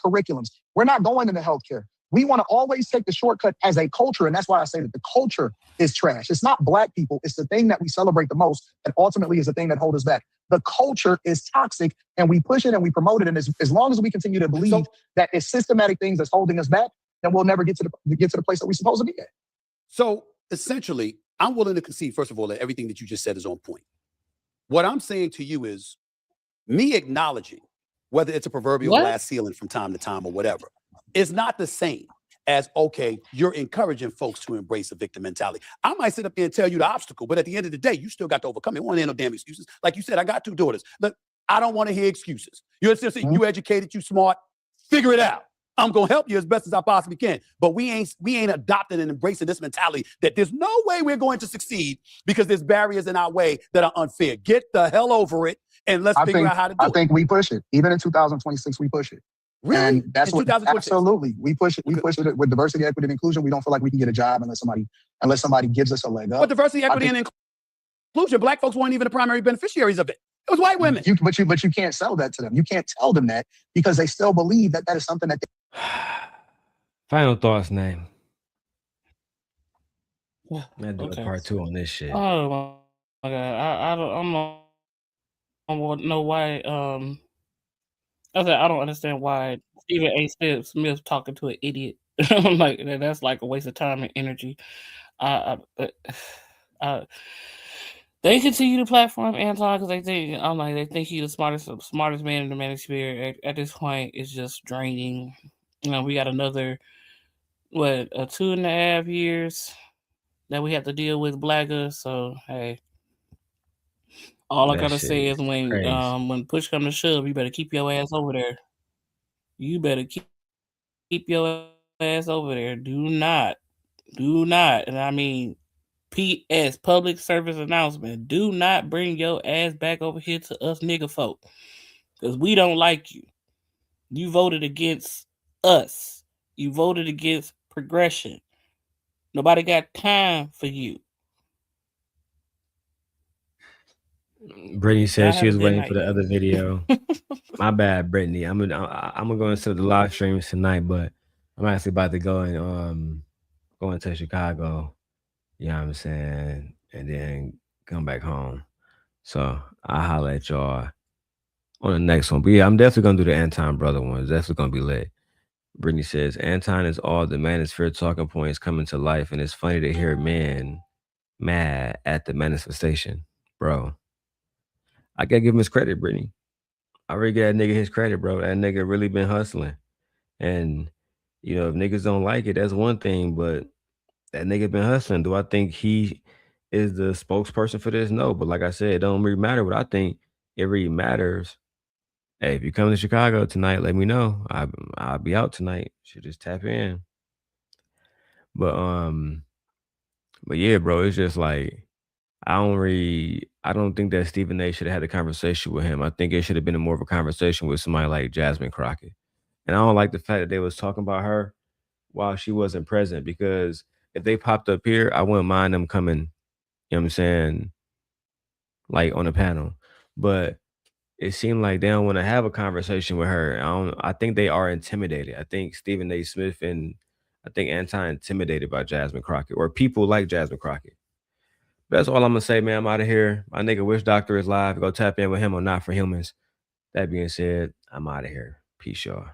curriculums. We're not going into healthcare. We want to always take the shortcut as a culture, and that's why I say that the culture is trash. It's not Black people. It's the thing that we celebrate the most, and ultimately is the thing that holds us back. The culture is toxic, and we push it and we promote it. And as long as we continue to believe that it's systematic things that's holding us back, then we'll never get to the place that we're supposed to be at. So essentially, I'm willing to concede, first of all, that everything that you just said is on point. What I'm saying to you is me acknowledging whether it's a proverbial glass ceiling from time to time or whatever, is not the same as, okay, you're encouraging folks to embrace a victim mentality. I might sit up there and tell you the obstacle, but at the end of the day, you still got to overcome it. Won't ain't no damn excuses. Like you said, I got 2 daughters. Look, I don't want to hear excuses. You're just you educated, you smart, figure it out. I'm gonna help you as best as I possibly can. But we ain't adopting and embracing this mentality that there's no way we're going to succeed because there's barriers in our way that are unfair. Get the hell over it and let's figure out how to do it. I think we push it. Even in 2026, we push it. Really? And that's in what 2026? Absolutely. We push it. We push it with diversity, equity, and inclusion. We don't feel like we can get a job unless somebody gives us a leg up. But diversity, equity, and inclusion, Black folks weren't even the primary beneficiaries of it. It was white women. But you can't sell that to them. You can't tell them that because they still believe that is something that they. Final thoughts, name. Yeah. I'm gonna do a part 2 on this shit. Oh my god, I don't know why. I don't understand why Stephen A. Smith talking to an idiot. I'm like, that's like a waste of time and energy. They continue to platform Anton because they think he's the smartest man in the manosphere. At this point, it's just draining. You know, we got another 2.5 years that we have to deal with Blagger. So hey, all I gotta say is when push comes to shove, you better keep your ass over there. You better keep your ass over there. Do not, and I mean, P.S. Public service announcement: do not bring your ass back over here to us nigga folk, because we don't like you. You voted against us. You voted against progression. Nobody got time for you. Brittany said she was waiting for the other video. My bad, Brittany. I'm gonna go into the live streams tonight, but I'm actually about to go and go into Chicago. You know what I'm saying, and then come back home. So I'll holler at y'all on the next one. But yeah, I'm definitely gonna do the Anton brother one. It's definitely gonna be lit. Brittany says Anton is all the manosphere talking points coming to life, and it's funny to hear men mad at the manifestation, bro. I gotta give him his credit, Brittany. I really give that nigga his credit, bro. That nigga really been hustling. And, you know, if niggas don't like it, that's one thing, but that nigga been hustling. Do I think he is the spokesperson for this? No. But like I said, it don't really matter what I think. It really matters. Hey, if you come to Chicago tonight, let me know. I'll be out tonight. Should just tap in. But yeah, bro, it's just like I don't think that Stephen A should have had a conversation with him. I think it should have been more of a conversation with somebody like Jasmine Crockett. And I don't like the fact that they was talking about her while she wasn't present, because if they popped up here, I wouldn't mind them coming, you know what I'm saying, like on a panel. But it seemed like they don't want to have a conversation with her. I think they are intimidated. I think Stephen A. Smith and I think Anton intimidated by Jasmine Crockett or people like Jasmine Crockett. That's all I'm gonna say, man. I'm out of here. My nigga Wish Doctor is live. Go tap in with him on Not for Humans. That being said, I'm out of here. Peace, y'all.